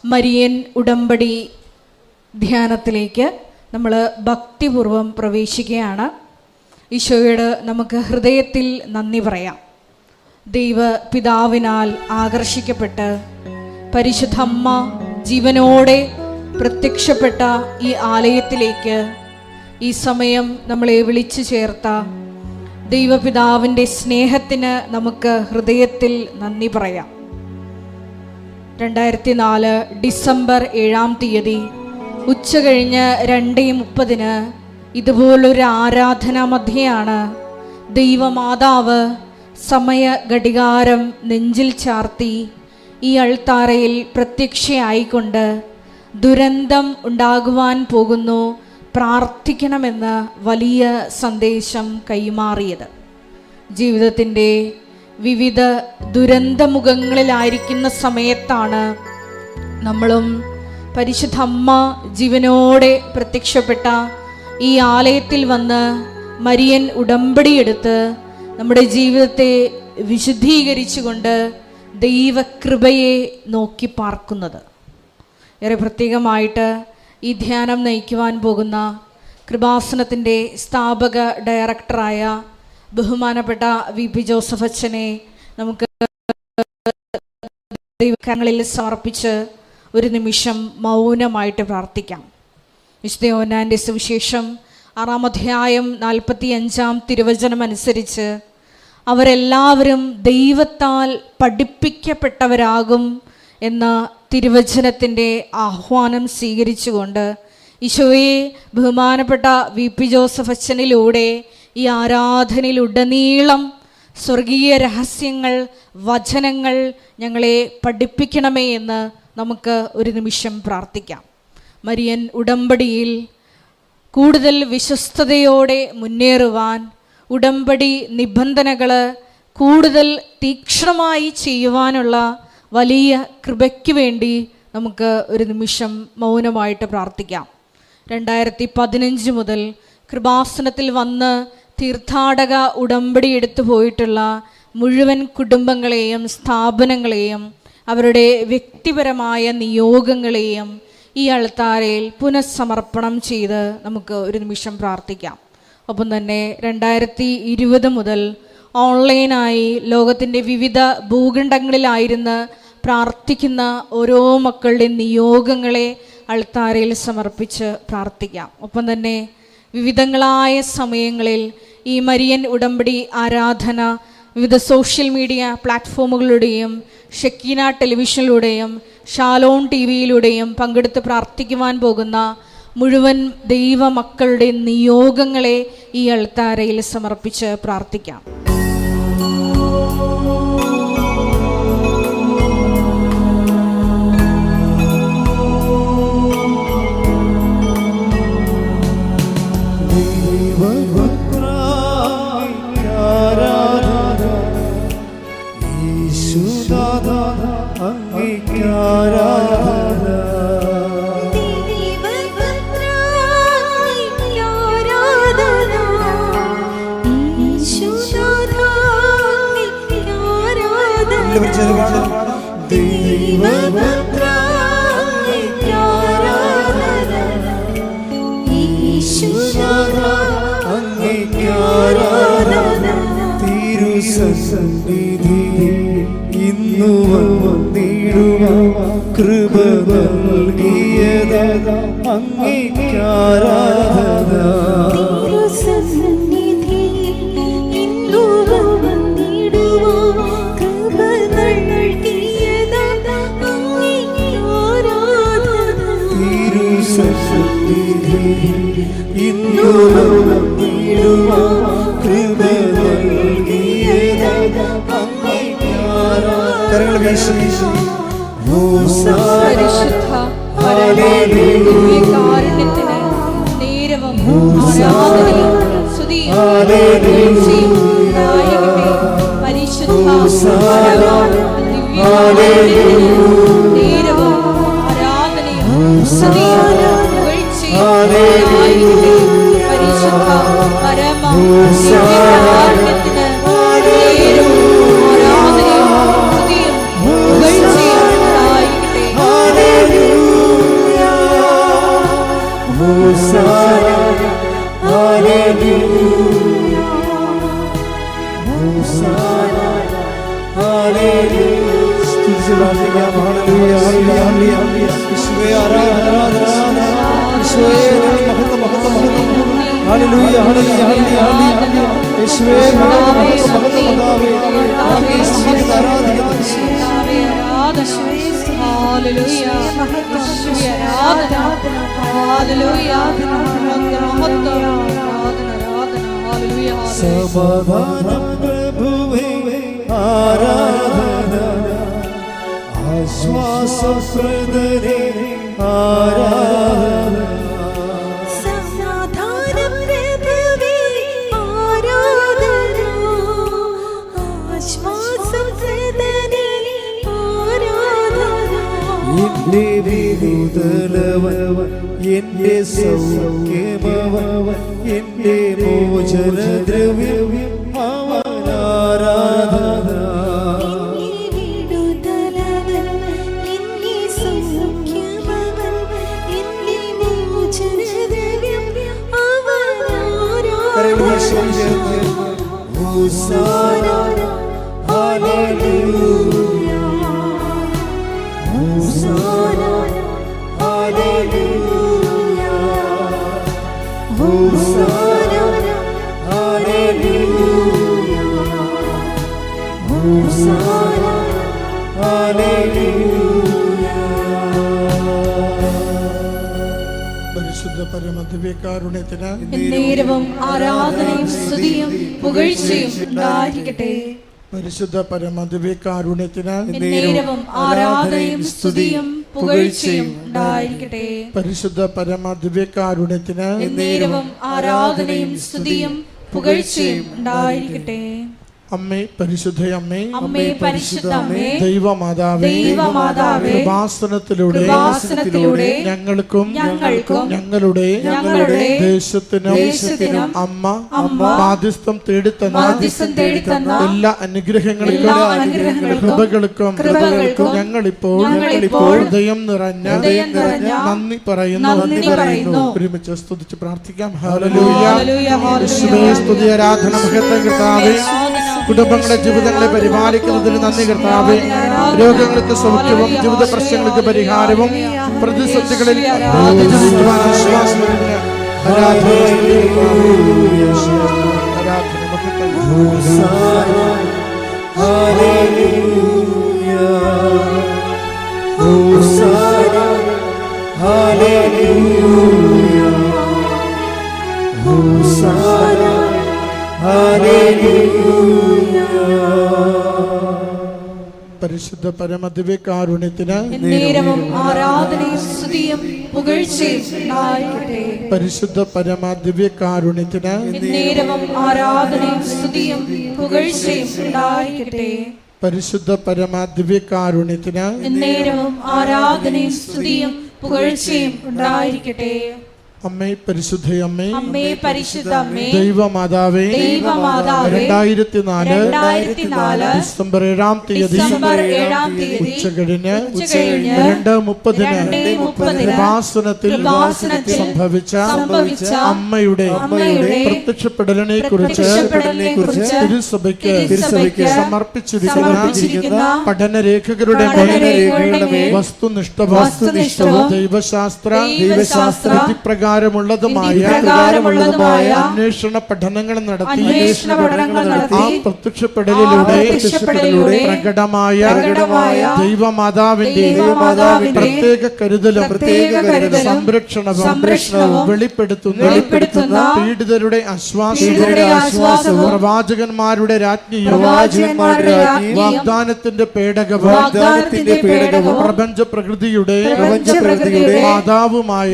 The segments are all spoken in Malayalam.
മരിയൻ ഉടമ്പടി ധ്യാനത്തിലേക്ക് നമ്മൾ ഭക്തിപൂർവം പ്രവേശിക്കുകയാണ്. ഈശോയോട് നമുക്ക് ഹൃദയത്തിൽ നന്ദി പറയാം. ദൈവ പിതാവിനാൽ ആകർഷിക്കപ്പെട്ട് പരിശുദ്ധ അമ്മ ജീവനോടെ പ്രത്യക്ഷപ്പെട്ട ഈ ആലയത്തിലേക്ക് ഈ സമയം നമ്മളെ വിളിച്ചു ചേർത്ത ദൈവപിതാവിൻ്റെ സ്നേഹത്തിന് നമുക്ക് ഹൃദയത്തിൽ നന്ദി പറയാം. 2004 ഡിസംബർ 7-ാം തീയതി ഉച്ചകഴിഞ്ഞ് 2:30 ഇതുപോലൊരു ആരാധനാ മധ്യയാണ് ദൈവമാതാവ് സമയ ഘടികാരം നെഞ്ചിൽ ചാർത്തി ഈ അൾത്താരയിൽ പ്രത്യക്ഷയായിക്കൊണ്ട് ദുരന്തം ഉണ്ടാകുവാൻ പോകുന്നു, പ്രാർത്ഥിക്കണമെന്ന് വലിയ സന്ദേശം കൈമാറിയത്. ജീവിതത്തിൻ്റെ വിവിധ ദുരന്തമുഖങ്ങളിലായിരിക്കുന്ന സമയത്താണ് നമ്മളും പരിശുദ്ധ അമ്മ ജീവനോടെ പ്രത്യക്ഷപ്പെട്ട ഈ ആലയത്തിൽ വന്ന് മരിയൻ ഉടമ്പടിയെടുത്ത് നമ്മുടെ ജീവിതത്തെ വിശുദ്ധീകരിച്ചുകൊണ്ട് ദൈവകൃപയെ നോക്കി പാർക്കുന്നത്. ഏറെ പ്രത്യേകമായിട്ട് ഈ ധ്യാനം നയിക്കുവാൻ പോകുന്ന കൃപാസനത്തിൻ്റെ സ്ഥാപക ഡയറക്ടറായ ബഹുമാനപ്പെട്ട VP ജോസഫ് അച്ഛനെ നമുക്ക് ദൈവകരങ്ങളിൽ സമർപ്പിച്ച് ഒരു നിമിഷം മൗനമായിട്ട് പ്രാർത്ഥിക്കാം. വിശുദ്ധ യോഹന്നാൻ്റെ സുവിശേഷം 6-ാം അധ്യായം 45-ാം തിരുവചനം അനുസരിച്ച് അവരെല്ലാവരും ദൈവത്താൽ പഠിപ്പിക്കപ്പെട്ടവരാകും എന്ന തിരുവചനത്തിൻ്റെ ആഹ്വാനം സ്വീകരിച്ചുകൊണ്ട് ഈശോയെ ബഹുമാനപ്പെട്ട VP ജോസഫ് അച്ഛനിലൂടെ ഈ ആരാധനയിലുടനീളം സ്വർഗീയ രഹസ്യങ്ങൾ, വചനങ്ങൾ ഞങ്ങളെ പഠിപ്പിക്കണമേ എന്ന് നമുക്ക് ഒരു നിമിഷം പ്രാർത്ഥിക്കാം. മരിയൻ ഉടമ്പടിയിൽ കൂടുതൽ വിശ്വസ്തയോടെ മുന്നേറുവാൻ, ഉടമ്പടി നിബന്ധനകൾ കൂടുതൽ തീക്ഷ്ണമായി ചെയ്യുവാനുള്ള വലിയ കൃപയ്ക്ക് വേണ്ടി നമുക്ക് ഒരു നിമിഷം മൗനമായിട്ട് പ്രാർത്ഥിക്കാം. 2015 മുതൽ കൃപാസനത്തിൽ വന്ന് തീർത്ഥാടക ഉടമ്പടി എടുത്തു പോയിട്ടുള്ള മുഴുവൻ കുടുംബങ്ങളെയും സ്ഥാപനങ്ങളെയും അവരുടെ വ്യക്തിപരമായ നിയോഗങ്ങളെയും ഈ അൾത്താരയിൽ പുനഃസമർപ്പണം ചെയ്ത് നമുക്ക് ഒരു നിമിഷം പ്രാർത്ഥിക്കാം. ഒപ്പം തന്നെ 2020 മുതൽ ഓൺലൈനായി ലോകത്തിൻ്റെ വിവിധ ഭൂഖണ്ഡങ്ങളിലായിരുന്ന് പ്രാർത്ഥിക്കുന്ന ഓരോ മക്കളുടെ നിയോഗങ്ങളെ അൾത്താരയിൽ സമർപ്പിച്ച് പ്രാർത്ഥിക്കാം. ഒപ്പം തന്നെ വിവിധങ്ങളായ സമയങ്ങളിൽ ഈ മരിയൻ ഉടമ്പടി ആരാധന വിവിധ സോഷ്യൽ മീഡിയ പ്ലാറ്റ്ഫോമുകളിലൂടെയും ഷെക്കീന ടെലിവിഷനിലൂടെയും ഷാലോൺ TV-യിലൂടെയും പങ്കെടുത്ത് പ്രാർത്ഥിക്കുവാൻ പോകുന്ന മുഴുവൻ ദൈവ മക്കളുടെ നിയോഗങ്ങളെ ഈ അൾത്താരയിൽ സമർപ്പിച്ച് പ്രാർത്ഥിക്കാം. ഇന്നു വന്നിടുക കൃപ നൽകിയത അങ്ങേക്കാരാധന. ഇന്നു വന്നിടുക കൃപ നൽകിയത കരങ്ങൾ വീശി കാരുണ്യത്തിന് നേരവും ആരാധനയും സ്തുതിയും പരിശുദ്ധ നേരവും ആരാധനയും സ്തുതിയും പരിശുദ്ധ പരമ കാരുണ്യത്തിന് നേരവും ആരാധനയും സ്തുതിയും വിളിച്ച് പ്രാർത്ഥിക്കാം. Hallelujah, hallelujah, hallelujah. യേശുവേ ആരാധന, ആരാധന. യേശുവേ മഹത്വം, മഹത്വം, മഹത്വം. Hallelujah, hallelujah, hallelujah. യേശുവേ മഹത്വം, മഹത്വം, മഹത്വം. കർത്താവേ, അങ്ങേ സ്തുതിക്കുന്നു, ആരാധിക്കുന്നു. ഹല്ലേലൂയ, യേശുവേ ആരാധന, ഹല്ലേലൂയ, മഹത്വം, ആരാധന, ഹല്ലേലൂയ. സമാധാനം പ്രഭുവേ ആരാധന, ആശ്വാസം പ്രദനേ ആരാധന. സമാധാനം പ്രഭുവേ ആരാധന, ആശ്വാസം പ്രദനേ ആരാധന. എന്റെ വിടുതലവൻ, എന്റെ സൗഖ്യമവൻ, എന്റെ മോചനദ്രവ്യം അവൻ ആരാധന. എന്നെ വിടുതലവൻ, എന്നെ സൗഖ്യമവൻ, എന്നെ മോചനദ്രവ്യം അവൻ ആരാധന. ഹോസാന, ഹല്ലേലൂയ, ഹോസാന, ഹല്ലേലൂയ, ഹോസാന, ഹല്ലേലൂയ, ഹോസാന, ഹല്ലേലൂയ. പരിശുദ്ധ പരമദിവ്യകാരുണ്യത്തിന് എന്നേരവും ആരാധനയും സ്തുതിയും പുകഴ്ചയും ഉണ്ടായിരിക്കട്ടെ. പരിശുദ്ധ പരമദിവ്യകാരുണ്യത്തിന് എന്നേരവും ആരാധനയും സ്തുതിയും പുകഴ്ചയും ഉണ്ടായിരിക്കട്ടെ. പരിശുദ്ധ പരമദിവ്യകാരുണ്യത്തിന് എന്നേരവും ആരാധനയും സ്തുതിയും പുകഴ്ചയും ഉണ്ടായിരിക്കട്ടെ. അമ്മേ പരിശുദ്ധയമ്മേ, അമ്മേ പരിശുദ്ധ അമ്മേ, ദൈവമാതാവേ, ദൈവമാതാവേ, കൃപാസനത്തിലൂടെ ഞങ്ങൾക്കും ഞങ്ങളുടെ ദേശത്തിനും അമ്മ മാധ്യസ്ഥം തേടിത്തന്ന എല്ലാ അനുഗ്രഹങ്ങൾക്കും കൃപകൾക്കും ഞങ്ങളിപ്പോൾ ഹൃദയം നിറഞ്ഞ നന്ദി പറയുന്നു. ഒരുമിച്ച് സ്തുതിച്ച് പ്രാർത്ഥിക്കാം. ഹല്ലേലൂയ, യേശുവേ സ്തുതി, ആരാധന, മഹത്വം. കർത്താവേ, കുടുംബങ്ങളുടെ ജീവിതങ്ങളെ പരിപാലിക്കുന്നതിന് നന്ദി കർത്താവേ. രോഗങ്ങൾക്ക് സൗഖ്യവും ജീവിത പ്രശ്നങ്ങൾക്ക് പരിഹാരവും പ്രതിസന്ധികളിൽ അതിജീവിക്കുവാൻ ആശ്വാസം നൽകുന്ന ആരാധന, മഹത്വം. ഹോസാന, ഹല്ലേലൂയ, ഹോസാന, ഹല്ലേലൂയ, ഹോസാന, ഹല്ലേലൂയ. പരിശുദ്ധ പരമദിവ്യകാരുണ്യത്തിന് എന്നേരവും ആരാധനയും സ്തുതിയും പുകഴ്ചയും ഉണ്ടായിരിക്കട്ടെ. പരിശുദ്ധ പരമദിവ്യകാരുണ്യത്തിന് എന്നേരവും ആരാധനയും സ്തുതിയും പുകഴ്ചയും ഉണ്ടായിരിക്കട്ടെ. പരിശുദ്ധ പരമദിവ്യകാരുണ്യത്തിന് എന്നേരവും ആരാധനയും സ്തുതിയും പുകഴ്ചയും ഉണ്ടായിരിക്കട്ടെ. അമ്മേ പരിശുദ്ധയമ്മേ, അമ്മേ പരിശുദ്ധ അമ്മേ, ദൈവമാതാവേ, 2004 ഡിസംബർ 7-ാം തീയതി ഉച്ചകഴിഞ്ഞ് 2:30 കൃപാസനത്തിൽ സംഭവിച്ച അമ്മയുടെ പ്രത്യക്ഷപ്പെടലിനെ കുറിച്ച് തിരുസഭയ്ക്ക് സമർപ്പിച്ചിരിക്കുന്ന പഠനരേഖകളുടെ വസ്തുനിഷ്ഠവും ദൈവശാസ്ത്ര വിധിപ്രകാരമുള്ളതുമായ അന്വേഷണ പഠനങ്ങൾ നടത്തി ആ പ്രത്യക്ഷപ്പെടലിലൂടെ പ്രകടമായ ദൈവമാതാവിന്റെ പ്രത്യേക കരുതലും സംരക്ഷണവും വെളിപ്പെടുത്തുന്ന പീഡിതരുടെ ആശ്വാസവും പ്രവാചകന്മാരുടെ രാജ്ഞിയും വാഗ്ദാനത്തിന്റെ പേടകവും പ്രപഞ്ച പ്രകൃതിയുടെ മാതാവുമായ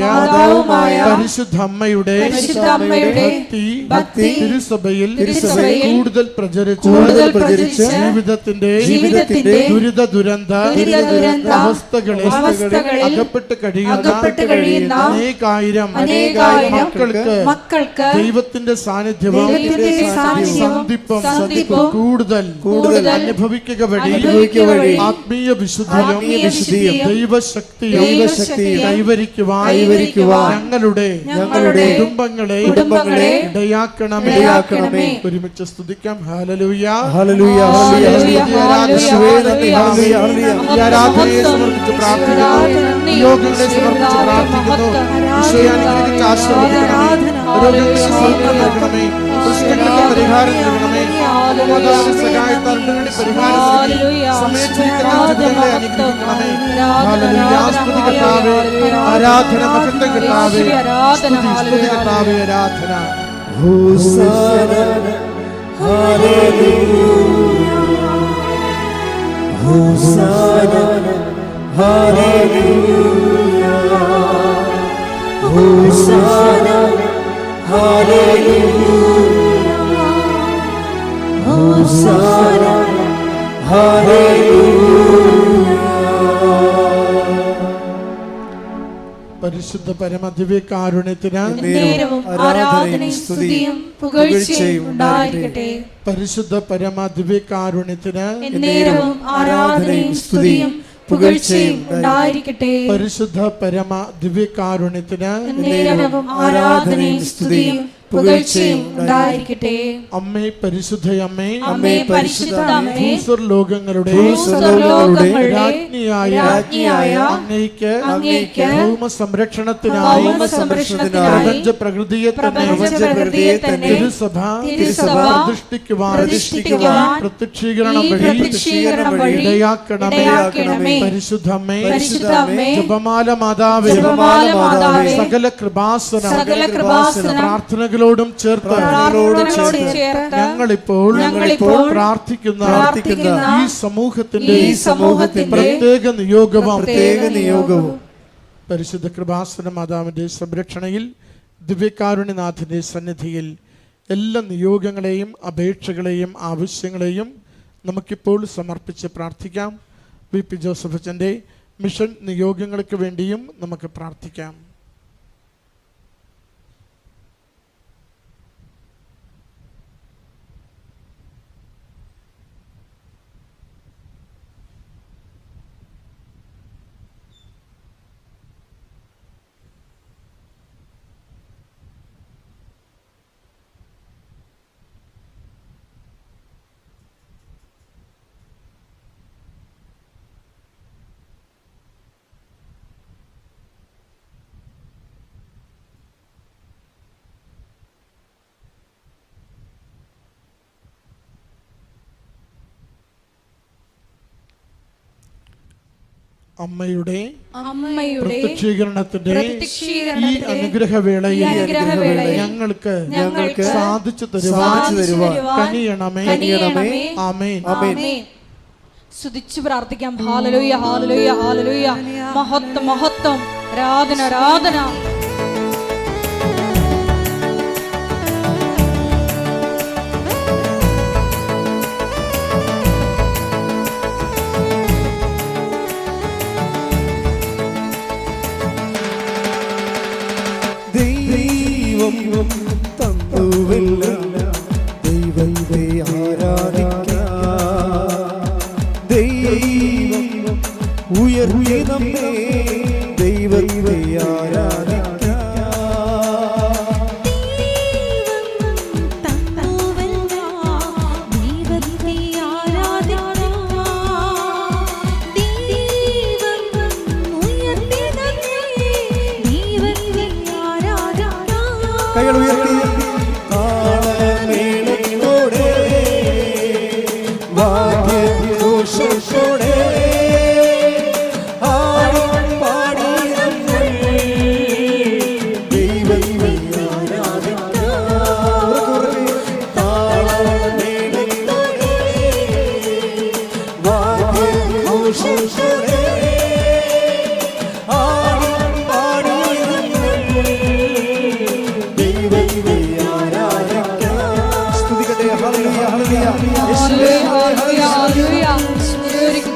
പരിശുദ്ധ അമ്മയുടെ ഭക്തി തിരുസഭയിൽ കൂടുതൽ പ്രചരിച്ച് ജീവിതത്തിന്റെ ദുരിത ദുരന്ത അവസ്ഥകളിൽ അകപ്പെട്ട് കഴിയുന്ന അനേകായിരം മക്കൾക്ക് ദൈവത്തിന്റെ സാന്നിധ്യവും സന്ധിപ്പും കൂടുതൽ അനുഭവിക്കുക വഴി ആത്മീയ വിശുദ്ധിയും ദൈവശക്തിയും കൈവരിക്കുവാൻ ഞങ്ങളുടെ കുടുംബങ്ങളെ ഇടയാക്കണമേ. ഒരുമിച്ച് സ്തുതിക്കാം. ഹല്ലേലൂയ, ഹല്ലേലൂയ, ഹല്ലേലൂയ, യേശുവേ നന്ദി. Hallelujah, hallelujah. ഈ ആരാധനയെ സമർപ്പിച്ച് പ്രാർത്ഥിക്കുന്നു. നിയോഗങ്ങളെ സമർപ്പിച്ച് പ്രാർത്ഥിക്കുന്നു. ഈശോയെ അനുഗ്രഹിച്ച് ആശീർവദിക്കണമേ. രോഗങ്ങൾക്ക് സൗഖ്യം നൽകണമേ. പ്രശ്നങ്ങൾക്ക് പരിഹാരം നൽകണമേ. മാതാവിന്റെ സഹായത്താൽ ഉടനടി പരിഹാരം നൽകി സമയത്തിരിക്കുന്ന ജീവിതങ്ങളെ അനുഗ്രഹിക്കണമേ. ഹല്ലേലൂയ. സ്തുതി കർത്താവേ, ആരാധന മഹത്വം കർത്താവേ, സ്തുതി കർത്താവേ, ആരാധന. ഹോസാന ഹല്ലേലൂയ, ഹോസാന ഹല്ലേലൂയ, ഹോസാന ഹല്ലേലൂയ, ഹോസാന ഹല്ലേലൂയ. പരിശുദ്ധ പരമദിവ്യകാരുണ്യത്തിന് നേരവും ആരാധനയും സ്തുതിയും പുകഴ്ചയും ഉണ്ടായിരിക്കട്ടെ. പരിശുദ്ധ പരമദിവ്യകാരുണ്യത്തിന് നേരവും ആരാധനയും സ്തുതിയും പുകഴ്ചയും ഉണ്ടായിരിക്കട്ടെ. പരിശുദ്ധ പരമ ദിവ്യകാരുണ്യത്തിന് നേരവും ആരാധനയും സ്തുതിയും പുകഴ്ചയും ഉണ്ടായിരിക്കട്ടെ. അമ്മേ പരിശുദ്ധയമ്മേ, അമ്മേ പരിശുദ്ധ അമ്മേ, ഭൂസ്വർലോകങ്ങളുടെ രാജ്ഞിയായ അങ്ങയ്ക്ക് ഭൗമ സംരക്ഷണത്തിനായി പ്രപഞ്ച പ്രകൃതിയെ തന്നെ തിരുസഭ പ്രതിഷ്ഠിക്കുവാൻ പ്രത്യക്ഷീകരണം വഴി ഇടയാക്കണമേ. പരിശുദ്ധമ്മേ, ജപമാല മാതാവേ, സകല കൃപാസനം പ്രാർത്ഥനകളോടും ചേർത്ത് ഞങ്ങളിപ്പോൾ പ്രാർത്ഥിക്കുന്ന ഈ സമൂഹത്തിന്റെ പ്രത്യേക നിയോഗവും പരിശുദ്ധ കൃപാസന മാതാവിന്റെ സംരക്ഷണയിൽ ദിവ്യകാരുണ്യനാഥന്റെ സന്നിധിയിൽ എല്ലാ നിയോഗങ്ങളെയും അപേക്ഷകളെയും ആവശ്യങ്ങളെയും നമുക്കിപ്പോൾ സമർപ്പിച്ച് പ്രാർത്ഥിക്കാം. വി പി ജോസഫ് അച്ഛൻ്റെ മിഷൻ നിയോഗങ്ങൾക്ക് വേണ്ടിയും നമുക്ക് പ്രാർത്ഥിക്കാം. അമ്മയുടെ പ്രത്യക്ഷീകരണത്തിന്റെ ഈ അനുഗ്രഹവേളയിൽ ഞങ്ങൾക്ക് സാധിച്ചു തരുവാൻ കനിയണമേ. ആമേൻ. സ്തുതിച്ചു പ്രാർത്ഥിക്കാം. ഹല്ലേലൂയ, ഹല്ലേലൂയ, ഹല്ലേലൂയ. മഹത്വം, മഹത്വം, ആരാധന, ആരാധന. ദൈവം തന്നുവല്ല, ദൈവത്തെ ആരാധിക്കാം. ദൈവം ഉയർത്തി നമ്മെ, ദൈവത്തെ ആരാധിക്കാം. കൈകൾ ഉയർത്തി താളമേളത്തോടെ വാദ്യഘോഷത്തോടെ ആടി പാടി നമ്മൾ ദൈവത്തെ ആരാധിക്കാം. താളമേളത്തോടെ വാദ്യഘോഷത്തോടെ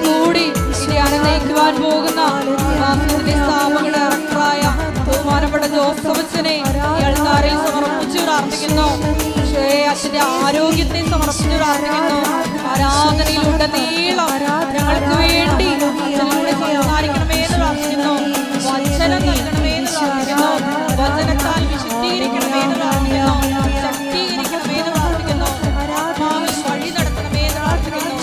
കൂടി ആനന്ദിക്കുവാൻ പോകുന്ന സ്ഥാപകരുടെ ഡയറക്ടറായ ബഹുമാനപ്പെട്ട ജോസഫ് അച്ഛനെ ഇയാൾക്കാരിൽ സമർപ്പിച്ചു പ്രാർത്ഥിക്കുന്നു. അച്ഛന്റെ ആരോഗ്യത്തെ സമർപ്പിച്ചു പ്രാർത്ഥിക്കുന്നു. ആരാധനയിലുടനീളം ഞങ്ങൾക്ക് വേണ്ടി അച്ഛനോട് സംസാരിക്കണമേ എന്ന് പ്രാർത്ഥിക്കുന്നു. വചനം നൽകണമേ എന്ന് പ്രാർത്ഥിക്കുന്നു. വചനത്താൽ വിശുദ്ധീകരിക്കണമേ എന്ന് പ്രാർത്ഥിക്കുന്നു. ശക്തീകരിക്കണമേ എന്ന് പ്രാർത്ഥിക്കുന്നു. വഴി നടത്തണമേ എന്ന് പ്രാർത്ഥിക്കുന്നു.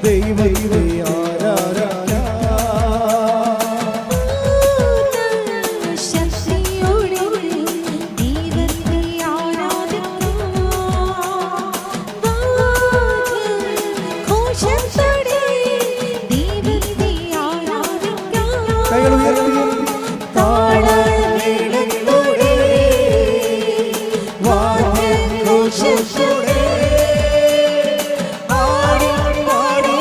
ദൈവമേ ആരാധന ശക്തിയോടെ ദൈവത്തെ ആരാധിക്കാം ഘോഷത്തോടെ ദൈവത്തെ ആരാധിക്കാം കൈകൾ ഉയർത്തി താളമേളത്തോടെ വാദ്യഘോഷത്തോടെ ആടി പാടി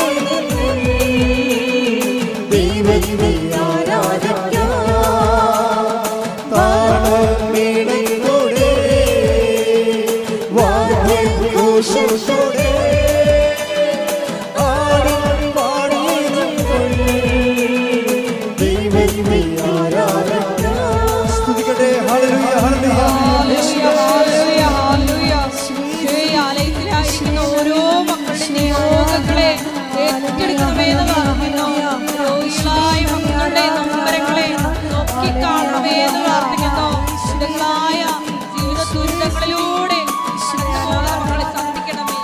ദൈവത്തെ ആരാധിക്കാം താളമേളത്തോടെ വാദ്യഘോഷത്തോടെ ആടി പാടി ദൈവമേ ആരാധന സ്തുതിക്കട്ടെ. Hallelujah hallelujah. Hallelujah, hallelujah, hallelujah. ഈശോയെ, ഈ ആലയത്തിലായിരിക്കുന്ന ഓരോ മക്കളുടെ നിയോഗങ്ങളെ ഏറ്റെടുക്കണമേ എന്ന് പ്രാർത്ഥിക്കുന്നു. രോഗികളായ മക്കളുടെ നൊമ്പരങ്ങളെ നോക്കിക്കാണണമേ എന്ന് പ്രാർത്ഥിക്കുന്നു. ദുരിതങ്ങളായ ജീവിത ദുരിതങ്ങളിലൂടെ മക്കളെ സന്ധിക്കണമേ.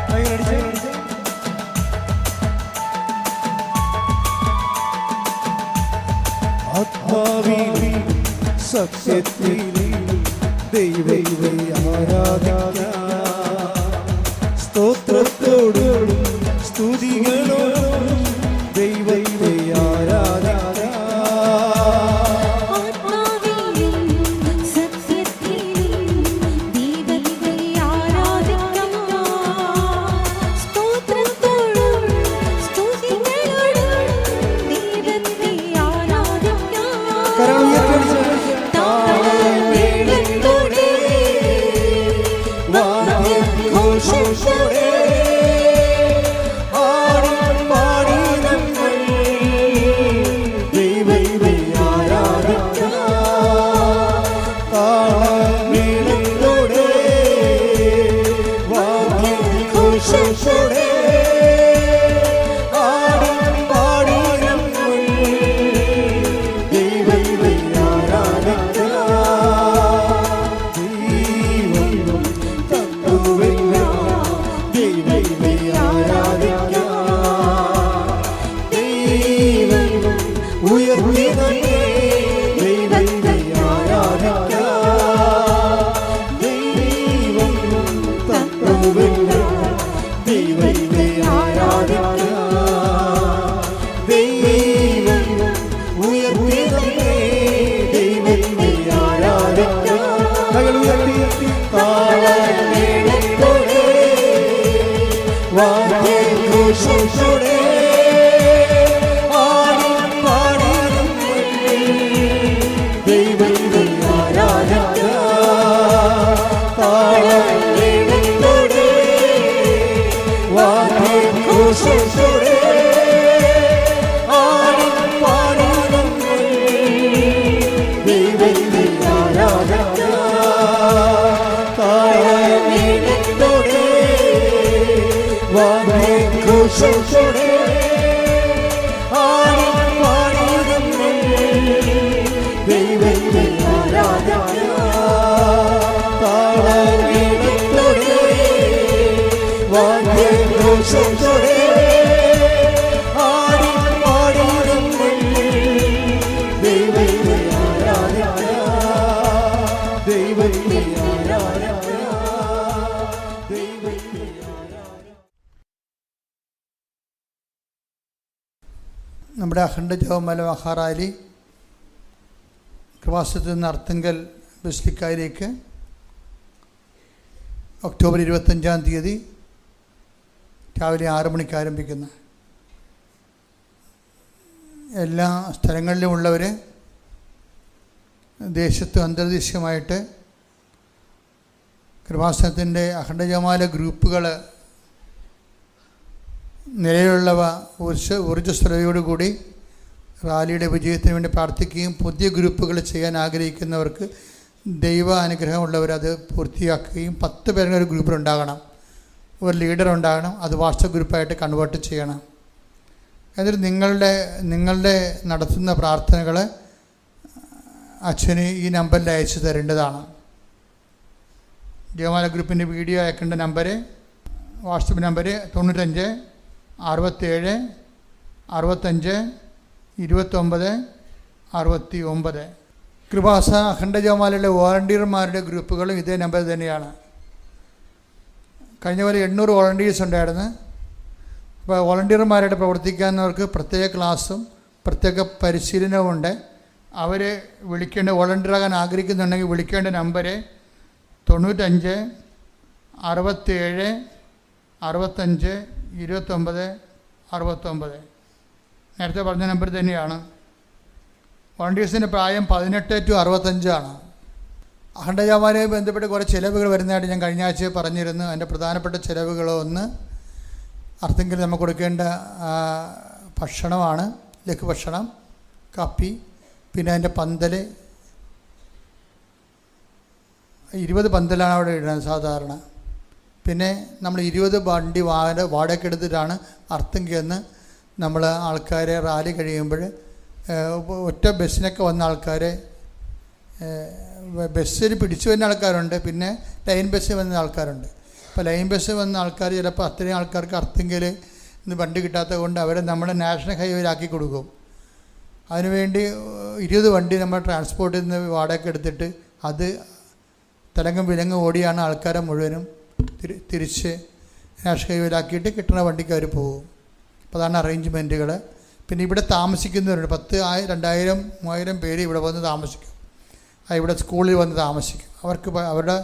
കൈകളടിച്ച് ആത്മാവിൽ സത്യത്തിൽ ദൈവത്തെ ആരാധിക്കാം സ്തോത്രത്തോടും സ്തുതികളോടും ദൈവത്തെ ആരാധിക്കാം ആത്മാവിലും സത്യത്തിലും ദൈവത്തെ ആരാധിക്കാം സ്തോത്രത്തോടും സ്തുതികളോടും ദൈവത്തെ ആരാധിക്കാം കരങ്ങൾ ഉയർത്തിയടിച്ച് താളമേളത്തോടെ വാദ്യഘോഷത്തോടെ ആടി പാടി നമ്മൾ ദൈവത്തെ ആരാധിക്കാം താളമേളത്തോടെ വാദ്യഘോഷത്തോടെ ആടി പാടി നമ്മൾ ദൈവത്തെ ആരാധിക്കാം ദൈവം തമ്പുരാൻ ദൈവത്തെ ആരാധിക്കാം ദൈവം ഉയർത്തി നമ്മെ ദൈവത്തെ ആരാധിക്കാം ദൈവം തമ്പുരാൻ ദൈവത്തെ ആരാധിക്കാം ദൈവം ഉയർത്തി നമ്മെ ദൈവത്തെ ആരാധിക്കാം കൈകൾ ഉയർത്തി താളമേളത്തോടെ വാദ്യഘോഷത്തോടെ ആടി പാടി നമ്മൾ ദൈവത്തെ ആരാധിക്കാം താളമേളത്തോടെ വാദ്യഘോഷത്തോടെ ആടി പാടി നമ്മൾ ദൈവത്തെ ആരാധിക്കാം താളമേളത്തോടെ വാദ്യഘോഷത്തോടെ ആടി പാടി നമ്മൾ ദൈവത്തെ ആരാധിക്കാം താളമേളത്തോടെ വാദ്യഘോഷത്തോടെ ആടി പാടി നമ്മൾ ദൈവത്തെ ആരാധിക്കാം ദൈവത്തെ ആരാധിക്കാം ദൈവത്തെ ആരാധിക്കാം. നമ്മുടെ അഖണ്ഡ ജപമാല മഹാറാലി കൃപാസനത്തിൽ നിന്ന് അർത്തുങ്കൽ ബസിലിക്കയിലേക്ക് ഒക്ടോബർ 25-ാം തീയതി രാവിലെ 6 മണിക്ക് ആരംഭിക്കുന്നു. എല്ലാ സ്ഥലങ്ങളിലുമുള്ളവർ ദേശത്ത് അന്തർദേശീയമായിട്ട് കൃപാസനത്തിൻ്റെ അഖണ്ഡ ജപമാല ഗ്രൂപ്പുകൾ നിലവിലുള്ളവ ഊർജ്ജസ്വലതയോടുകൂടി റാലിയുടെ വിജയത്തിന് വേണ്ടി പ്രാർത്ഥിക്കുകയും പുതിയ ഗ്രൂപ്പുകൾ ചെയ്യാൻ ആഗ്രഹിക്കുന്നവർക്ക് ദൈവ അനുഗ്രഹമുള്ളവരത് പൂർത്തിയാക്കുകയും 10 പേരുടെ ഒരു ഗ്രൂപ്പിലുണ്ടാകണം, ഒരു ലീഡർ ഉണ്ടാകണം, അത് വാട്സപ്പ് ഗ്രൂപ്പായിട്ട് കൺവേർട്ട് ചെയ്യണം. എന്നിട്ട് നിങ്ങളുടെ നടത്തുന്ന പ്രാർത്ഥനകൾ അച്ഛന് ഈ നമ്പറിൽ അയച്ചു തരേണ്ടതാണ്. ജപമാല ഗ്രൂപ്പിൻ്റെ വീഡിയോ അയക്കേണ്ട നമ്പർ, വാട്സപ്പ് നമ്പർ 95 67 65 29 69. കൃപാസ അഖണ്ഡ ജപമാലയിലെ വോളണ്ടിയർമാരുടെ ഗ്രൂപ്പുകളും ഇതേ നമ്പർ തന്നെയാണ്. കഴിഞ്ഞ പോലെ 800 വോളണ്ടിയേഴ്സ് ഉണ്ടായിരുന്നു. അപ്പോൾ വോളണ്ടിയർമാരായിട്ട് പ്രവർത്തിക്കാവുന്നവർക്ക് പ്രത്യേക ക്ലാസ്സും പ്രത്യേക പരിശീലനവും ഉണ്ട്. അവർ വിളിക്കേണ്ട, വോളണ്ടിയറാകാൻ ആഗ്രഹിക്കുന്നുണ്ടെങ്കിൽ വിളിക്കേണ്ട നമ്പർ 95 67 65 29 69. നേരത്തെ പറഞ്ഞ നമ്പർ തന്നെയാണ്. വോളണ്ടിയേഴ്സിൻ്റെ പ്രായം 18 to 65 ആണ്. അഖണ്ഡജപമാലയുമായി ബന്ധപ്പെട്ട് കുറേ ചിലവുകൾ വരുന്നതായിട്ട് ഞാൻ കഴിഞ്ഞ ആഴ്ച പറഞ്ഞിരുന്നു. അതിൻ്റെ പ്രധാനപ്പെട്ട ചിലവുകളൊന്ന് അർഥെങ്കിൽ നമുക്ക് കൊടുക്കേണ്ട ഭക്ഷണമാണ്, ലഘുഭക്ഷണം, കാപ്പി, പിന്നെ അതിൻ്റെ പന്തൽ. 20 പന്തലാണ് അവിടെ ഇടുന്നത് സാധാരണ. പിന്നെ നമ്മൾ 20 വണ്ടി വാടകയ്ക്ക് എടുത്തിട്ടാണ് അർത്തുങ്കെന്ന് നമ്മൾ ആൾക്കാരെ റാലി കഴിയുമ്പോൾ ഒറ്റ ബസ്സിനൊക്കെ വന്ന ആൾക്കാരെ ബസ്സിൽ പിടിച്ചു വരുന്ന ആൾക്കാരുണ്ട്, പിന്നെ ലൈൻ ബസ്സിൽ വന്ന ആൾക്കാരുണ്ട്. അപ്പോൾ ലൈൻ ബസ് വന്ന ആൾക്കാർ ചിലപ്പോൾ അത്രയും ആൾക്കാർക്ക് അർത്തുങ്കൽ ഇന്ന് വണ്ടി കിട്ടാത്തത് കൊണ്ട് അവരെ നമ്മുടെ നാഷണൽ ഹൈവേയിലാക്കി കൊടുക്കും. അതിനുവേണ്ടി 20 വണ്ടി നമ്മൾ ട്രാൻസ്പോർട്ടിൽ നിന്ന് വാടകയ്ക്ക് എടുത്തിട്ട് അത് തലങ്ങും വിലങ്ങും ഓടിയാണ് ആൾക്കാരെ മുഴുവനും തിരിച്ച് നാഷണൽ ഹൈവേയിലാക്കിയിട്ട് കിട്ടുന്ന വണ്ടിക്ക് അവർ പോകും. അപ്പോൾ അതാണ് അറേഞ്ച്മെൻറ്റുകൾ. പിന്നെ ഇവിടെ താമസിക്കുന്നവരുണ്ട്. 10,000 2000 3000 പേര് ഇവിടെ വന്ന് താമസിക്കും. ഇവിടെ സ്കൂളിൽ വന്ന് താമസിക്കും. അവർക്ക് അവരുടെ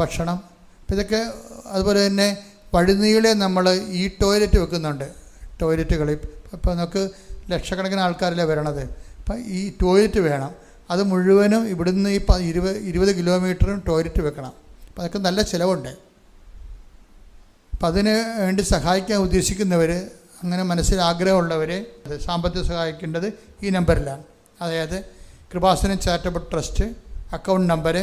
ഭക്ഷണം ഇതൊക്കെ. അതുപോലെ തന്നെ വഴിനീളെ നമ്മൾ ഈ ടോയ്ലറ്റ് വെക്കുന്നുണ്ട്. ടോയ്ലറ്റുകളിൽ ഇപ്പോൾ നമുക്ക് ലക്ഷക്കണക്കിന് ആൾക്കാരല്ലേ വരണത്. അപ്പം ഈ ടോയ്ലറ്റ് വേണം. അത് മുഴുവനും ഇവിടുന്ന് ഈ 20 കിലോമീറ്ററും ടോയ്ലറ്റ് വെക്കണം. അപ്പം അതൊക്കെ നല്ല ചിലവുണ്ട്. അപ്പം അതിന് വേണ്ടി സഹായിക്കാൻ ഉദ്ദേശിക്കുന്നവർ, അങ്ങനെ മനസ്സിൽ ആഗ്രഹമുള്ളവർ സാമ്പത്തിക സഹായിക്കേണ്ടത് ഈ നമ്പറിലാണ്. അതായത് Kripasanam charitable trust account number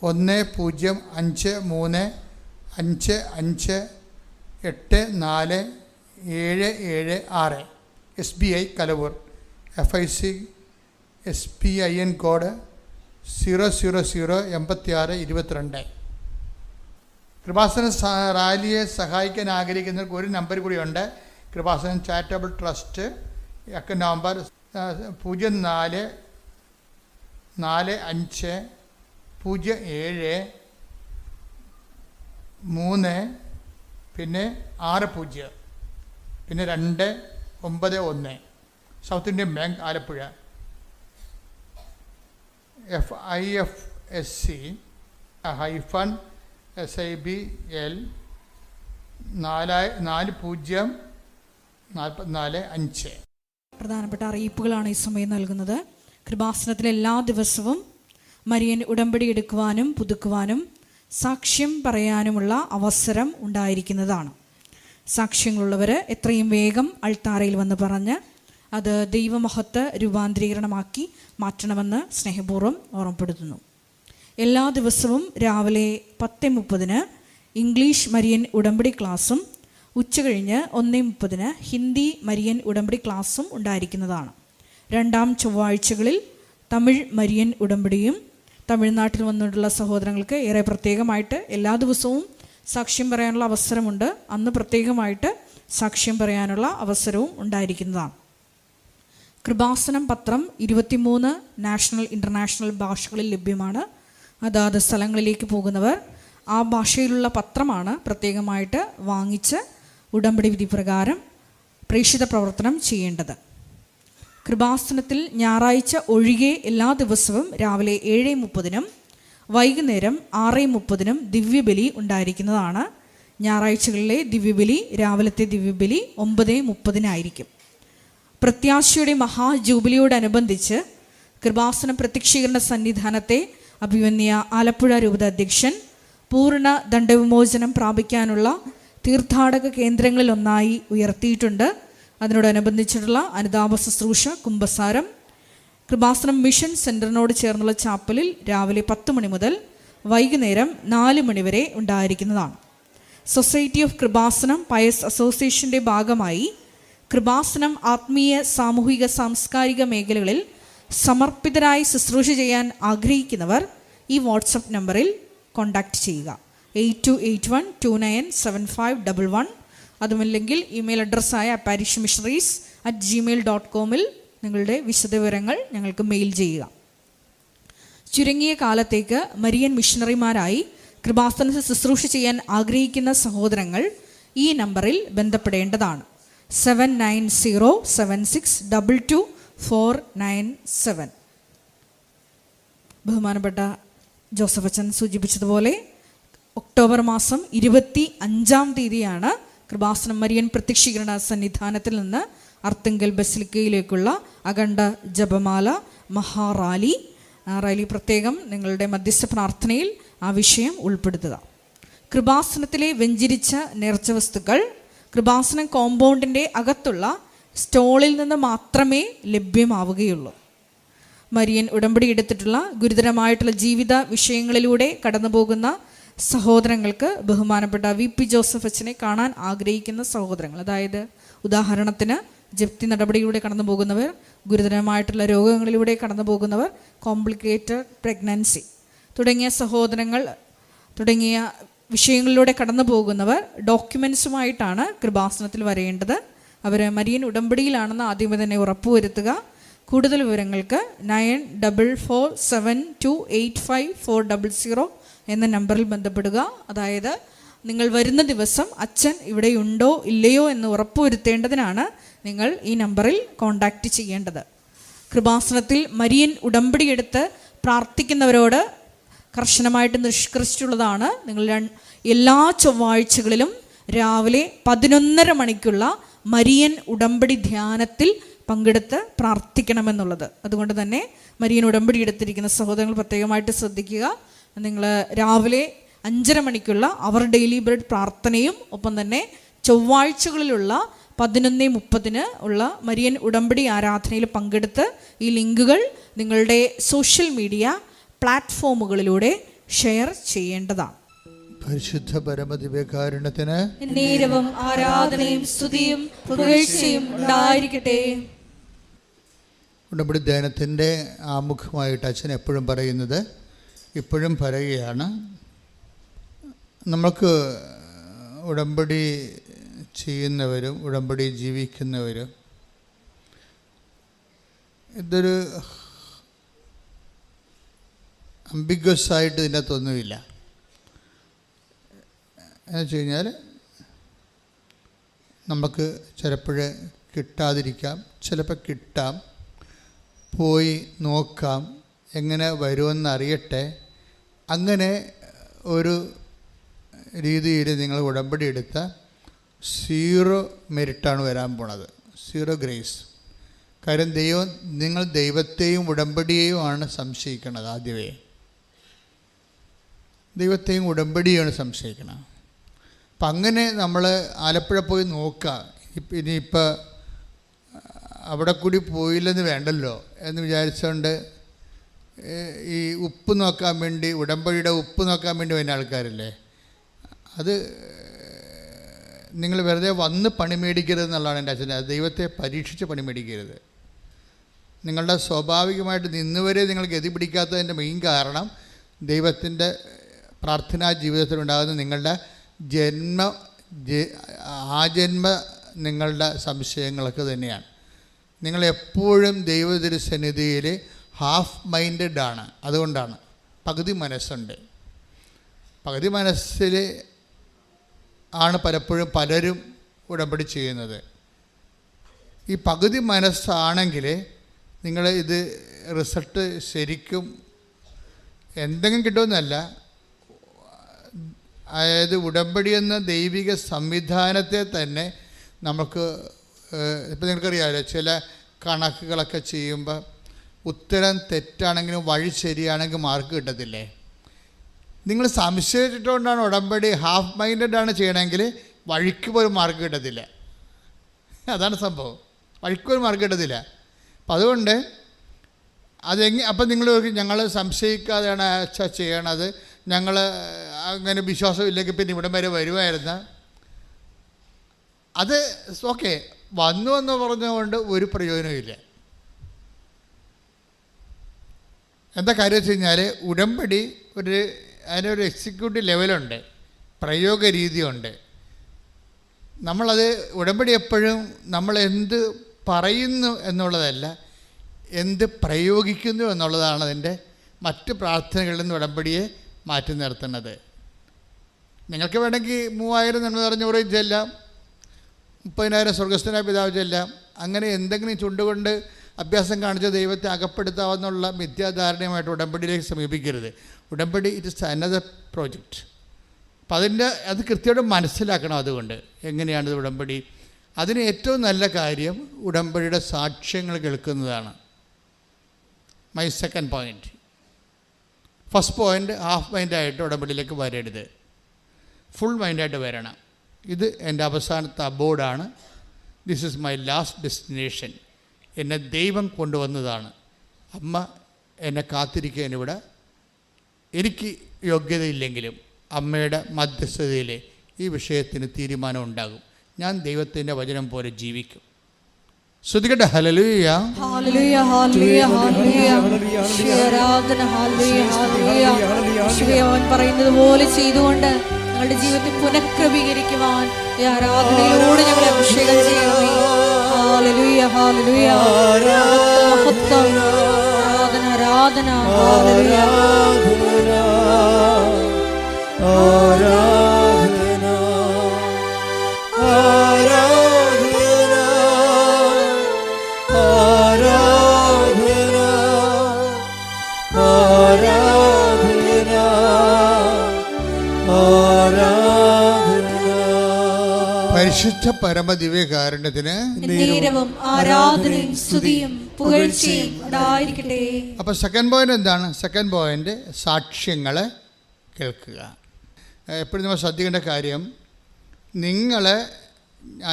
105355847776 SBI Kalavoor FIC SPIN code 0008622. Kripasanam റാലിയെ സഹായിക്കാൻ ആഗ്രഹിക്കുന്നവർക്ക് ഒരു നമ്പർ കൂടിയുണ്ട്. Kripasanam charitable trust account number 044507 പിന്നെ 60 പിന്നെ 291 South Indian Bank Alappuzha. FIFSC -SIBL 404445. പ്രധാനപ്പെട്ട അറിയിപ്പുകളാണ് ഈ സമയം നൽകുന്നത്. കൃപാസനത്തിലെ എല്ലാ ദിവസവും മരിയൻ ഉടമ്പടി എടുക്കുവാനും പുതുക്കുവാനും സാക്ഷ്യം പറയാനുമുള്ള അവസരം ഉണ്ടായിരിക്കുന്നതാണ്. സാക്ഷ്യങ്ങളുള്ളവർ എത്രയും വേഗം അൾത്താരയിൽ വന്ന് പറഞ്ഞ് അത് ദൈവമഹത്വ രൂപാന്തരീകരണമാക്കി മാറ്റണമെന്ന് സ്നേഹപൂർവ്വം ഓർമ്മപ്പെടുത്തുന്നു. എല്ലാ ദിവസവും രാവിലെ 10:30 ഇംഗ്ലീഷ് മരിയൻ ഉടമ്പടി ക്ലാസ്സും ഉച്ചകഴിഞ്ഞ് 1:30 ഹിന്ദി മരിയൻ ഉടമ്പടി ക്ലാസ്സും ഉണ്ടായിരിക്കുന്നതാണ്. രണ്ടാം ചൊവ്വാഴ്ചകളിൽ തമിഴ് മരിയൻ ഉടമ്പടിയും. തമിഴ്നാട്ടിൽ വന്നിട്ടുള്ള സഹോദരങ്ങൾക്ക് ഏറെ പ്രത്യേകമായിട്ട് എല്ലാ ദിവസവും സാക്ഷ്യം പറയാനുള്ള അവസരമുണ്ട്. അന്ന് പ്രത്യേകമായിട്ട് സാക്ഷ്യം പറയാനുള്ള അവസരവും ഉണ്ടായിരിക്കുന്നതാണ്. കൃപാസനം പത്രം 23 നാഷണൽ ഇൻ്റർനാഷണൽ ഭാഷകളിൽ ലഭ്യമാണ്. അതാത് സ്ഥലങ്ങളിലേക്ക് പോകുന്നവർ ആ ഭാഷയിലുള്ള പത്രമാണ് പ്രത്യേകമായിട്ട് വാങ്ങിച്ച് ഉടമ്പടി വിധി പ്രകാരം പ്രേക്ഷിത പ്രവർത്തനം ചെയ്യേണ്ടത്. കൃപാസനത്തിൽ ഞായറാഴ്ച ഒഴികെ എല്ലാ ദിവസവും രാവിലെ 7:30 വൈകുന്നേരം 6:30 ദിവ്യബലി ഉണ്ടായിരിക്കുന്നതാണ്. ഞായറാഴ്ചകളിലെ ദിവ്യബലി, രാവിലത്തെ ദിവ്യബലി 9:30 പ്രത്യാശയുടെ മഹാജൂബിലിയോടനുബന്ധിച്ച് കൃപാസന പ്രത്യക്ഷീകരണ സന്നിധാനത്തെ അഭിമന്യ ആലപ്പുഴ രൂപത അധ്യക്ഷൻ പൂർണ്ണ ദണ്ഡവിമോചനം പ്രാപിക്കാനുള്ള തീർത്ഥാടക കേന്ദ്രങ്ങളിലൊന്നായി ഉയർത്തിയിട്ടുണ്ട്. അതിനോടനുബന്ധിച്ചിട്ടുള്ള അനുതാപ ശുശ്രൂഷ കുമ്പസാരം കൃപാസനം മിഷൻ സെൻറ്ററിനോട് ചേർന്നുള്ള ചാപ്പലിൽ രാവിലെ 10 മണി മുതൽ വൈകുന്നേരം 4 മണി വരെ ഉണ്ടായിരിക്കുന്നതാണ്. സൊസൈറ്റി ഓഫ് കൃപാസനം പയസ് അസോസിയേഷൻ്റെ ഭാഗമായി കൃപാസനം ആത്മീയ സാമൂഹിക സാംസ്കാരിക മേഖലകളിൽ സമർപ്പിതരായി ശുശ്രൂഷ ചെയ്യാൻ ആഗ്രഹിക്കുന്നവർ ഈ വാട്സപ്പ് നമ്പറിൽ കോൺടാക്റ്റ് ചെയ്യുക. 8281297511. അതുമല്ലെങ്കിൽ ഇമെയിൽ അഡ്രസ്സായ parishmissionaries@gmail.com നിങ്ങളുടെ വിശദവിവരങ്ങൾ ഞങ്ങൾക്ക് മെയിൽ ചെയ്യുക. ചുരുങ്ങിയ കാലത്തേക്ക് മരിയൻ മിഷണറിമാരായി കൃപാസനത്തിൽ ശുശ്രൂഷ ചെയ്യാൻ ആഗ്രഹിക്കുന്ന സഹോദരങ്ങൾ ഈ നമ്പറിൽ ബന്ധപ്പെടേണ്ടതാണ്. 7907622497. ബഹുമാനപ്പെട്ട ജോസഫ് അച്ഛൻ സൂചിപ്പിച്ചതുപോലെ ഒക്ടോബർ മാസം 25-ാം തീയതിയാണ് കൃപാസനം മരിയൻ പ്രത്യക്ഷീകരണ സന്നിധാനത്തിൽ നിന്ന് അർത്തുങ്കൽ ബസിലിക്കയിലേക്കുള്ള അഖണ്ഡ ജപമാല മഹാറാലി. റാലി പ്രത്യേകം നിങ്ങളുടെ മധ്യസ്ഥ പ്രാർത്ഥനയിൽ ആ വിഷയം ഉൾപ്പെടുത്തുക. കൃപാസനത്തിലെ വെഞ്ചിരിച്ച നേർച്ച വസ്തുക്കൾ കൃപാസനം കോമ്പൗണ്ടിൻ്റെ അകത്തുള്ള സ്റ്റോളിൽ നിന്ന് മാത്രമേ ലഭ്യമാവുകയുള്ളൂ. മരിയൻ ഉടമ്പടി എടുത്തിട്ടുള്ള ഗുരുതരമായിട്ടുള്ള ജീവിത വിഷയങ്ങളിലൂടെ കടന്നു പോകുന്ന സഹോദരങ്ങൾക്ക് ബഹുമാനപ്പെട്ട VP ജോസഫ് അച്ഛനെ കാണാൻ ആഗ്രഹിക്കുന്ന സഹോദരങ്ങൾ, അതായത് ഉദാഹരണത്തിന് ജപ്തി നടപടിയിലൂടെ കടന്നു പോകുന്നവർ, ഗുരുതരമായിട്ടുള്ള രോഗങ്ങളിലൂടെ കടന്നു പോകുന്നവർ, കോംപ്ലിക്കേറ്റഡ് പ്രഗ്നൻസി തുടങ്ങിയ തുടങ്ങിയ വിഷയങ്ങളിലൂടെ കടന്നു പോകുന്നവർ ഡോക്യുമെൻസുമായിട്ടാണ് കൃപാസനത്തിൽ വരേണ്ടത്. അവർ മരിയൻ ഉടമ്പടിയിലാണെന്ന് ആദ്യമേ തന്നെ ഉറപ്പുവരുത്തുക. കൂടുതൽ വിവരങ്ങൾക്ക് 9447285400 എന്ന നമ്പറിൽ ബന്ധപ്പെടുക. അതായത് നിങ്ങൾ വരുന്ന ദിവസം അച്ഛൻ ഇവിടെയുണ്ടോ ഇല്ലയോ എന്ന് ഉറപ്പുവരുത്തേണ്ടതിനാണ് നിങ്ങൾ ഈ നമ്പറിൽ കോൺടാക്റ്റ് ചെയ്യേണ്ടത്. കൃപാസനത്തിൽ മരിയൻ ഉടമ്പടി എടുത്ത് പ്രാർത്ഥിക്കുന്നവരോട് കർശനമായിട്ട് നിഷ്കർഷിച്ചുള്ളതാണ്, നിങ്ങൾ എല്ലാ ചൊവ്വാഴ്ചകളിലും രാവിലെ 11:30 മണിക്കുള്ള മരിയൻ ഉടമ്പടി ധ്യാനത്തിൽ പങ്കെടുത്ത് പ്രാർത്ഥിക്കണമെന്നുള്ളത്. അതുകൊണ്ട് തന്നെ മരിയൻ ഉടമ്പടി എടുത്തിരിക്കുന്ന സഹോദരങ്ങൾ പ്രത്യേകമായിട്ട് ശ്രദ്ധിക്കുക. നിങ്ങൾ രാവിലെ 5:30 മണിക്കുള്ള അവർ ഡെയിലി ബ്രെഡ് പ്രാർത്ഥനയും ഒപ്പം തന്നെ ചൊവ്വാഴ്ചകളിലുള്ള 11:30 ഉള്ള മരിയൻ ഉടമ്പടി ആരാധനയിൽ പങ്കെടുത്ത് ഈ ലിങ്കുകൾ നിങ്ങളുടെ സോഷ്യൽ മീഡിയ പ്ലാറ്റ്ഫോമുകളിലൂടെ ഷെയർ ചെയ്യേണ്ടതാണ്. പരിശുദ്ധ പരമദിവ്യകാരുണ്യത്തിന് നേരവും ആരാധനയും സ്തുതിയും പുകഴ്ചയും ഉണ്ടായിരിക്കട്ടെ. ഉടമ്പടി ധ്യാനത്തിൻ്റെ ആമുഖമായിട്ട് അച്ഛൻ എപ്പോഴും പറയുന്നത്, ഇപ്പോഴും പറയുകയാണ്, നമുക്ക് ഉടമ്പടി ചെയ്യുന്നവരും ഉടമ്പടി ജീവിക്കുന്നവരും ഇതൊരു അംബിഗ്വസായിട്ട് ഇതിനകത്തൊന്നുമില്ല. എന്ന് വെച്ച് കഴിഞ്ഞാൽ നമുക്ക് ചിലപ്പോൾ കിട്ടാതിരിക്കാം, ചിലപ്പോൾ കിട്ടാം, പോയി നോക്കാം, എങ്ങനെ വരുമെന്ന് അറിയട്ടെ. അങ്ങനെ ഒരു രീതിയിൽ നിങ്ങൾ ഉടമ്പടി എടുത്ത 0 മെരിറ്റാണ് വരാൻ പോണത്, 0 ഗ്രേസ്. കാര്യം നിങ്ങൾ ദൈവത്തെയും ഉടമ്പടിയെയും ആണ് സംശയിക്കുന്നത്. ആദ്യമേ ദൈവത്തെയും ഉടമ്പടിയാണ് സംശയിക്കണം. അപ്പം അങ്ങനെ നമ്മൾ ആലപ്പുഴ പോയി നോക്കുക, ഇനിയിപ്പോൾ അവിടെ കൂടി പോയില്ലെന്ന് വേണ്ടല്ലോ എന്ന് വിചാരിച്ചുകൊണ്ട് ഈ ഉപ്പ് നോക്കാൻ വേണ്ടി, ഉടമ്പടിയുടെ ഉപ്പ് നോക്കാൻ വേണ്ടി വരുന്ന ആൾക്കാരില്ലേ, അത് നിങ്ങൾ വെറുതെ വന്ന് പണി മേടിക്കരുത് എന്നുള്ളതാണ് എൻ്റെ അച്ഛൻ്റെ. ദൈവത്തെ പരീക്ഷിച്ച് പണി മേടിക്കരുത്. നിങ്ങളുടെ സ്വാഭാവികമായിട്ട് നിന്നുവരെ നിങ്ങൾ ഗതി പിടിക്കാത്തതിൻ്റെ മെയിൻ കാരണം ദൈവത്തിൻ്റെ പ്രാർത്ഥനാ ജീവിതത്തിലുണ്ടാകുന്ന നിങ്ങളുടെ ആജന്മ നിങ്ങളുടെ സംശയങ്ങളൊക്കെ തന്നെയാണ്. നിങ്ങളെപ്പോഴും ദൈവതിരുസന്നിധിയിൽ ഹാഫ് മൈൻഡഡ് ആണ്. അതുകൊണ്ടാണ് പകുതി മനസ്സുണ്ട്. പകുതി മനസ്സിൽ ആണ് പലപ്പോഴും പലരും ഉടമ്പടി ചെയ്യുന്നത്. ഈ പകുതി മനസ്സാണെങ്കിൽ നിങ്ങൾ ഇത് റിസൾട്ട് ശരിക്കും എന്തെങ്കിലും കിട്ടുമെന്നല്ല, അതായത് ഉടമ്പടി എന്ന ദൈവിക സംവിധാനത്തെ തന്നെ നമുക്ക് ഇപ്പം നിങ്ങൾക്കറിയാമല്ലോ, ചില കണക്കുകളൊക്കെ ചെയ്യുമ്പോൾ ഉത്തരം തെറ്റാണെങ്കിലും വഴി ശരിയാണെങ്കിൽ മാർക്ക് കിട്ടത്തില്ലേ? നിങ്ങൾ സംശയിച്ചിട്ടുകൊണ്ടാണ് ഉടമ്പടി ഹാഫ് മൈൻഡഡ് ആണ് ചെയ്യണമെങ്കിൽ വഴിക്ക് പോലും മാർക്ക് കിട്ടത്തില്ല. അതാണ് സംഭവം, വഴിക്ക് പോലും മാർക്ക് കിട്ടത്തില്ല. അപ്പം അതുകൊണ്ട് അപ്പം നിങ്ങൾ ഞങ്ങൾ സംശയിക്കാതെയാണ് അച്ഛാ ചെയ്യണത്, ഞങ്ങൾ അങ്ങനെ വിശ്വാസമില്ലെങ്കിൽ പിന്നെ ഇവിടം വരെ വരുമായിരുന്നു, അത് ഓക്കെ വന്നു എന്ന് പറഞ്ഞുകൊണ്ട് ഒരു പ്രയോജനമില്ല. എന്താ കാര്യം വെച്ച് കഴിഞ്ഞാൽ ഉടമ്പടി അതിനൊരു എക്സിക്യൂട്ടീവ് ലെവലുണ്ട്, പ്രയോഗ രീതിയുണ്ട്. നമ്മളത് ഉടമ്പടി എപ്പോഴും നമ്മൾ എന്ത് പറയുന്നു എന്നുള്ളതല്ല, എന്ത് പ്രയോഗിക്കുന്നു എന്നുള്ളതാണ് അതിൻ്റെ മറ്റ് പ്രാർത്ഥനകളിൽ നിന്ന് ഉടമ്പടിയെ മാറ്റി നിർത്തുന്നത്. നിങ്ങൾക്ക് വേണമെങ്കിൽ 3000 നന്മ നിറഞ്ഞ കുറേ ചെല്ലാം, 30,000 സ്വർഗസ്ഥനായ പിതാവ് ചെല്ലാം. അങ്ങനെ എന്തെങ്കിലും ചുണ്ടുകൊണ്ട് അഭ്യാസം കാണിച്ച ദൈവത്തെ അകപ്പെടുത്താവുന്നുള്ള മിഥ്യാധാരണയുമായിട്ട് ഉടമ്പടിയിലേക്ക് സമീപിക്കരുത്. ഉടമ്പടി ഇറ്റ് ഇസ് അനദർ പ്രോജക്റ്റ്. അപ്പം അത് കൃത്യമായിട്ട് മനസ്സിലാക്കണം. അതുകൊണ്ട് എങ്ങനെയാണിത് ഉടമ്പടി? അതിന് ഏറ്റവും നല്ല കാര്യം ഉടമ്പടിയുടെ സാക്ഷ്യങ്ങൾ കേൾക്കുന്നതാണ്. My second point. First point half മൈൻഡായിട്ട് ഉടമ്പടിയിലേക്ക് വരരുത്, ഫുൾ മൈൻഡായിട്ട് വരണം. ഇത് എൻ്റെ അവസാനത്തെ അബോർഡാണ്. This is my last destination. എന്നെ ദൈവം കൊണ്ടുവന്നതാണ്. അമ്മ എന്നെ കാത്തിരിക്കാനിവിടെ. എനിക്ക് യോഗ്യതയില്ലെങ്കിലും അമ്മയുടെ മധ്യസ്ഥതയിൽ ഈ വിഷയത്തിന് തീരുമാനം ഉണ്ടാകും. ഞാൻ ദൈവത്തിൻ്റെ വചനം പോലെ ജീവിക്കും. ശ്രുതികട്ടെ. Hallelujah, hallelujah, hallelujah, hallelujah. ആരാധന, ഹല്ലേലൂയ, ഹല്ലേലൂയ. യേശുവേ, അവൻ പറയുന്നത് പോലെ ചെയ്തുകൊണ്ട് ഞങ്ങളുടെ ജീവിതത്തെ പുനഃക്രമീകരിക്കുവാൻ ഈ ആരാധനയിലൂടെ ഞങ്ങളെ അഭിഷേകം ചെയ്യണമേ. ഹല്ലേലൂയ, ഹല്ലേലൂയ. മഹത്വം, ആരാധന, ആരാധന. ഹല്ലേലൂയ. ആരാധന, ആരാധന, ആരാധന, ആരാധന, ആരാധന. പരിശുദ്ധ പരമദിവ്യകാരുണ്യത്തിന് നേരവും ആരാധനയും സ്തുതിയും പുകഴ്ചയും ഉണ്ടായിരിക്കട്ടെ. അപ്പോൾ സെക്കൻഡ് പോയിൻ്റ് എന്താണ്? സെക്കൻഡ് പോയിൻ്റ് സാക്ഷ്യങ്ങൾ കേൾക്കുക. എപ്പോഴും നമ്മൾ ശ്രദ്ധിക്കേണ്ട കാര്യം, നിങ്ങൾ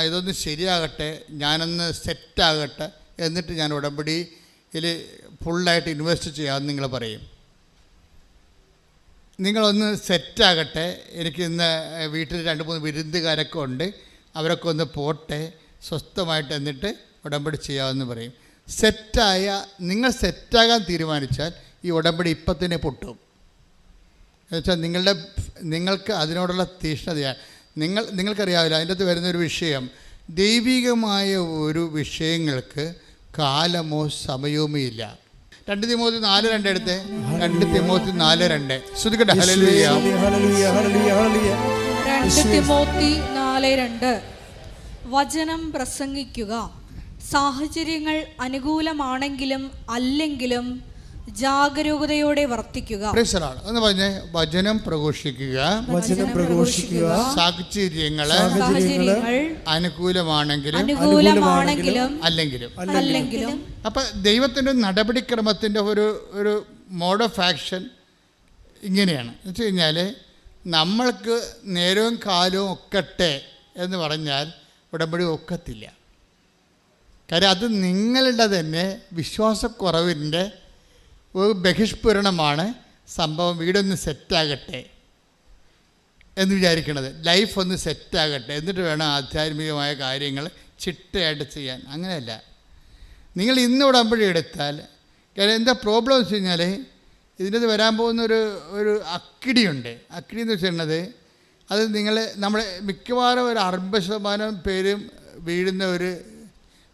ഇതൊന്ന് ശരിയാകട്ടെ, ഞാനൊന്ന് സെറ്റാകട്ടെ, എന്നിട്ട് ഞാൻ ഉടമ്പടിയിൽ ഫുള്ളായിട്ട് ഇൻവെസ്റ്റ് ചെയ്യാമെന്ന് നിങ്ങൾ പറയും. നിങ്ങളൊന്ന് സെറ്റാകട്ടെ, എനിക്ക് ഇന്ന് വീട്ടിൽ 2-3 വിരുന്നുകാരൊക്കെ ഉണ്ട്, അവരൊക്കെ ഒന്ന് പോട്ടെ, സ്വസ്ഥമായിട്ട് എന്നിട്ട് ഉടമ്പടി ചെയ്യാമെന്ന് പറയും. നിങ്ങൾ സെറ്റാകാൻ തീരുമാനിച്ചാൽ ഈ ഉടമ്പടി ഇപ്പം തന്നെ പൊട്ടും. എന്നുവെച്ചാൽ നിങ്ങൾക്ക് അതിനോടുള്ള തീഷ്ണതയാണ്. നിങ്ങൾക്കറിയാവില്ല, അതിൻ്റെ അകത്ത് വരുന്നൊരു വിഷയം, ദൈവികമായ ഒരു വിഷയങ്ങൾക്ക് കാലമോ സമയവുമോ ഇല്ല. 2 തിമോത്തി 4:2 എടുത്ത്. 2 തിമോത്തി 4:2. ശ്രുതികട്ടെ. Hallelujah, hallelujah, hallelujah, hallelujah. 2 Timothy 4:2. വചനം പ്രസംഗിക്കുക, സാഹചര്യങ്ങൾ അനുകൂലമാണെങ്കിലും അല്ലെങ്കിലും ജാഗരൂകതയോടെ വർത്തിക്കുക. എന്ന് പറഞ്ഞേ, വചനം പ്രഘോഷിക്കുക, വചനം പ്രഘോഷിക്കുക, സാഹചര്യങ്ങൾ അനുകൂലമാണെങ്കിലും അല്ലെങ്കിലും. അപ്പം ദൈവത്തിൻ്റെ നടപടിക്രമത്തിൻ്റെ ഒരു മോഡ് ഓഫ് ആക്ഷൻ ഇങ്ങനെയാണ്. എന്ന് വെച്ച് കഴിഞ്ഞാൽ, നമ്മൾക്ക് നേരവും കാലവും ഒക്കട്ടെ എന്ന് പറഞ്ഞാൽ ഉടമ്പടി ഒക്കത്തില്ല. കാര്യം അത് നിങ്ങളുടെ തന്നെ വിശ്വാസക്കുറവിൻ്റെ ഒരു ബഹിഷ്പൂരണമാണ് സംഭവം. വീടൊന്ന് സെറ്റാകട്ടെ എന്ന് വിചാരിക്കണത്, ലൈഫ് ഒന്ന് സെറ്റാകട്ടെ, എന്നിട്ട് വേണം ആധ്യാത്മികമായ കാര്യങ്ങൾ ചിട്ടയായിട്ട് ചെയ്യാൻ. അങ്ങനെയല്ല. നിങ്ങൾ ഇന്ന് ഉടമ്പടി എടുത്താൽ, കാര്യം എന്താ പ്രോബ്ലം എന്ന് വെച്ച് കഴിഞ്ഞാൽ, ഇതിൻ്റെ വരാൻ പോകുന്ന ഒരു അക്കിടിയുണ്ട്. അക്കിടി എന്ന് വെച്ചിട്ടുള്ളത്, അത് നമ്മളെ മിക്കവാറും ഒരു 60% പേരും വീഴുന്ന ഒരു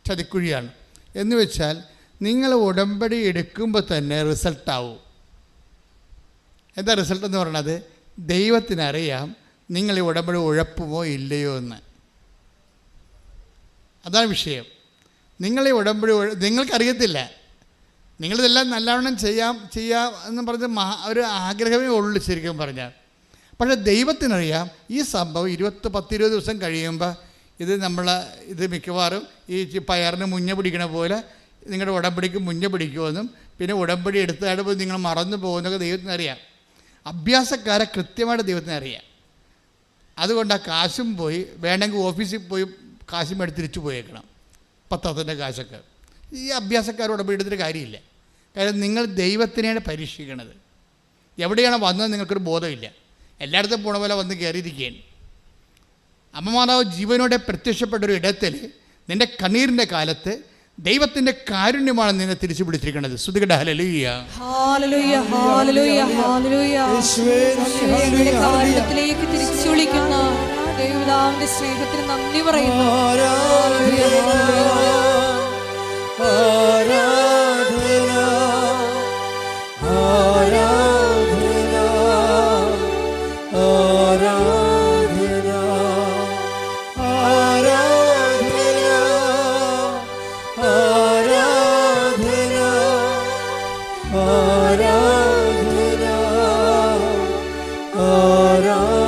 ചതിക്കുഴിയാണ്. എന്ന് വെച്ചാൽ, നിങ്ങൾ ഉടമ്പടി എടുക്കുമ്പോൾ തന്നെ റിസൾട്ടാവും. എന്താ റിസൾട്ട് എന്ന് പറയണത്? ദൈവത്തിനറിയാം നിങ്ങൾ ഈ ഉടമ്പടി ഉഴപ്പുമോ ഇല്ലയോ എന്ന്. അതാണ് വിഷയം. നിങ്ങൾ ഈ ഉടമ്പടി നിങ്ങൾക്കറിയത്തില്ല. നിങ്ങളിതെല്ലാം നല്ലവണ്ണം ചെയ്യാം എന്ന് പറഞ്ഞ് ഒരു ആഗ്രഹമേ ഉള്ളൂ ശരിക്കും പറഞ്ഞാൽ. പക്ഷേ ദൈവത്തിനറിയാം ഈ സംഭവം 10-20 ദിവസം കഴിയുമ്പോൾ ഇത് മിക്കവാറും ഈ പയറിന് മുഞ്ഞ പിടിക്കണ പോലെ നിങ്ങളുടെ ഉടമ്പടിക്ക് മുഞ്ഞ പിടിക്കുമെന്നും പിന്നെ ഉടമ്പടി എടുത്താടുമ്പോൾ നിങ്ങൾ മറന്നു പോകുന്നതൊക്കെ ദൈവത്തിനറിയാം. അഭ്യാസക്കാരെ കൃത്യമായിട്ട് ദൈവത്തിനറിയാം. അതുകൊണ്ട് ആ കാശും പോയി, വേണമെങ്കിൽ ഓഫീസിൽ പോയി കാശും എടുത്ത് തിരിച്ചു പോയേക്കണം, പത്രത്തിൻ്റെ കാശൊക്കെ. ഈ അഭ്യാസക്കാർ ഉടമ്പടി എടുത്തിട്ട് കാര്യമില്ല. കാര്യം നിങ്ങൾ ദൈവത്തിനെയാണ് പരീക്ഷിക്കണത്. എവിടെയാണ് വന്നത് നിങ്ങൾക്കൊരു ബോധമില്ല. എല്ലായിടത്തും പോണ പോലെ വന്ന് കയറിയിരിക്കുകയാണ്. അമ്മ മാതാവ് ജീവനോടെ പ്രത്യക്ഷപ്പെട്ടൊരു ഇടത്തിൽ നിൻ്റെ കണ്ണീരിൻ്റെ കാലത്ത് ദൈവത്തിൻ്റെ കാരുണ്യമാണ് നിന്നെ തിരിച്ചു പിടിച്ചിരിക്കുന്നത്. ശ്രുതികട ഹല്ലേലൂയ. Hallelujah hallelujah hallelujah. യേശുവേ നന്ദി, യേശുവിന്റെ ഹല്ലേലൂയ, കാരുണ്യത്തിലേക്ക് തിരിച്ചു വിളിക്കുന്ന ദൈവപിതാവിന്റെ സ്നേഹത്തിന് നന്ദി പറയുന്നു. ആരാധന, ആരാധന, ആരാധന, ആരാധന, ആരാധന, ആരാധന, ആരാധന, ആരാധന.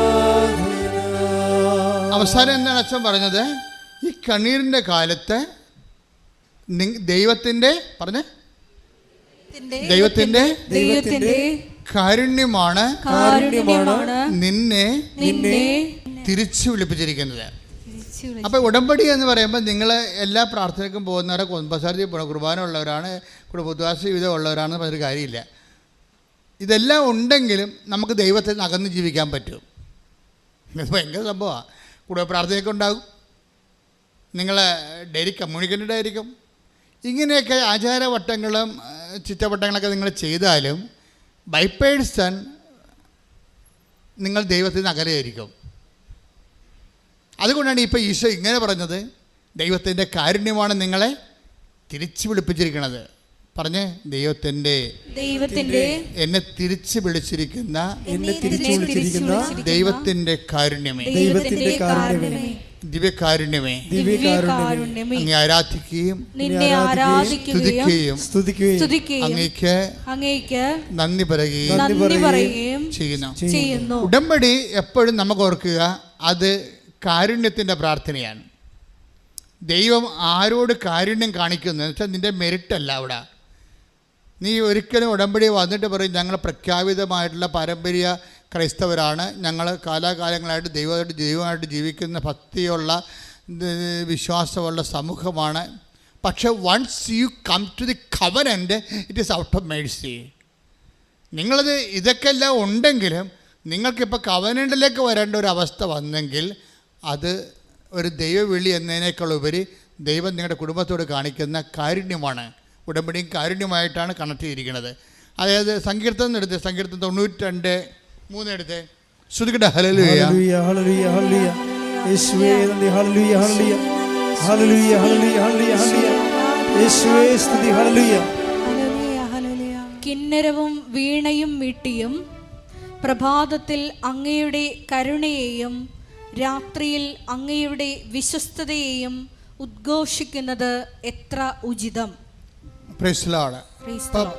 അവസാനം എന്താണ് അച്ഛൻ പറഞ്ഞത്? ഈ കണ്ണീരിൻ്റെ കാലത്ത് ദൈവത്തിൻ്റെ പറഞ്ഞ ദൈവത്തിൻ്റെ കാരുണ്യമാണ് നിന്നെ തിരിച്ചു വിളിപ്പിച്ചിരിക്കുന്നത്. അപ്പോൾ ഉടമ്പടി എന്ന് പറയുമ്പോൾ നിങ്ങൾ എല്ലാ പ്രാർത്ഥനയ്ക്കും പോകുന്നവരെ കുമ്പസാരത്തിൽ കുർബാന ഉള്ളവരാണ്, ഉപവാസ ജീവിതം ഉള്ളവരാണെന്ന് പറഞ്ഞൊരു കാര്യമില്ല. ഇതെല്ലാം ഉണ്ടെങ്കിലും നമുക്ക് ദൈവത്തിൽ നിന്ന് അകന്ന് ജീവിക്കാൻ പറ്റും. ഇത് ഭയങ്കര സംഭവമാണ്. കൂടെ പ്രാർത്ഥനയൊക്കെ ഉണ്ടാകും, നിങ്ങൾ ഡെയിലി കമ്മ്യൂണിക്കേറ്റഡ് ആയിരിക്കും. ഇങ്ങനെയൊക്കെ ആചാരവട്ടങ്ങളും ചിറ്റവട്ടങ്ങളൊക്കെ നിങ്ങൾ ചെയ്താലും ബൈ പേഴ്സൺ നിങ്ങൾ ദൈവത്തിൽ നിന്ന് അകലെയായിരിക്കും. അതുകൊണ്ടാണ് ഇപ്പോൾ ഈശോ ഇങ്ങനെ പറഞ്ഞത്, ദൈവത്തിൻ്റെ കാരുണ്യമാണ് നിങ്ങളെ തിരിച്ചു വിളിപ്പിച്ചിരിക്കുന്നത്. പറഞ്ഞേ, ദൈവത്തിൻ്റെ എന്നെ തിരിച്ചു വിളിച്ചിരിക്കുന്ന ദൈവത്തിൻ്റെ കാരുണ്യമേ, ദൈവത്തിൻ്റെ കാരുണ്യമേ, ദിവ്യകാരുണ്യമേ, അങ്ങേ ആരാധിക്കുകയും സ്തുതിക്കുകയും അങ്ങേക്ക് നന്ദി പറയുകയും ചെയ്യുന്നു. ഉടമ്പടി എപ്പോഴും നമുക്ക് ഓർക്കുക, അത് കാരുണ്യത്തിൻ്റെ പ്രാർത്ഥനയാണ്. ദൈവം ആരോട് കാരുണ്യം കാണിക്കുന്നു എന്ന് വെച്ചാൽ നിൻ്റെ മെറിറ്റല്ല. അവിടെ നീ ഒരിക്കലും ഉടമ്പടി വന്നിട്ട് പറയും ഞങ്ങൾ പ്രഖ്യാപിതമായിട്ടുള്ള പാരമ്പര്യ ക്രൈസ്തവരാണ്, ഞങ്ങൾ കാലാകാലങ്ങളായിട്ട് ദൈവമായിട്ട് ജീവിക്കുന്ന ഭക്തിയുള്ള വിശ്വാസമുള്ള സമൂഹമാണ്. പക്ഷേ once you come to the covenant it is out of mercy. നിങ്ങളത് ഇതൊക്കെ എല്ലാം ഉണ്ടെങ്കിലും നിങ്ങൾക്കിപ്പോൾ കവനൻ്റിലേക്ക് വരേണ്ട ഒരു അവസ്ഥ വന്നെങ്കിൽ അത് ഒരു ദൈവവിളി എന്നതിനേക്കാൾ ഉപരി ദൈവം നിങ്ങളുടെ കുടുംബത്തോട് കാണിക്കുന്ന കാരുണ്യമാണ്. ഉടമ്പടിയും കാരുണ്യമായിട്ടാണ് കണക്ട് ചെയ്തിരിക്കുന്നത്. അതായത് സങ്കീർത്തനം എടുത്ത്, സങ്കീർത്തനം 92:3 എടുത്ത് ശ്രുതികട ഹല്ലേലൂയ, ഹല്ലേലൂയ, ഹല്ലേലൂയ, ഹല്ലേലൂയ. യേശുവേ നന്ദി, hallelujah, hallelujah, hallelujah, hallelujah, hallelujah, hallelujah. യേശുവേ സ്തുതി, ഹല്ലേലൂയ. കിന്നരവും വീണയും മീട്ടിയും പ്രഭാതത്തിൽ അങ്ങയുടെ കരുണയെയും രാത്രിയിൽ അങ്ങയുടെ വിശ്വസ്തതയെയും ഉദ്ഘോഷിക്കുന്നത് എത്ര ഉചിതം.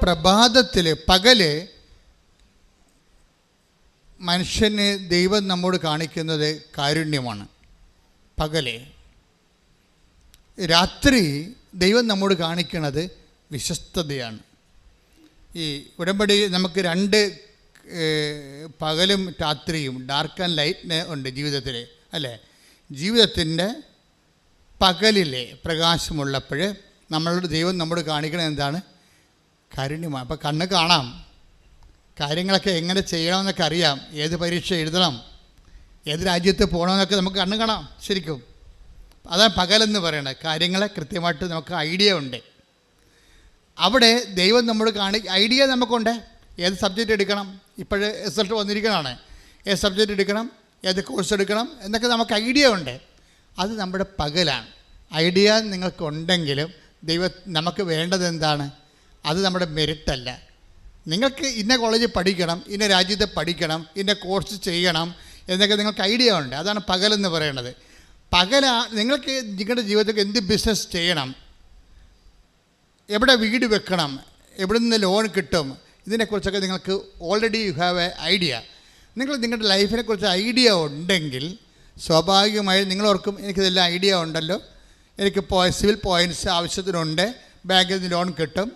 പ്രഭാതത്തിൽ പകല് മനുഷ്യന് ദൈവം നമ്മോട് കാണിക്കുന്നത് കാരുണ്യമാണ്. പകല് രാത്രി ദൈവം നമ്മോട് കാണിക്കുന്നത് വിശ്വസ്തതയാണ്. ഈ ഉടമ്പടി നമുക്ക് 2 പകലും രാത്രിയും, ഡാർക്ക് ആൻഡ് ലൈറ്റ് ഉണ്ട് ജീവിതത്തിൽ, അല്ലേ? ജീവിതത്തിൻ്റെ പകലിലെ പ്രകാശമുള്ളപ്പോൾ നമ്മളുടെ ദൈവം നമ്മോട് കാണിക്കുന്നത് എന്താണ്? കാരുണ്യമാണ്. അപ്പോൾ കണ്ണ് കാണാം, കാര്യങ്ങളൊക്കെ എങ്ങനെ ചെയ്യണമെന്നൊക്കെ അറിയാം, ഏത് പരീക്ഷ എഴുതണം, ഏത് രാജ്യത്ത് പോകണമെന്നൊക്കെ നമുക്ക് കണ്ണ് കാണാം ശരിക്കും. അതാണ് പകലെന്ന് പറയുന്നത്. കാര്യങ്ങളെ കൃത്യമായിട്ട് നമുക്ക് ഐഡിയ ഉണ്ട്. അവിടെ ദൈവം നമ്മോട് ഐഡിയ നമുക്കുണ്ട്. ഏത് സബ്ജക്റ്റ് എടുക്കണം, ഇപ്പോഴ് റിസൾട്ട് വന്നിരിക്കുന്നതാണ്, ഏത് സബ്ജക്റ്റ് എടുക്കണം, ഏത് കോഴ്സ് എടുക്കണം എന്നൊക്കെ നമുക്ക് ഐഡിയ ഉണ്ട്. അത് നമ്മുടെ പകലാണ്. ഐഡിയ നിങ്ങൾക്കുണ്ടെങ്കിലും നമുക്ക് വേണ്ടത് എന്താണ്? അത് നമ്മുടെ മെറിറ്റല്ല. നിങ്ങൾക്ക് ഇന്ന കോളേജിൽ പഠിക്കണം, ഇന്ന രാജ്യത്ത് പഠിക്കണം, ഇന്ന കോഴ്സ് ചെയ്യണം എന്നൊക്കെ നിങ്ങൾക്ക് ഐഡിയ ഉണ്ട്. അതാണ് പകലെന്ന് പറയുന്നത്. നിങ്ങൾക്ക് നിങ്ങളുടെ ജീവിതത്തിൽ എന്ത് ബിസിനസ് ചെയ്യണം, എവിടെ വീട് വെക്കണം, എവിടെ നിന്ന് ലോൺ കിട്ടും, ഇതിനെക്കുറിച്ചൊക്കെ നിങ്ങൾക്ക് already you have A idea. നിങ്ങളുടെ ലൈഫിനെക്കുറിച്ച് ഐഡിയ ഉണ്ടെങ്കിൽ സ്വാഭാവികമായി നിങ്ങളോർക്കും എനിക്കിതെല്ലാം ഐഡിയ ഉണ്ടല്ലോ, എനിക്ക് സിവിൽ പോയിൻറ്റ്സ് ആവശ്യത്തിനുണ്ട്, ബാങ്കിൽ നിന്ന് ലോൺ കിട്ടും,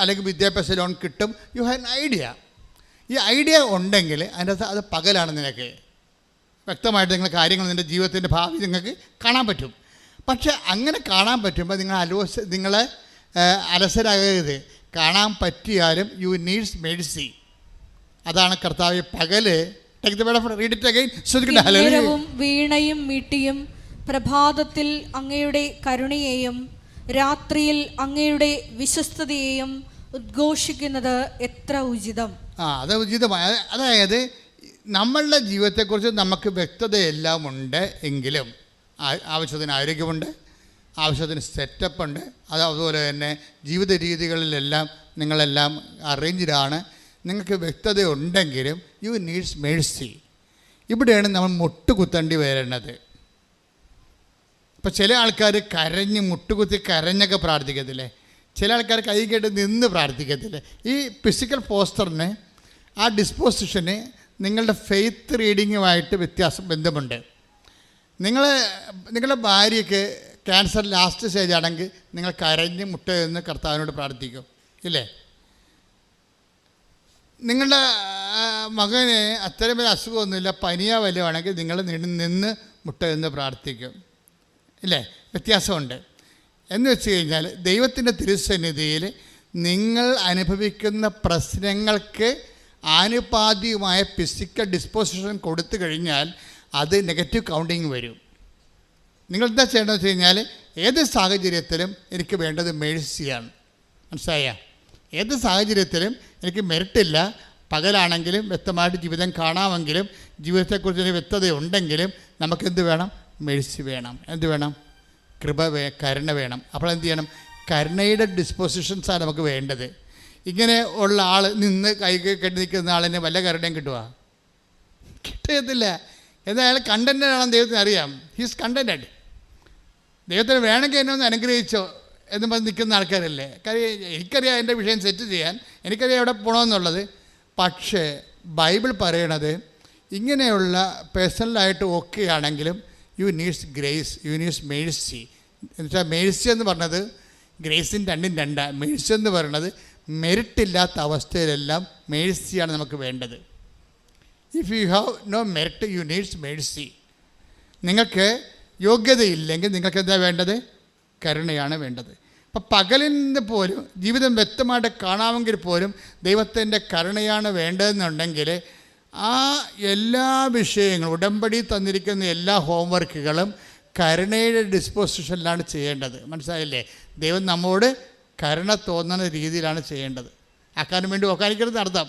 അല്ലെങ്കിൽ വിദ്യാഭ്യാസ ലോൺ കിട്ടും. You have an idea. ഈ ഐഡിയ ഉണ്ടെങ്കിൽ അതിനകത്ത് അത് പകലാണ്. നിനക്ക് വ്യക്തമായിട്ട് നിങ്ങൾ കാര്യങ്ങൾ നിൻ്റെ ജീവിതത്തിൻ്റെ ഭാവി നിങ്ങൾക്ക് കാണാൻ പറ്റും. പക്ഷേ അങ്ങനെ കാണാൻ പറ്റുമ്പോൾ നിങ്ങളെ അലസരാകരുത്. കാണാൻ പറ്റിയാലും യു നീഡ്സ് മെഴ്സി. അതാണ് കർത്താവ് പകല്. കിന്നരവും വീണയും മീട്ടിയും പ്രഭാതത്തിൽ അങ്ങയുടെ കരുണയെയും രാത്രിയിൽ അങ്ങയുടെ വിശ്വസ്തതയെയും ഉദ്ഘോഷിക്കുന്നത് എത്ര ഉചിതം. അത് ഉചിതമായ, അതായത് നമ്മളുടെ ജീവിതത്തെക്കുറിച്ച് നമുക്ക് വ്യക്തതയെല്ലാം ഉണ്ട് എങ്കിലും ആവശ്യത്തിന് ആരോഗ്യമുണ്ട്, ആവശ്യത്തിന് സെറ്റപ്പുണ്ട്, അതുപോലെ തന്നെ ജീവിത രീതികളിലെല്ലാം നിങ്ങളെല്ലാം അറേഞ്ച്ഡാണ്, നിങ്ങൾക്ക് വ്യക്തത ഉണ്ടെങ്കിലും യു നീഡ്സ് മേഴ്സി. ഇവിടെയാണ് നമ്മൾ മുട്ടുകുത്തേണ്ടി വരുന്നത്. ഇപ്പോൾ ചില ആൾക്കാർ കരഞ്ഞ് മുട്ടുകുത്തി കരഞ്ഞൊക്കെ പ്രാർത്ഥിക്കത്തില്ലേ, ചില ആൾക്കാർ കൈ കേട്ട് നിന്ന് പ്രാർത്ഥിക്കത്തില്ലേ. ഈ ഫിസിക്കൽ പോസ്റ്ററിന്, ആ ഡിസ്പോസിഷന് നിങ്ങളുടെ ഫെയ്ത്ത് റീഡിങ്ങുമായിട്ട് ബന്ധമുണ്ട്. നിങ്ങളുടെ ഭാര്യയ്ക്ക് ക്യാൻസർ ലാസ്റ്റ് സ്റ്റേജ് ആണെങ്കിൽ നിങ്ങൾ കരഞ്ഞ് മുട്ട നിന്ന് കർത്താവിനോട് പ്രാർത്ഥിക്കും ഇല്ലേ. നിങ്ങളുടെ മകന് അത്രയും വലിയ അസുഖമൊന്നുമില്ല, പനിയാ വല്ലതുമാണെങ്കിൽ നിങ്ങൾ നിന്ന് മുട്ട നിന്ന് പ്രാർത്ഥിക്കും ഇല്ലേ. വ്യത്യാസമുണ്ട്. എന്ന് വെച്ച് കഴിഞ്ഞാൽ ദൈവത്തിൻ്റെ തിരുസന്നിധിയിൽ നിങ്ങൾ അനുഭവിക്കുന്ന പ്രശ്നങ്ങൾക്ക് ആനുപാതികമായ ഫിസിക്കൽ ഡിസ്പോസിഷൻ കൊടുത്തു കഴിഞ്ഞാൽ അത് നെഗറ്റീവ് കൗണ്ടിങ് വരും. നിങ്ങളെന്താ ചെയ്യേണ്ടതെന്ന് വെച്ച് കഴിഞ്ഞാൽ ഏത് സാഹചര്യത്തിലും എനിക്ക് വേണ്ടത് മേഴ്സിയാണ്. മനസ്സിലായ? ഏത് സാഹചര്യത്തിലും എനിക്ക് മെറിറ്റില്ല, പകലാണെങ്കിലും വ്യക്തമായിട്ട് ജീവിതം കാണാമെങ്കിലും ജീവിതത്തെക്കുറിച്ചൊരു വ്യക്തത ഉണ്ടെങ്കിലും നമുക്കെന്ത് വേണം? മേഴ്സി വേണം. എന്ത് വേണം? കരുണ വേണം. അപ്പോൾ എന്ത് ചെയ്യണം? കരുണയുടെ ഡിസ്പോസിഷൻസാണ് നമുക്ക് വേണ്ടത്. ഇങ്ങനെ ഉള്ള ആൾ നിന്ന് കൈ കെട്ടി നിൽക്കുന്ന ആളിന് വല്ല കരുണയും കിട്ടുക? കിട്ടത്തില്ല. എന്തായാലും കണ്ടൻറ്റഡ് ആണെന്ന് ദൈവത്തിന് അറിയാം. He's contented. ദൈവത്തിന് വേണമെങ്കിൽ എന്നെ ഒന്ന് അനുഗ്രഹിച്ചോ എന്ന് പറഞ്ഞ് നിൽക്കുന്ന ആൾക്കാരല്ലേ. കാര്യം എനിക്കറിയാം എൻ്റെ വിഷയം സെറ്റ് ചെയ്യാൻ, എനിക്കറിയാം എവിടെ പോകണമെന്നുള്ളത്. പക്ഷേ ബൈബിൾ പറയണത് ഇങ്ങനെയുള്ള പേഴ്സണലായിട്ട് ഓക്കെ ആണെങ്കിലും you needs grace, you needs mercy. എന്നുവെച്ചാൽ മേഴ്സി എന്ന് പറഞ്ഞത് ഗ്രേസിന് രണ്ടും രണ്ടാണ്. മേഴ്സി എന്ന് പറയുന്നത് മെറിറ്റില്ലാത്ത അവസ്ഥയിലെല്ലാം മേഴ്സിയാണ് നമുക്ക് വേണ്ടത്. If you have no merit you needs mercy. നിങ്ങൾക്ക് യോഗ്യതയില്ലെങ്കിൽ നിങ്ങൾക്ക് എന്താ വേണ്ടത്? കരുണയാണ് വേണ്ടത്. അപ്പം പകലിൽ നിന്ന് പോലും ജീവിതം വ്യക്തമായിട്ട് കാണാമെങ്കിൽ പോലും ദൈവത്തിൻ്റെ കരുണയാണ് വേണ്ടതെന്നുണ്ടെങ്കിൽ ആ എല്ലാ വിഷയങ്ങളും ഉടമ്പടി തന്നിരിക്കുന്ന എല്ലാ ഹോംവർക്കുകളും കരുണയുടെ ഡിസ്പോസിഷനിലാണ് ചെയ്യേണ്ടത്. മനസ്സിലായില്ലേ? ദൈവം നമ്മോട് കരുണ തോന്നുന്ന രീതിയിലാണ് ചെയ്യേണ്ടത്. ആക്കാനും വേണ്ടി ഒക്കാനിക്കരുത് അർത്ഥം.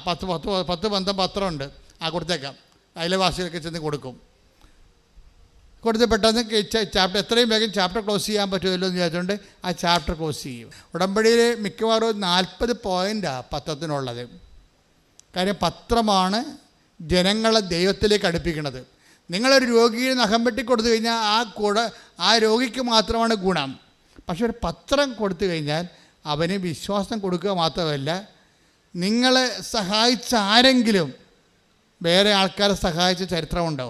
10 പത്രമുണ്ട്, കൊടുത്തേക്കാം, അയൽവാസികൾക്ക് ചെന്ന് കൊടുക്കും. കൊടുത്ത് പെട്ടെന്ന് ചാപ്റ്റർ എത്രയും വേഗം ചാപ്റ്റർ ക്ലോസ് ചെയ്യാൻ പറ്റുമല്ലോ എന്ന് വിചാരിച്ചുകൊണ്ട് ആ ചാപ്റ്റർ ക്ലോസ് ചെയ്യും. ഉടമ്പടിയിൽ മിക്കവാറും 40 പോയിൻ്റാണ് പത്രത്തിനുള്ളത്. കാര്യം പത്രമാണ് ജനങ്ങളെ ദൈവത്തിലേക്ക് അടുപ്പിക്കുന്നത്. നിങ്ങളൊരു രോഗിയെ നഖം വെട്ടി കൊടുത്തു കഴിഞ്ഞാൽ ആ രോഗിക്ക് മാത്രമാണ് ഗുണം. പക്ഷെ ഒരു പത്രം കൊടുത്തു കഴിഞ്ഞാൽ അവന് വിശ്വാസം കൊടുക്കുക മാത്രമല്ല, നിങ്ങളെ സഹായിച്ച ആരെങ്കിലും വേറെ ആൾക്കാരെ സഹായിച്ച ചരിത്രമുണ്ടോ?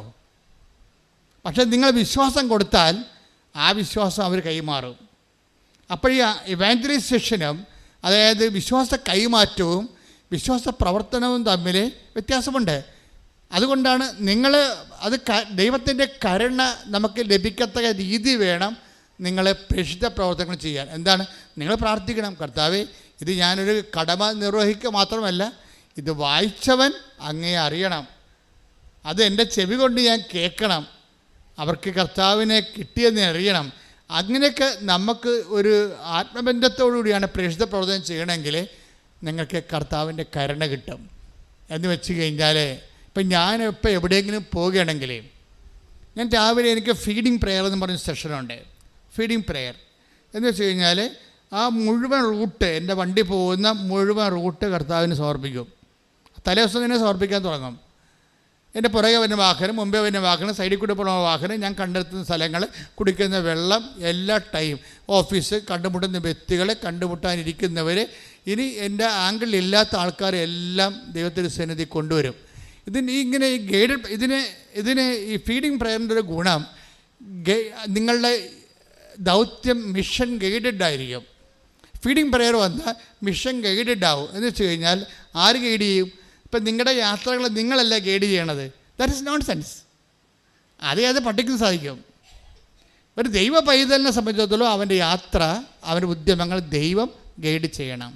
പക്ഷേ നിങ്ങൾ വിശ്വാസം കൊടുത്താൽ ആ വിശ്വാസം അവർ കൈമാറും. അപ്പോൾ ഈ ഇവാഞ്ചലൈസേഷനും, അതായത് വിശ്വാസ കൈമാറ്റവും വിശ്വാസ പ്രവർത്തനവും തമ്മിൽ വ്യത്യാസമുണ്ട്. അതുകൊണ്ടാണ് അത് ദൈവത്തിൻ്റെ കരുണ നമുക്ക് ലഭിക്കത്തക്ക രീതി വേണം നിങ്ങളെ പ്രേക്ഷിത പ്രവർത്തനങ്ങൾ ചെയ്യാൻ. എന്താണ്? നിങ്ങൾ പ്രാർത്ഥിക്കണം, കർത്താവേ, ഇത് ഞാനൊരു കടമ നിർവഹിക്കുക മാത്രമല്ല, ഇത് വായിച്ചവൻ അങ്ങേ അറിയണം, അത് എൻ്റെ ചെവി കൊണ്ട് ഞാൻ കേൾക്കണം, അവർക്ക് കർത്താവിനെ കിട്ടിയെന്ന് അറിയണം. അങ്ങനെയൊക്കെ നമുക്ക് ഒരു ആത്മബന്ധത്തോടു കൂടിയാണ് പ്രേക്ഷിത പ്രവർത്തനം ചെയ്യണമെങ്കിൽ നിങ്ങൾക്ക് കർത്താവിൻ്റെ കരുണ കിട്ടും. എന്ന് വെച്ച് കഴിഞ്ഞാൽ ഇപ്പം ഞാനിപ്പോൾ എവിടെയെങ്കിലും പോവുകയാണെങ്കിൽ ഞാൻ രാവിലെ എനിക്ക് ഫീഡിങ് പ്രെയർ എന്ന് പറഞ്ഞ സെഷനുണ്ട്. ഫീഡിങ് പ്രെയർ എന്ന് വെച്ച് കഴിഞ്ഞാൽ ആ മുഴുവൻ റൂട്ട്, എൻ്റെ വണ്ടി പോകുന്ന മുഴുവൻ റൂട്ട് കർത്താവിന് സമർപ്പിക്കും. തലേദിവസം തന്നെ സമർപ്പിക്കാൻ തുടങ്ങും. എൻ്റെ പുറകെ വരുന്ന വാഹനം, മുമ്പേ വരുന്ന വാഹനം, സൈഡിൽ കൂടെ പോകുന്ന വാഹനം, ഞാൻ കണ്ടെത്തുന്ന സ്ഥലങ്ങൾ, കുടിക്കുന്ന വെള്ളം, എല്ലാ ടൈം, ഓഫീസ്, കണ്ടുമുട്ടുന്ന വ്യക്തികൾ, കണ്ടുമുട്ടാനിരിക്കുന്നവർ, ഇനി എൻ്റെ ആംഗിളിൽ ഇല്ലാത്ത ആൾക്കാരെല്ലാം ദൈവത്തിൻ്റെ സന്നിധി കൊണ്ടുവരും. ഇങ്ങനെ ഈ ഇതിന് ഈ ഫീഡിങ് പ്രയറിൻ്റെ ഒരു ഗുണം, നിങ്ങളുടെ ദൗത്യം മിഷൻ ഗൈഡഡ് ആയിരിക്കും. ഫീഡിങ് പ്രയർ വന്നാൽ മിഷൻ ഗൈഡഡ് ആവും. എന്ന് വെച്ച് കഴിഞ്ഞാൽ ആര് ഗൈഡ് ചെയ്യും? ഇപ്പം നിങ്ങളുടെ യാത്രകൾ നിങ്ങളല്ല ഗൈഡ് ചെയ്യണത്. That is known sense. അത് പഠിക്കാൻ സാധിക്കും. ഒരു ദൈവ പൈതലിനെ സംബന്ധിച്ചിടത്തോളം അവൻ്റെ യാത്ര, അവൻ്റെ ഉദ്യമങ്ങൾ ദൈവം ഗൈഡ് ചെയ്യണം.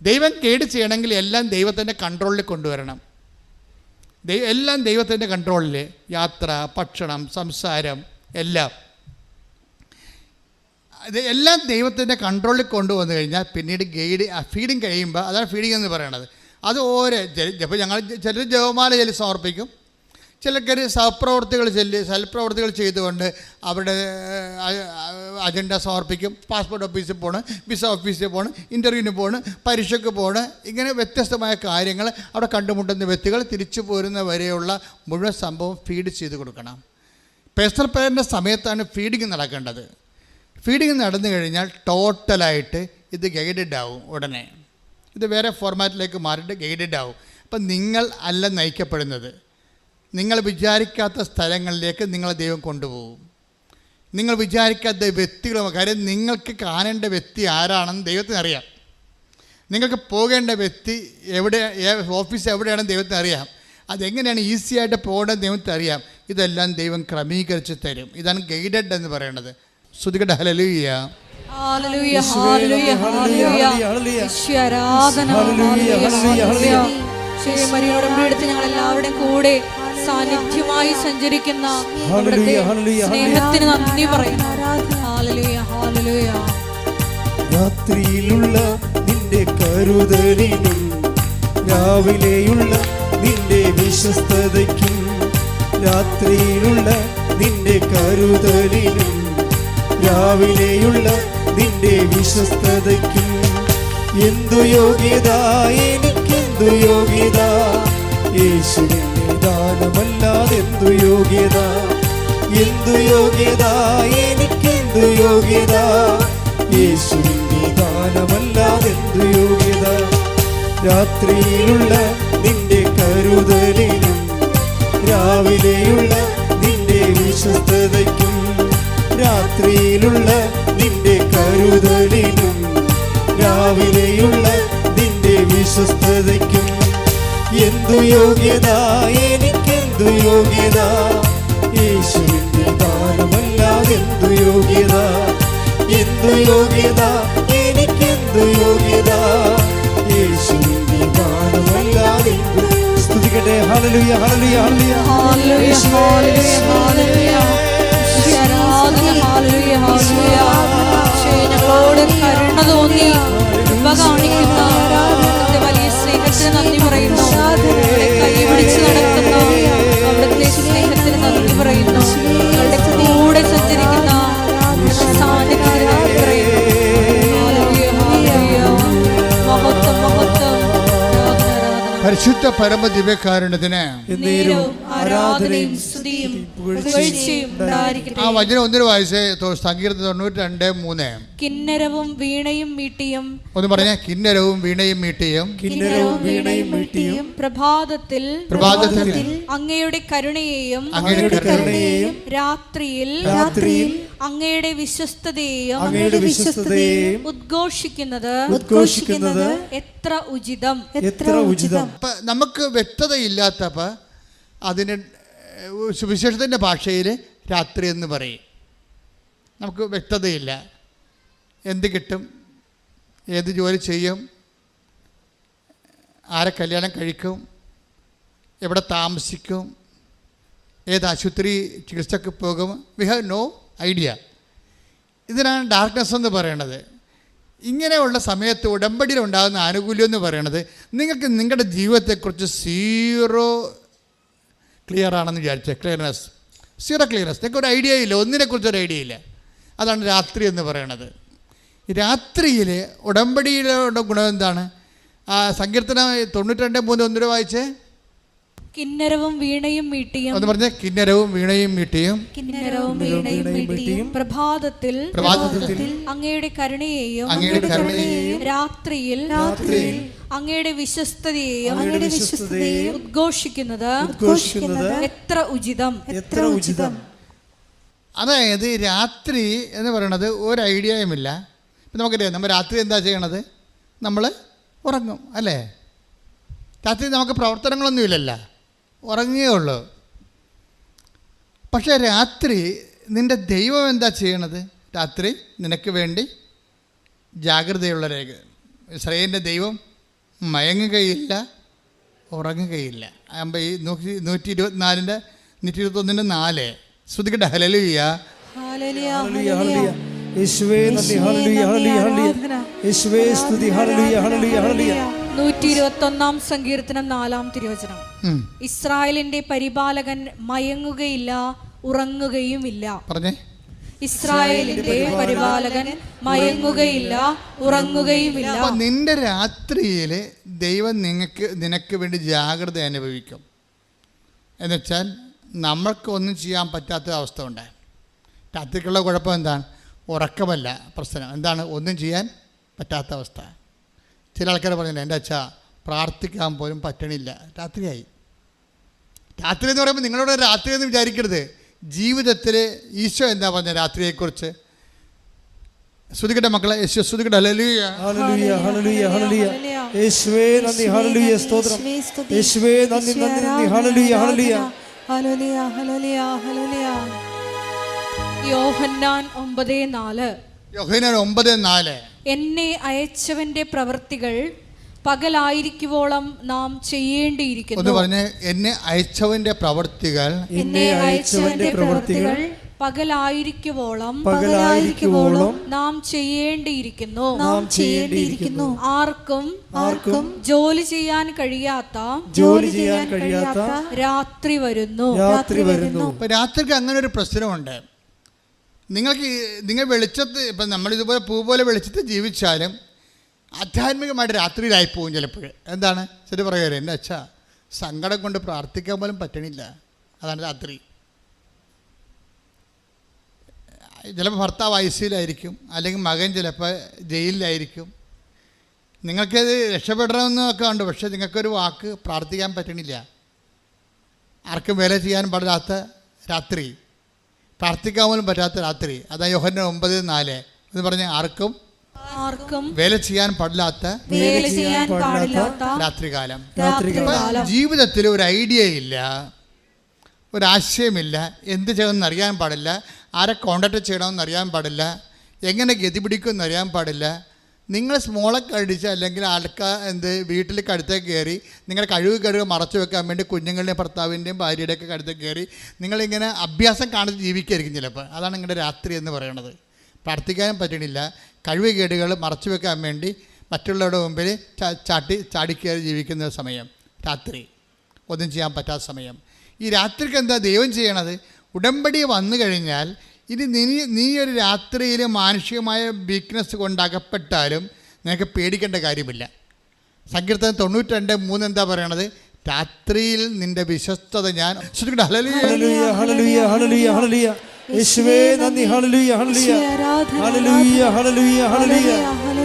ദൈവം ഗൈഡ് ചെയ്യണമെങ്കിൽ എല്ലാം ദൈവത്തിൻ്റെ കൺട്രോളിൽ കൊണ്ടുവരണം. എല്ലാം ദൈവത്തിൻ്റെ കൺട്രോളിൽ, യാത്ര, ഭക്ഷണം, സംസാരം, എല്ലാം. ഇത് എല്ലാം ദൈവത്തിൻ്റെ കൺട്രോളിൽ കൊണ്ടുവന്നു കഴിഞ്ഞാൽ പിന്നീട് ഫീഡിങ് കഴിയുമ്പോൾ, അതാണ് ഫീഡിങ് എന്ന് പറയണത്. അത് ഓരോ ഇപ്പോൾ ഞങ്ങൾ ചിലർ ജപമാല ചൊല്ലി സമർപ്പിക്കും, ചിലർക്ക് സൽപ്രവർത്തികൾ ചെയ്തുകൊണ്ട് അവരുടെ അജണ്ട സമർപ്പിക്കും. പാസ്പോർട്ട് ഓഫീസിൽ പോണ്, വിസ ഓഫീസിൽ പോണ്, ഇൻ്റർവ്യൂവിന് പോണ്, പരീക്ഷയ്ക്ക് പോണ്, ഇങ്ങനെ വ്യത്യസ്തമായ കാര്യങ്ങൾ അവിടെ കണ്ടുമുട്ടുന്ന വ്യക്തികൾ തിരിച്ചു പോരുന്ന വരെയുള്ള മുഴുവൻ സംഭവം ഫീഡ് ചെയ്ത് കൊടുക്കണം. പേഴ്സണൽ പ്രയറിൻ്റെ സമയത്താണ് ഫീഡിങ് നടക്കേണ്ടത്. ഫീഡിങ് നടന്നു കഴിഞ്ഞാൽ ടോട്ടലായിട്ട് ഇത് ഗൈഡഡ് ആവും. ഉടനെ ഇത് വേറെ ഫോർമാറ്റിലേക്ക് മാറിയിട്ട് ഗൈഡഡ് ആവും. അപ്പം നിങ്ങൾ അല്ല നയിക്കപ്പെടുന്നത്, നിങ്ങൾ വിചാരിക്കാത്ത സ്ഥലങ്ങളിലേക്ക് നിങ്ങളെ ദൈവം കൊണ്ടുപോകും. നിങ്ങൾ വിചാരിക്കാത്ത വ്യക്തികളും, കാര്യം നിങ്ങൾക്ക് കാണേണ്ട വ്യക്തി ആരാണെന്ന് ദൈവത്തിന് അറിയാം. നിങ്ങൾക്ക് പോകേണ്ട വ്യക്തി എവിടെ, ഓഫീസ് എവിടെയാണെന്ന് ദൈവത്തിന് അറിയാം. അതെങ്ങനെയാണ് ഈസി ആയിട്ട് പോകേണ്ടത് ദൈവത്തിന് അറിയാം. ഇതെല്ലാം ദൈവം ക്രമീകരിച്ച് തരും. ഇതാണ് ഗൈഡഡ് എന്ന് പറയുന്നത്. ശ്രുതികട്ടെ ഹല്ലേലൂയ. Hallelujah, hallelujah, hallelujah. ഈശോ ആരാധന. ഹല്ലേലൂയ. മരിയോടെ എടുത്ത് ഞങ്ങൾ എല്ലാവരുടെയും കൂടെ സാന്നിധ്യമായി സഞ്ചരിക്കുന്ന അവിടുത്തെ സ്നേഹത്തിന് നന്ദി പറയുന്നു. Hallelujah, hallelujah. രാത്രിയിലുള്ള നിന്റെ കരുതലിനും രാവിലെയുള്ള നിന്റെ വിശ്വസ്തതയ്ക്കും, രാത്രിയിലുള്ള നിന്റെ കരുതലിനും രാവിലെയുള്ള നിന്റെ വിശ്വസ്തതയ്ക്കും എന്തു യോഗ്യത, എനിക്കെന്തു യോഗ്യത, യേശുവിന്റെ ദാനമല്ലാതെന്തു യോഗ്യത, എന്തു യോഗ്യത, എനിക്കെന്തു യോഗ്യത, യേശുവിന്റെ ദാനമല്ലാതെന്തു യോഗ്യത. രാത്രിയിലുള്ള നിന്റെ കരുതലിനും രാവിലെയുള്ള നിന്റെ വിശ്വസ്തതയ്ക്കും, രാത്രിയിലുള്ള നിന്റെ കരുതലിനും രാവിലെയുള്ള നിന്റെ വിശ്വസ്തതയ്ക്കും എന്തു യോഗ്യത, എനിക്കെന്തു യോഗ്യത, യേശുവിന്റെ ദാനമല്ലാതെന്തു യോഗ്യത, എന്തു യോഗ്യത, എനിക്കെന്തു യോഗ്യത, യേശുവിന്റെ ദാനമല്ലാതെന്തു. സ്തുതിക്കട്ടെ. Hallelujah, hallelujah, hallelujah, hallelujah, hallelujah. ആരാധന. Hallelujah, hallelujah. ഞങ്ങളോട് കരുണ തോന്നി കൃപ കാണിക്കുന്ന അവിടുത്തെ വലിയ സ്നേഹത്തിന് നന്ദി പറയുന്നു. കൈപിടിച്ച് നടക്കുന്ന അവിടുത്തെ സ്നേഹത്തിന് നന്ദി പറയുന്നു. ഞങ്ങളുടെ കൂടെ സഞ്ചരിക്കുന്ന സാന്നിധ്യത്തിന് നന്ദി പറയുന്നു. ഹല്ലേലൂയ, ഹല്ലേലൂയ. മഹത്വം, മഹത്വം. പരിശുദ്ധ പരമ ദിവ്യകാരുണ്യത്തിന് ആരാധനയും സ്തുതിയും പുകഴ്ചയും ഉണ്ടായിരിക്കട്ടെ. ആ വചനം ഒന്നിനു വായിച്ചേ. സങ്കീർത്തനം 92:3. കിന്നരവും വീണയും മീട്ടിയും. ഒന്ന് പറഞ്ഞേ. കിന്നരവും വീണയും മീട്ടിയും. കിന്നരവും വീണയും മീട്ടിയും പ്രഭാതത്തിൽ അങ്ങയുടെ കരുണയെയും അങ്ങയുടെ കരുണയെയും രാത്രിയിൽ അങ്ങയുടെ വിശ്വസ്തതയെയും ഉദ്ഘോഷിക്കുന്നത് എത്ര ഉചിതം, എത്ര ഉചിതം. നമുക്ക് വ്യക്തതയില്ലാത്തപ്പോൾ അതിന് സുവിശേഷത്തിൻ്റെ ഭാഷയിൽ രാത്രി എന്ന് പറയും. നമുക്ക് വ്യക്തതയില്ല. എന്ത് കിട്ടും, ഏത് ജോലി ചെയ്യും, ആരെ കല്യാണം കഴിക്കും, എവിടെ താമസിക്കും, ഏത് ആശുപത്രി ചികിത്സക്ക് പോകും. We have no idea. ഇതിനാണ് ഡാർക്ക്നെസ് എന്ന് പറയണത്. ഇങ്ങനെയുള്ള സമയത്ത് ഉടമ്പടിയിൽ ഉണ്ടാകുന്ന ആനുകൂല്യം എന്ന് പറയണത് നിങ്ങൾക്ക് നിങ്ങളുടെ ജീവിതത്തെക്കുറിച്ച് സീറോ ക്ലിയർ ആണെന്ന് വിചാരിച്ചേ. Zero clearness. നിങ്ങൾക്ക് ഒരു ഐഡിയ ഇല്ല, ഒന്നിനെക്കുറിച്ചൊരു ഐഡിയ ഇല്ല. അതാണ് രാത്രി എന്ന് പറയണത്. രാത്രിയിൽ ഉടമ്പടിയിലുള്ള ഗുണം എന്താണ്? സങ്കീർത്തനം 92:3 ഒന്നിനു വായിച്ചേ. കിന്നരവും വീണയും മീട്ടിയും. ഒന്ന് പറഞ്ഞേ. കിന്നരവും വീണയും മീട്ടിയും. കിന്നരവും വീണയും മീട്ടിയും പ്രഭാതത്തിൽ അങ്ങയുടെ കരുണയെയും രാത്രിയിൽ അങ്ങയുടെ വിശ്വസ്തതയെയും ഉദ്ഘോഷിക്കുന്നത് എത്ര ഉചിതം, എത്ര ഉചിതം. അതായത് രാത്രി എന്ന് പറയണത് ഒരു ഐഡിയയുമില്ല. ഇപ്പം നമുക്കറിയാം, നമ്മൾ രാത്രി എന്താ ചെയ്യണത്? നമ്മൾ ഉറങ്ങും അല്ലേ? രാത്രി നമുക്ക് പ്രവർത്തനങ്ങളൊന്നുമില്ലല്ലോ, ഉറങ്ങുകയേ ഉള്ളൂ. പക്ഷേ രാത്രി നിൻ്റെ ദൈവം എന്താ ചെയ്യണത്? രാത്രി നിനക്ക് വേണ്ടി ജാഗ്രതയുള്ള രേഖ. ഇസ്രായേലിൻ്റെ ദൈവം മയങ്ങുകയില്ല, ഉറങ്ങുകയില്ല. ആകുമ്പോൾ ഈ 124-121-4 ശ്രുതിക്കട്ടെ. ഹല്ലേലൂയ. യേശുവേ നന്ദി. Hallelujah hallelujah hallelujah. യേശുവേ സ്തുതി. ഹല്ലേലൂയ ഹല്ലേലൂയ ഹല്ലേലൂയ. 121 സങ്കീർത്തനം 4 തിരുവചനം. ഇസ്രായേലിന്റെ പരിപാലകൻ മയങ്ങുകയില്ല, ഉറങ്ങുകയുമില്ല. പറഞ്ഞേ. ഇസ്രായേലിന്റെ പരിപാലകൻ മയങ്ങുകയില്ല, ഉറങ്ങുകയുമില്ല. അപ്പൊ നിന്റെ രാത്രിയിൽ ദൈവം നിനക്ക് വേണ്ടി ജാഗ്രത അനുഭവിക്കും. എന്നുവെച്ചാൽ നമ്മൾക്ക് ഒന്നും ചെയ്യാൻ പറ്റാത്ത അവസ്ഥ ഉണ്ടായി. രാത്രിക്കുള്ള കുഴപ്പം എന്താണ്? ഉറക്കമല്ല പ്രശ്നം. എന്താണ്? ഒന്നും ചെയ്യാൻ പറ്റാത്ത അവസ്ഥ. ചില ആൾക്കാർ പറഞ്ഞില്ല, എൻ്റെ അച്ഛാ പ്രാർത്ഥിക്കാൻ പോലും പറ്റണില്ല. രാത്രിയായി. രാത്രി എന്ന് പറയുമ്പോൾ നിങ്ങളോട് രാത്രി എന്ന് വിചാരിക്കരുത്. ജീവിതത്തിൽ ഈശോ എന്താ പറഞ്ഞ രാത്രിയെക്കുറിച്ച്? സ്തുതിക്കട്ടെ മക്കളെ, യേശു സ്തുതിക്കട്ടെ. Hallelujah hallelujah hallelujah hallelujah. യേശുവേ നന്ദി. ഹല്ലേലൂയ സ്തോത്രം. യേശുവേ നന്ദി നന്ദി നന്ദി. Hallelujah hallelujah hallelujah hallelujah hallelujah. യോഹന്നാൻ 9:4. യോഹന്നാൻ 9:4. എന്നെ അയച്ചവന്റെ പ്രവൃത്തികൾ പകലായിരിക്കുവോളം നാം ചെയ്യേണ്ടിയിരിക്കുന്നു. ഒന്ന് പറഞ്ഞ്, എന്നെ അയച്ചവന്റെ പ്രവൃത്തികൾ. എന്നെ അയച്ചവന്റെ പ്രവൃത്തികൾ പകലായിരിക്കുവോളം നാം ചെയ്യേണ്ടിയിരിക്കുന്നു. ആർക്കും ജോലി ചെയ്യാൻ കഴിയാത്ത രാത്രി വരുന്നു. ഇപ്പം രാത്രിക്ക് അങ്ങനെ ഒരു പ്രശ്നമുണ്ട്. നിങ്ങൾ വെളിച്ചത്ത്, ഇപ്പം നമ്മളിതുപോലെ പൂ പോലെ വെളിച്ചത്ത് ജീവിച്ചാലും ആധ്യാത്മികമായിട്ട് രാത്രിയിലായി പോകും ചിലപ്പോൾ. എന്താണ്? ശരി പറയുക, എൻ്റെ അച്ഛാ സങ്കടം കൊണ്ട് പ്രാർത്ഥിക്കാൻ പോലും പറ്റണില്ല. അതാണ് രാത്രി. ചിലപ്പോൾ ഭർത്താവ് ICUലായിരിക്കും, അല്ലെങ്കിൽ മകൻ ചിലപ്പോൾ ജയിലിലായിരിക്കും. നിങ്ങൾക്കത് രക്ഷപ്പെടണമെന്നൊക്കെ ഉണ്ട്, പക്ഷേ നിങ്ങൾക്കൊരു വാക്ക് പ്രാർത്ഥിക്കാൻ പറ്റണില്ല. ആർക്കും വേല ചെയ്യാൻ പാടില്ലാത്ത രാത്രി, പ്രാർത്ഥിക്കാൻ പോലും പറ്റാത്ത രാത്രി. അതാ യോഹന്നാൻ 9:4 എന്ന് പറഞ്ഞ ആർക്കും വേല ചെയ്യാൻ പാടില്ലാത്ത രാത്രികാലം. ജീവിതത്തിൽ ഒരു ഐഡിയ ഇല്ല, ഒരാശയമില്ല, എന്ത് ചെയ്യണമെന്ന് അറിയാൻ പാടില്ല, ആരെ കോണ്ടാക്ട് ചെയ്യണമെന്ന് അറിയാൻ പാടില്ല, എങ്ങനെ ഗതി പിടിക്കുമെന്ന് അറിയാൻ പാടില്ല. നിങ്ങൾ സ്മോളൊക്കെ അടിച്ച് അല്ലെങ്കിൽ വീട്ടിൽ കടുത്തേക്ക് കയറി നിങ്ങളുടെ കഴിവ് മറച്ചു വെക്കാൻ വേണ്ടി കുഞ്ഞുങ്ങളുടെയും ഭർത്താവിൻ്റെയും ഭാര്യയുടെയൊക്കെ കടുത്തേക്ക് കയറി നിങ്ങളിങ്ങനെ അഭ്യാസം കാണിച്ച് ജീവിക്കായിരിക്കും ചിലപ്പോൾ. അതാണ് നിങ്ങളുടെ രാത്രി എന്ന് പറയുന്നത്. പ്രാർത്ഥിക്കാനും പറ്റണില്ല, കഴിവുകേടുകൾ മറച്ചു വെക്കാൻ വേണ്ടി മറ്റുള്ളവരുടെ മുമ്പിൽ ചാടിക്കയറി ജീവിക്കുന്ന സമയം രാത്രി, ഒന്നും ചെയ്യാൻ പറ്റാത്ത സമയം. ഈ രാത്രിക്ക് എന്താ ദൈവം ചെയ്യണത്? ഉടമ്പടി വന്നു കഴിഞ്ഞാൽ ഇനി നീ ഒരു രാത്രിയിൽ മാനുഷികമായ വീക്ക്നെസ് കൊണ്ടകപ്പെട്ടാലും നിനക്ക് പേടിക്കേണ്ട കാര്യമില്ല. സങ്കീർത്തനം 92:3 എന്താ പറയണത്? രാത്രിയിൽ നിന്റെ വിശ്വസ്തത ഞാൻ. ഹല്ലേലൂയ ഹല്ലേലൂയ ഹല്ലേലൂയ ഹല്ലേലൂയ. യേശുവേ നന്ദി. ഹല്ലേലൂയ ഹല്ലേലൂയ ഹല്ലേലൂയ ഹല്ലേലൂയ ഹല്ലേലൂയ.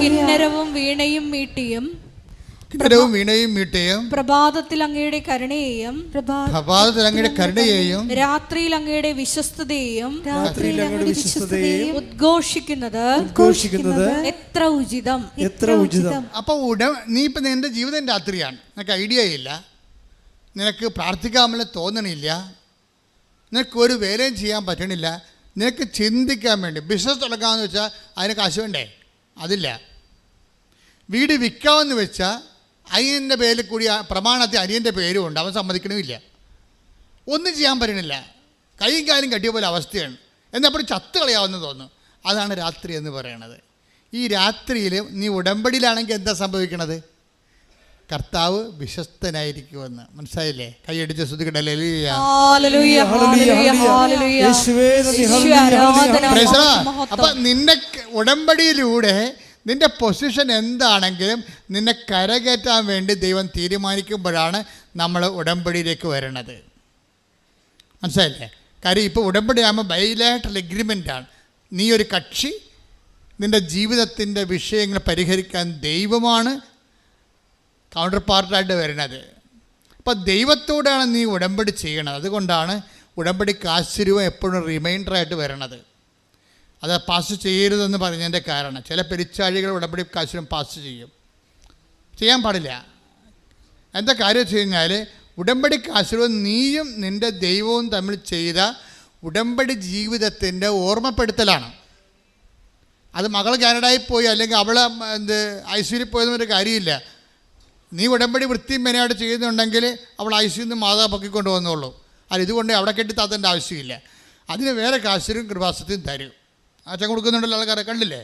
കിന്നരവും വീണയും മീട്ടിയും പ്രഭാതത്തിൽ അങ്ങയുടെ കരുണയെയും രാത്രിയിൽ അങ്ങയുടെ വിശ്വസ്തതയെയും ഉദ്ഘോഷിക്കുന്നത് എത്ര ഉചിതം. അപ്പോൾ നീ ഇപ്പം നിന്റെ ജീവിതം രാത്രിയാണ്. നിനക്ക് ഐഡിയ ഇല്ല, നിനക്ക് പ്രാർത്ഥിക്കാമെന്ന് തോന്നണില്ല, നിനക്കൊരു വേലയും ചെയ്യാൻ പറ്റണില്ല, നിനക്ക് ചിന്തിക്കാൻ വേണ്ടി ബിസിനസ് തുടങ്ങാമെന്ന് വെച്ചാൽ അതിന് കാശ് വേണ്ടേ? അതില്ല. വീട് വിൽക്കാമെന്ന് വെച്ചാൽ അയ്യൻ്റെ പേരിൽ കൂടി പ്രമാണത്തിൽ അനിയൻ്റെ പേരും ഉണ്ട്, അവൻ സമ്മതിക്കണമില്ല. ഒന്നും ചെയ്യാൻ പറ്റണില്ല, കൈയും കാലും കട്ടിയ പോലെ അവസ്ഥയാണ്. എന്നപ്പോൾ ചത്ത് കളയാമെന്ന് തോന്നുന്നു. അതാണ് രാത്രി എന്ന് പറയണത്. ഈ രാത്രിയിൽ നീ ഉടമ്പടിയിലാണെങ്കിൽ എന്താ സംഭവിക്കണത്? കർത്താവ് വിശ്വസ്തനായിരിക്കുമെന്ന്. മനസ്സിലായില്ലേ? കൈയടിച്ച് ശ്രുതിക്കട്ടെ. അപ്പം നിന്റെ ഉടമ്പടിയിലൂടെ നിന്റെ പൊസിഷൻ എന്താണെങ്കിലും നിന്നെ കരകയറ്റാൻ വേണ്ടി ദൈവം തീരുമാനിക്കുമ്പോഴാണ് നമ്മൾ ഉടമ്പടിയിലേക്ക് വരണത്. മനസ്സിലായില്ലേ? കാര്യം ഇപ്പോൾ ഉടമ്പടി ആകുമ്പോൾ ബൈലാറ്ററൽ എഗ്രിമെൻ്റാണ്. നീ ഒരു കക്ഷി, നിൻ്റെ ജീവിതത്തിൻ്റെ വിഷയങ്ങൾ പരിഹരിക്കാൻ ദൈവമാണ് കൗണ്ടർ പാർട്ടായിട്ട് വരുന്നത്. അപ്പോൾ ദൈവത്തോടാണ് നീ ഉടമ്പടി ചെയ്യണത്. അതുകൊണ്ടാണ് ഉടമ്പടിക്ക് ആശ്ചര്യവും എപ്പോഴും റിമൈൻഡറായിട്ട് വരണത്. അത് പാസ് ചെയ്യരുതെന്ന് പറഞ്ഞതിൻ്റെ കാരണം ചില പെരിച്ചാഴികൾ ഉടമ്പടി കാശിനും പാസ് ചെയ്യാൻ പാടില്ല. എന്താ കാര്യം വെച്ച് കഴിഞ്ഞാൽ ഉടമ്പടി കാശിനും നീയും നിൻ്റെ ദൈവവും തമ്മിൽ ചെയ്ത ഉടമ്പടി ജീവിതത്തിൻ്റെ ഓർമ്മപ്പെടുത്തലാണ്. അത് മകൾ കാനഡയിൽ പോയി അല്ലെങ്കിൽ അവൾ ICUയിൽ പോയതൊരു കാര്യമില്ല. നീ ഉടമ്പടി വൃത്തിയും മെനയായിട്ട് ചെയ്യുന്നുണ്ടെങ്കിൽ അവൾ ICUയിൽ നിന്ന് മാതാവ് പൊക്കിക്കൊണ്ട് വന്നോളൂ. അത് ഇതുകൊണ്ട് അവിടെ കെട്ടി താത്തേണ്ട ആവശ്യമില്ല. അതിന് വേറെ കാശിനും കൃപാസത്തിനും തരും. അച്ഛൻ കൊടുക്കുന്നുണ്ടല്ലോ ആൾക്കാരെ കണ്ടില്ലേ.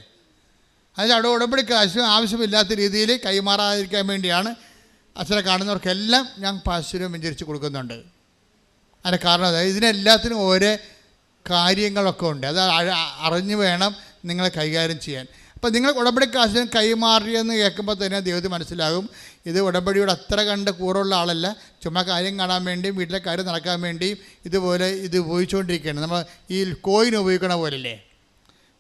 അതിൽ അവിടെ ഉടമ്പടി കാശ് ആവശ്യമില്ലാത്ത രീതിയിൽ കൈമാറാതിരിക്കാൻ വേണ്ടിയാണ് അച്ഛനെ കാണുന്നവർക്കെല്ലാം ഞാൻ പാശുരം വെഞ്ചരിച്ച് കൊടുക്കുന്നുണ്ട്. അതിൻ്റെ കാരണം അതായത് ഇതിനെല്ലാത്തിനും ഓരോ കാര്യങ്ങളൊക്കെ ഉണ്ട്. അത് അറിഞ്ഞ് വേണം നിങ്ങൾ കൈകാര്യം ചെയ്യാൻ. അപ്പോൾ നിങ്ങൾ ഉടമ്പടി കാശിന് കൈമാറിയെന്ന് കേൾക്കുമ്പോൾ തന്നെ ദൈവത്തിന് മനസ്സിലാകും ഇത് ഉടമ്പടിയോട് അത്ര കണ്ട് കൂറുള്ള ആളല്ല, ചുമ്മാ കാര്യം കാണാൻ വേണ്ടിയും വീട്ടിലെ കാര്യം നടക്കാൻ വേണ്ടിയും ഇതുപോലെ ഇത് ഉപയോഗിച്ചുകൊണ്ടിരിക്കുകയാണ്. നമ്മൾ ഈ കോയിൻ ഉപയോഗിക്കണ പോലല്ലേ,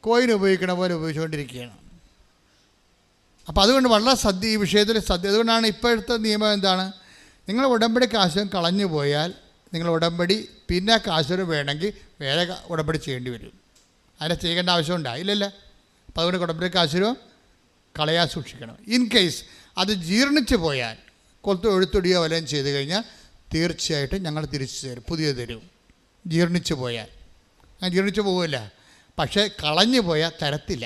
കോയിൻ ഉപയോഗിക്കണ പോലെ ഉപയോഗിച്ചുകൊണ്ടിരിക്കുകയാണ്. അപ്പോൾ അതുകൊണ്ട് വളരെ ഈ വിഷയത്തിൽ അതുകൊണ്ടാണ് ഇപ്പോഴത്തെ നിയമം എന്താണ്, നിങ്ങൾ ഉടമ്പടി കാശും കളഞ്ഞു പോയാൽ നിങ്ങൾ ഉടമ്പടി പിന്നെ കാശുകൾ വേണമെങ്കിൽ വേറെ ഉടമ്പടി ചെയ്യേണ്ടി വരും. അതിനെ ചെയ്യേണ്ട ആവശ്യമുണ്ടോ? ഇല്ലല്ല. അപ്പോൾ അതുകൊണ്ട് ഉടമ്പടി കാശുരവും കളയാൻ സൂക്ഷിക്കണം. ഇൻ കേസ് അത് ജീർണിച്ച് പോയാൽ എഴുത്തൊടിയോ വല്ലതും ചെയ്ത് കഴിഞ്ഞാൽ തീർച്ചയായിട്ടും ഞങ്ങൾ തിരിച്ചു തരും, പുതിയത് തരും. ജീർണിച്ച് പോയാൽ ഞാൻ ജീർണിച്ച് പോകില്ല, പക്ഷേ കളഞ്ഞു പോയാൽ തരത്തില്ല.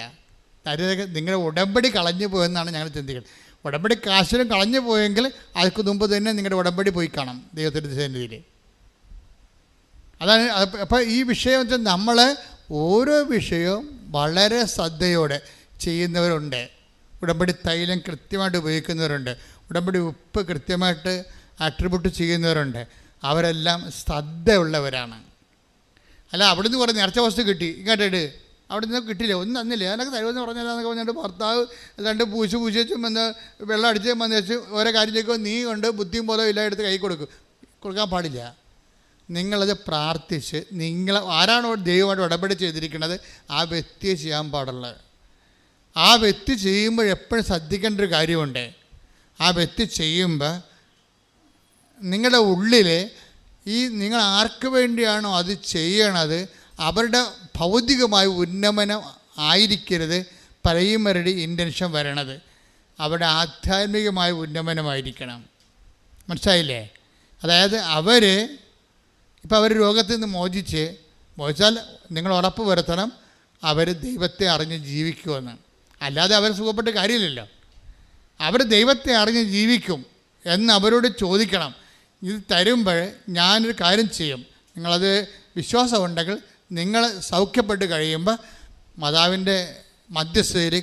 നിങ്ങളുടെ ഉടമ്പടി കളഞ്ഞു പോയെന്നാണ് ഞങ്ങൾ ചിന്തിക്കുന്നത്. ഉടമ്പടി കാശിലും കളഞ്ഞു പോയെങ്കിൽ അതിന് മുമ്പ് തന്നെ നിങ്ങളുടെ ഉടമ്പടി പോയി കാണാം ദൈവത്തിൻ്റെ സന്നിധിയിൽ. അതാണ്. അപ്പോൾ ഈ വിഷയം വെച്ചാൽ നമ്മൾ ഓരോ വിഷയവും വളരെ ശ്രദ്ധയോടെ ചെയ്യുന്നവരുണ്ട്. ഉടമ്പടി തൈലം കൃത്യമായിട്ട് ഉപയോഗിക്കുന്നവരുണ്ട്, ഉടമ്പടി ഉപ്പ് കൃത്യമായിട്ട് ആട്രിബ്യൂട്ട് ചെയ്യുന്നവരുണ്ട്. അവരെല്ലാം ശ്രദ്ധയുള്ളവരാണ്. അല്ല അവിടുന്ന് കുറേ നേർച്ച വസ്തു കിട്ടി ഇങ്ങോട്ടിട്ട് അവിടെ നിന്ന് കിട്ടില്ല, ഒന്നും തന്നില്ല, അതിനൊക്കെ തരുമെന്ന് പറഞ്ഞാലെന്നൊക്കെ പറഞ്ഞിട്ട് ഭർത്താവ് രണ്ട് പൂച്ച് വെച്ചും വന്ന് വെള്ളം അടിച്ച് വന്ന് വെച്ച് ഓരോ കാര്യം ചെയ്യുമ്പോൾ നീ കൊണ്ട് ബുദ്ധിയും ബോധവും എല്ലാം എടുത്ത് കൈ കൊടുക്കാൻ പാടില്ല. നിങ്ങളത് പ്രാർത്ഥിച്ച് ആരാണോ ദൈവമായിട്ട് ഉടമ്പടി ചെയ്തിരിക്കുന്നത് ആ വ്യക്തിയെ ചെയ്യാൻ പാടുള്ളത്. ആ വ്യക്തി ചെയ്യുമ്പോൾ എപ്പോഴും ശ്രദ്ധിക്കേണ്ട ഒരു കാര്യമുണ്ട്. ആ വ്യക്തി ചെയ്യുമ്പോൾ നിങ്ങളുടെ ഉള്ളിൽ നിങ്ങൾ ആർക്ക് വേണ്ടിയാണോ അത് ചെയ്യണത് അവരുടെ ഭൗതികമായ ഉന്നമനം ആയിരിക്കരുത് പ്രൈമറി ഇൻറ്റൻഷൻ വരണത്, അവരുടെ ആധ്യാത്മികമായ ഉന്നമനമായിരിക്കണം. മനസ്സിലായില്ലേ? അതായത് ഇപ്പോൾ അവർ രോഗത്തിൽ നിന്ന് മോചിച്ചാൽ നിങ്ങൾ ഉറപ്പ് വരുത്തണം അവർ ദൈവത്തെ അറിഞ്ഞ് ജീവിക്കുമെന്ന്. അല്ലാതെ അവർ സുഖപ്പെട്ട് കാര്യമില്ലല്ലോ. അവർ ദൈവത്തെ അറിഞ്ഞ് ജീവിക്കും എന്ന് അവരോട് ചോദിക്കണം. ഇത് തരുമ്പോൾ ഞാനൊരു കാര്യം ചെയ്യും, നിങ്ങളത് വിശ്വാസമുണ്ടെങ്കിൽ നിങ്ങൾ സൗഖ്യപ്പെട്ട് കഴിയുമ്പോൾ മാതാവിൻ്റെ മധ്യസ്ഥയിൽ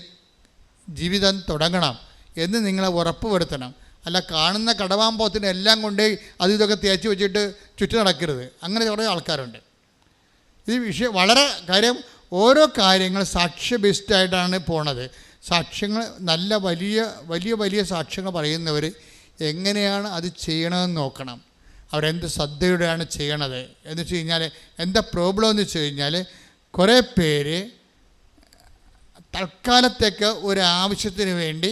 ജീവിതം തുടങ്ങണം എന്ന് നിങ്ങളെ ഉറപ്പ് വരുത്തണം. അല്ല കാണുന്ന കടവാമ്പോത്തിന് എല്ലാം കൊണ്ട് അത് ഇതൊക്കെ തേച്ച് വെച്ചിട്ട് ചുറ്റി നടക്കരുത്. അങ്ങനെ കുറേ ആൾക്കാരുണ്ട്. ഈ വിഷയം വളരെ കാര്യം, ഓരോ കാര്യങ്ങൾ സാക്ഷ്യ ബേസ്ഡായിട്ടാണ് പോണത്. സാക്ഷ്യങ്ങൾ നല്ല വലിയ വലിയ വലിയ സാക്ഷ്യങ്ങൾ പറയുന്നവർ എങ്ങനെയാണ് അത് ചെയ്യണമെന്ന് നോക്കണം. അവരെന്ത് ശ്രദ്ധയോടെയാണ് ചെയ്യണത് എന്ന് വെച്ച് കഴിഞ്ഞാൽ എന്താ പ്രോബ്ലം എന്ന് വെച്ച് കഴിഞ്ഞാൽ കുറേ പേര് തൽക്കാലത്തേക്ക് ഒരു ആവശ്യത്തിന് വേണ്ടി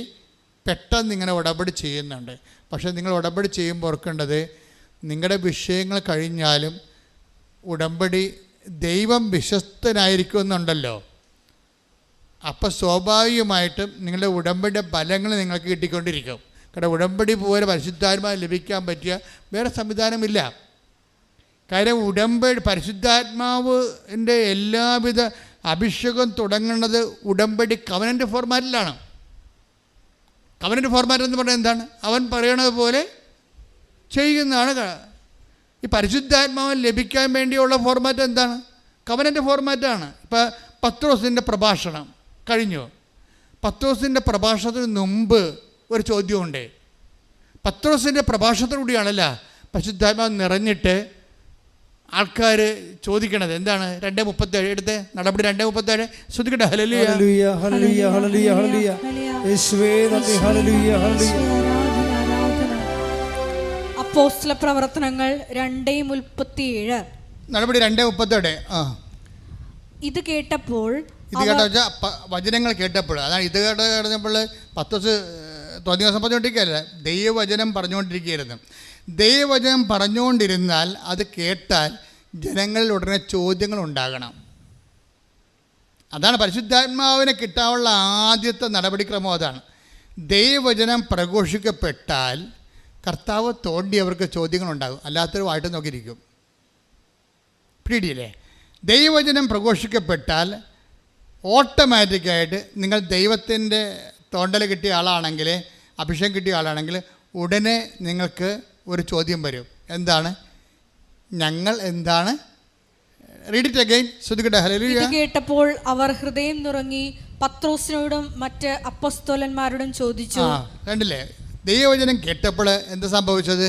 പെട്ടെന്ന് ഇങ്ങനെ ഉടമ്പടി ചെയ്യുന്നുണ്ട്. പക്ഷേ നിങ്ങൾ ഉടമ്പടി ചെയ്യുമ്പോൾ ഓർക്കേണ്ടത് നിങ്ങളുടെ വിഷയങ്ങൾ കഴിഞ്ഞാലും ഉടമ്പടി ദൈവം വിശ്വസ്തനായിരിക്കുമെന്നുണ്ടല്ലോ. അപ്പോൾ സ്വാഭാവികമായിട്ടും നിങ്ങളുടെ ഉടമ്പടിയുടെ ഫലങ്ങൾ നിങ്ങൾക്ക് കിട്ടിക്കൊണ്ടിരിക്കും. കാരണം ഉടമ്പടി പോലെ പരിശുദ്ധാത്മാവ് ലഭിക്കാൻ പറ്റിയ വേറെ സംവിധാനമില്ല. കാര്യം പരിശുദ്ധാത്മാവിൻ്റെ എല്ലാവിധ അഭിഷേകം തുടങ്ങുന്നത് ഉടമ്പടി കവനൻ്റ് ഫോർമാറ്റിലാണ്. കവനൻ്റ് ഫോർമാറ്റ് എന്ന് പറഞ്ഞാൽ എന്താണ്? അവൻ പറയണത് പോലെ ചെയ്യുന്നതാണ്. ഈ പരിശുദ്ധാത്മാവൻ ലഭിക്കാൻ വേണ്ടിയുള്ള ഫോർമാറ്റ് എന്താണ്? കവനൻ്റ് ഫോർമാറ്റാണ്. ഇപ്പോൾ പത്രോസിൻ്റെ പ്രഭാഷണം കഴിഞ്ഞു. പത്രോസിൻ്റെ പ്രഭാഷണത്തിന് മുമ്പ് ഒരു ചോദ്യമുണ്ട്. പത്രോസിൻ്റെ പ്രഭാഷണത്തിലൂടെയാണല്ല പരിശുദ്ധാത്മാവ് നിറഞ്ഞിട്ട് ആൾക്കാർ ചോദിക്കണത് എന്താണ്? 2:37 എടുത്ത് നടപടി 2:37 ശ്രദ്ധിക്കട്ടെ. ഹല്ലേലൂയ ഹല്ലേലൂയ ഹല്ലേലൂയ ഹല്ലേലൂയ യേശുവേ നന്ദി. Hallelujah hallelujah. അപ്പോസ്തല പ്രവർത്തനങ്ങൾ 2:37 നടപടി 2:37. ഇത് കേട്ടപ്പോൾ വചനങ്ങൾ കേട്ടപ്പോൾ, അതാണ് ഇത് കേട്ടപ്പോൾ പത്തോസ് തോന്നിയ പറഞ്ഞുകൊണ്ടിരിക്കുകയല്ല, ദൈവവചനം പറഞ്ഞുകൊണ്ടിരിക്കുകയായിരുന്നു. ദൈവവചനം പറഞ്ഞുകൊണ്ടിരുന്നാൽ അത് കേട്ടാൽ ജനങ്ങളിൽ ഉടനെ ചോദ്യങ്ങൾ ഉണ്ടാകണം. അതാണ് പരിശുദ്ധാത്മാവിനെ കിട്ടാനുള്ള ആദ്യത്തെ നടപടിക്രമം. അതാണ് ദൈവവചനം പ്രഘോഷിക്കപ്പെട്ടാൽ കർത്താവ് തോണ്ടി അവർക്ക് ചോദ്യങ്ങളുണ്ടാകും, അല്ലാത്തൊരു വായിട്ട് നോക്കിയിരിക്കും. പിടിയില്ലേ? ദൈവവചനം പ്രഘോഷിക്കപ്പെട്ടാൽ ഓട്ടോമാറ്റിക്കായിട്ട് നിങ്ങൾ ദൈവത്തിൻ്റെ തോണ്ടൽ കിട്ടിയ ആളാണെങ്കിൽ, അഭിഷേകം കിട്ടിയ ആളാണെങ്കിൽ ഉടനെ നിങ്ങൾക്ക് ഒരു ചോദ്യം വരും. എന്താണ്? ഞങ്ങൾ എന്താണ് റീഡ് ഇറ്റ് അഗൈൻ. ശ്രദ്ധിക്കട്ടെ. ഹല്ലേലൂയ. ഇത് കേട്ടപ്പോൾ അവർ ഹൃദയം നുറങ്ങി പത്രോസിനോടും മറ്റ് അപ്പോസ്തലന്മാരോടും ചോദിച്ചു. കണ്ടില്ലേ, ദൈവവചനം കേട്ടപ്പോൾ എന്താ സംഭവിച്ചത്?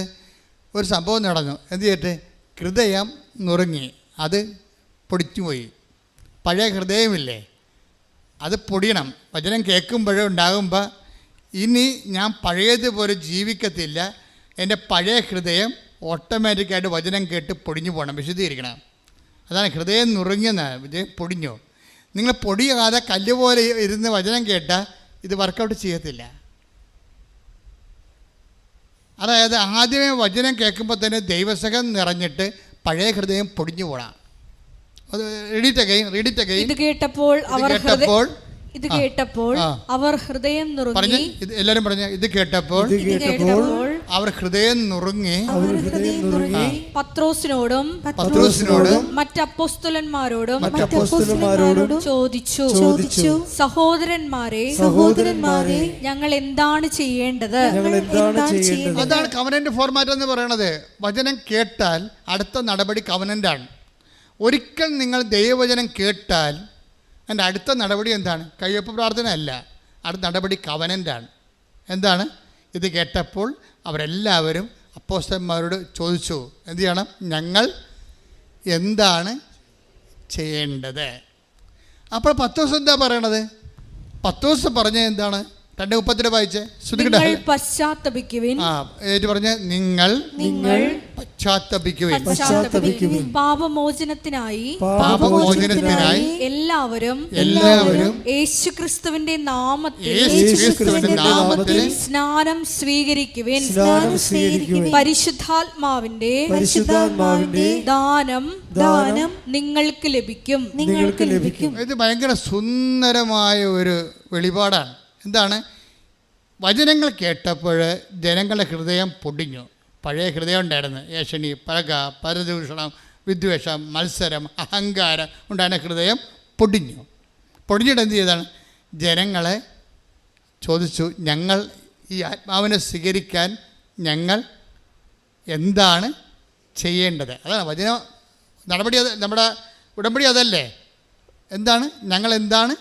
ഒരു സംഭവം നടന്നു. എന്ത് ചെയ്യട്ടെ? ഹൃദയം നുറുങ്ങി, അത് പൊടിച്ചുപോയി. പഴയ ഹൃദയമില്ലേ, അത് പൊടിയണം. വചനം കേൾക്കുമ്പോഴേ ഉണ്ടാകുമ്പോൾ ഇനി ഞാൻ പഴയതുപോലെ ജീവിക്കത്തില്ല, എൻ്റെ പഴയ ഹൃദയം ഓട്ടോമാറ്റിക്കായിട്ട് വചനം കേട്ട് പൊടിഞ്ഞു പോകണം, വിശുദ്ധീകരിക്കണം. അതാണ് ഹൃദയം നുറുങ്ങിയെന്ന്. പൊടിഞ്ഞു. നിങ്ങൾ പൊടിയാതെ കല്ലുപോലെ ഇരുന്ന് വചനം കേട്ടാൽ ഇത് വർക്കൗട്ട് ചെയ്യത്തില്ല. അതായത് ആദ്യമേ വചനം കേൾക്കുമ്പോൾ തന്നെ ദൈവസകം നിറഞ്ഞിട്ട് പഴയ ഹൃദയം പൊടിഞ്ഞു പോകണം. അത് റീഡ് ഇറ്റ് അഗൈൻ. ഇത് കേട്ടപ്പോൾ അവർ ഹൃദയം നുറുങ്ങി. എല്ലാവരും പറഞ്ഞു, ഇത് കേട്ടപ്പോൾ അവർ ഹൃദയം നുറുങ്ങി പത്രോസിനോടും മറ്റ് അപ്പോസ്തലന്മാരോടും ചോദിച്ചു, സഹോദരന്മാരെ ഞങ്ങൾ എന്താണ് ചെയ്യേണ്ടത്? അതാണ് കവനന്റ് ഫോർമാറ്റ് എന്ന് പറയുന്നത്. വചനം കേട്ടാൽ അടുത്ത നടപടി കവനന്റാണ്. ഒരിക്കൽ നിങ്ങൾ ദൈവവചനം കേട്ടാൽ എൻ്റെ അടുത്ത നടപടി എന്താണ്? കയ്യൊപ്പ് പ്രാർത്ഥന അല്ല, അടുത്ത നടപടി കവനൻ്റാണ്. എന്താണ്? ഇത് കേട്ടപ്പോൾ അവരെല്ലാവരും അപ്പോസ്തലന്മാരോട് ചോദിച്ചു, എന്ത് ചെയ്യണം? ഞങ്ങൾ എന്താണ് ചെയ്യേണ്ടത്? അപ്പോൾ പത്രോസ് എന്താ പറയണത്? പത്രോസ് പറഞ്ഞ എന്താണ്? 2:30 വായിച്ചേ. പശ്ചാത്തപിക്കുവിൻ. പറഞ്ഞ നിങ്ങൾ പശ്ചാത്തപിക്കുവിൻ. പാപമോചനത്തിനായി എല്ലാവരും യേശുക്രിസ്തുവിന്റെ നാമത്തിൽ സ്നാനം സ്വീകരിക്കുവിൻ. പരിശുദ്ധാത്മാവിന്റെ ദാനം നിങ്ങൾക്ക് ലഭിക്കും. ഇത് ഭയങ്കര സുന്ദരമായ ഒരു വെളിപാടാണ്. എന്താണ്? വചനങ്ങൾ കേട്ടപ്പോൾ ജനങ്ങളുടെ ഹൃദയം പൊടിഞ്ഞു. പഴയ ഹൃദയം ഉണ്ടായിരുന്നു. ഏഷണി, പക, പരദൂഷണം, വിദ്വേഷം, മത്സരം, അഹങ്കാരം ഉണ്ടായിരുന്ന ഹൃദയം പൊടിഞ്ഞു. പൊടിഞ്ഞിട്ട് എന്ത് ചെയ്താണ്? ജനങ്ങളെ ചോദിച്ചു, ഞങ്ങൾ ഈ ആത്മാവിനെ സ്വീകരിക്കാൻ ഞങ്ങൾ എന്താണ് ചെയ്യേണ്ടത്? അതാണ് വചന നടപടി. അത് നമ്മുടെ ഉടമ്പടി അതല്ലേ? എന്താണ്? ഞങ്ങൾ എന്താണ്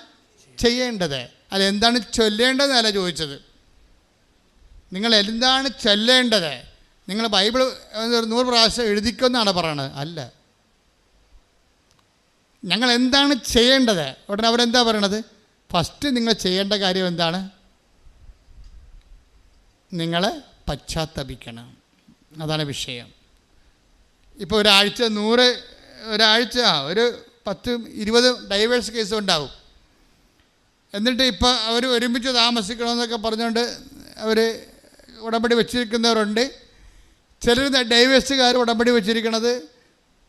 ചെയ്യേണ്ടത്? അല്ല, എന്താണ് ചൊല്ലേണ്ടതെന്നല്ല ചോദിച്ചത്. നിങ്ങൾ എന്താണ് ചൊല്ലേണ്ടത്? നിങ്ങൾ ബൈബിൾ 100 പ്രാവശ്യം എഴുതിക്കുമെന്നാണ് പറയണത്. അല്ല, ഞങ്ങൾ എന്താണ് ചെയ്യേണ്ടത്? ഉടനെ അവരെന്താ പറയണത്? ഫസ്റ്റ് നിങ്ങൾ ചെയ്യേണ്ട കാര്യം എന്താണ്? നിങ്ങൾ പശ്ചാത്തപിക്കണം. അതാണ് വിഷയം. ഇപ്പോൾ ഒരു 10-20 ഡൈവേഴ്സ് കേസ് ഉണ്ടാവും. എന്നിട്ട് ഇപ്പോൾ അവർ ഒരുമിച്ച് താമസിക്കണമെന്നൊക്കെ പറഞ്ഞുകൊണ്ട് അവർ ഉടമ്പടി വെച്ചിരിക്കുന്നവരുണ്ട്. ചിലർ ഡൈവേഴ്സുകാർ ഉടമ്പടി വെച്ചിരിക്കുന്നത്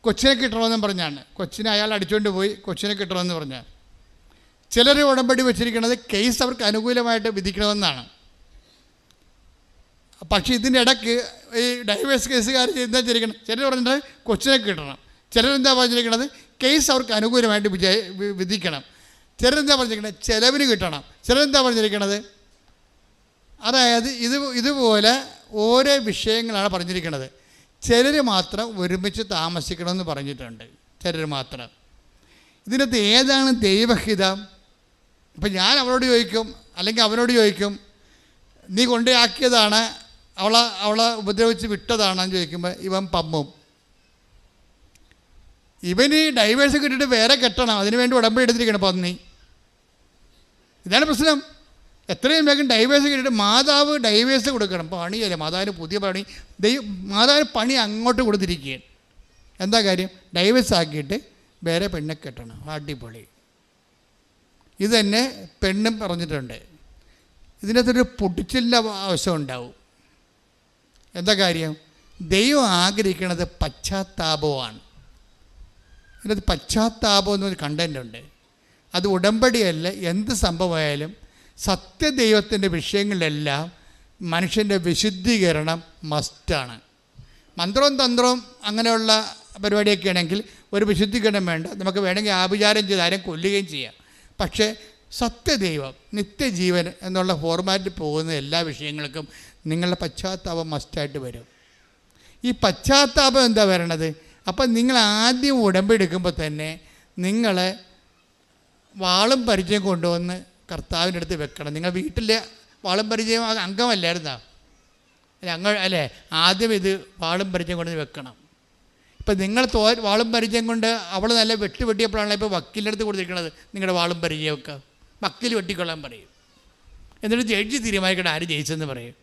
കൊച്ചിനെ കിട്ടണമെന്നും പറഞ്ഞാണ്. കൊച്ചിനെ അയാൾ അടിച്ചുകൊണ്ട് പോയി, കൊച്ചിനെ കിട്ടണമെന്ന് പറഞ്ഞാണ്. ചിലർ ഉടമ്പടി വെച്ചിരിക്കുന്നത് കേസ് അവർക്ക് അനുകൂലമായിട്ട് വിധിക്കണമെന്നാണ്. പക്ഷേ ഇതിൻ്റെ ഇടയ്ക്ക് ഈ ഡൈവേഴ്സ് കേസുകാർ എന്താ ചെയ്തിരിക്കണം? ചിലർ പറഞ്ഞിട്ട് കൊച്ചിനെ കിട്ടണം. ചിലരെന്താ പറഞ്ഞിരിക്കുന്നത്? കേസ് അവർക്ക് അനുകൂലമായിട്ട് വിധിക്കണം. ചിലരെന്താ പറഞ്ഞിരിക്കുന്നത്? ചിലവിന് കിട്ടണം. ചിലരെന്താ പറഞ്ഞിരിക്കുന്നത്? അതായത് ഇതുപോലെ ഓരോ വിഷയങ്ങളാണ് പറഞ്ഞിരിക്കുന്നത്. ചിലർ മാത്രം ഒരുമിച്ച് താമസിക്കണമെന്ന് പറഞ്ഞിട്ടുണ്ട്. ചിലർ മാത്രം. ഇതിനകത്ത് ഏതാണ് ദൈവഹിതം? ഇപ്പം ഞാൻ അവളോട് ചോദിക്കും, അല്ലെങ്കിൽ അവനോട് ചോദിക്കും, നീ കൊണ്ടുപോയാക്കിയതാണ്, അവളെ ഉപദ്രവിച്ച് വിട്ടതാണെന്ന് ചോദിക്കുമ്പോൾ ഇവൻ പമ്മും. ഇവന് ഡൈവേഴ്സ് കിട്ടിയിട്ട് വേറെ കെട്ടണം, അതിനുവേണ്ടി ഉടമ്പടി എടുത്തിരിക്കണം പന്നി. ഇതാണ് പ്രശ്നം. എത്രയും വേഗം ഡൈവേഴ്സ് കിട്ടിയിട്ട് മാതാവ് ഡൈവേഴ്സ് കൊടുക്കണം. പണിയല്ലേ മാതാവിന് പുതിയ പണി. മാതാവിന് പണി അങ്ങോട്ട് കൊടുത്തിരിക്കുകയാണ്. എന്താ കാര്യം? ഡൈവേഴ്സ് ആക്കിയിട്ട് വേറെ പെണ്ണെ കെട്ടണം. അടിപൊളി. ഇത് തന്നെ പെണ്ണും പറഞ്ഞിട്ടുണ്ട്. ഇതിനകത്തൊരു പൊട്ടിച്ചിലിൻ്റെ ആവശ്യം ഉണ്ടാവും. എന്താ കാര്യം? ദൈവം ആഗ്രഹിക്കുന്നത് പശ്ചാത്താപമാണ്. ഇതിനകത്ത് പശ്ചാത്താപം എന്നൊരു കണ്ടൻ്റ് ഉണ്ട്. അത് ഉടമ്പടിയല്ല, എന്ത് സംഭവമായാലും സത്യദൈവത്തിൻ്റെ വിഷയങ്ങളിലെല്ലാം മനുഷ്യൻ്റെ വിശുദ്ധീകരണം മസ്റ്റാണ്. മന്ത്രവും തന്ത്രവും അങ്ങനെയുള്ള പരിപാടിയൊക്കെ ആണെങ്കിൽ ഒരു വിശുദ്ധീകരണം വേണ്ട. നമുക്ക് വേണമെങ്കിൽ ആഭിചാരം ചെയ്ത് ആരും കൊല്ലുകയും ചെയ്യാം. പക്ഷേ സത്യദൈവം, നിത്യജീവൻ എന്നുള്ള ഫോർമാറ്റിൽ പോകുന്ന എല്ലാ വിഷയങ്ങൾക്കും നിങ്ങളുടെ പശ്ചാത്താപം മസ്റ്റായിട്ട് വരും. ഈ പശ്ചാത്താപം എന്താ വരണത്? അപ്പം നിങ്ങൾ ആദ്യം ഉടമ്പടി എടുക്കുമ്പോൾ തന്നെ നിങ്ങൾ വാളും പരിചയം കൊണ്ടുവന്ന് കർത്താവിൻ്റെ അടുത്ത് വെക്കണം. നിങ്ങൾ വീട്ടിലെ വാളും പരിചയം അംഗമല്ലായിരുന്നോ? അല്ലേ? ആദ്യം ഇത് വാളും പരിചയം കൊണ്ട് വെക്കണം. ഇപ്പം നിങ്ങൾ വാളും പരിചയം കൊണ്ട് അവൾ നല്ല വെട്ടിയപ്പോഴാണല്ലോ ഇപ്പോൾ വക്കീലിൻ്റെ അടുത്ത് കൊടുത്തിരിക്കുന്നത്. നിങ്ങളുടെ വാളും പരിചയമൊക്കെ വക്കീൽ വെട്ടിക്കൊള്ളാൻ പറയും. എന്നിട്ട് ജഡ്ജി തീരുമാനിക്കണം ആര് ജയിച്ചെന്ന് പറയും.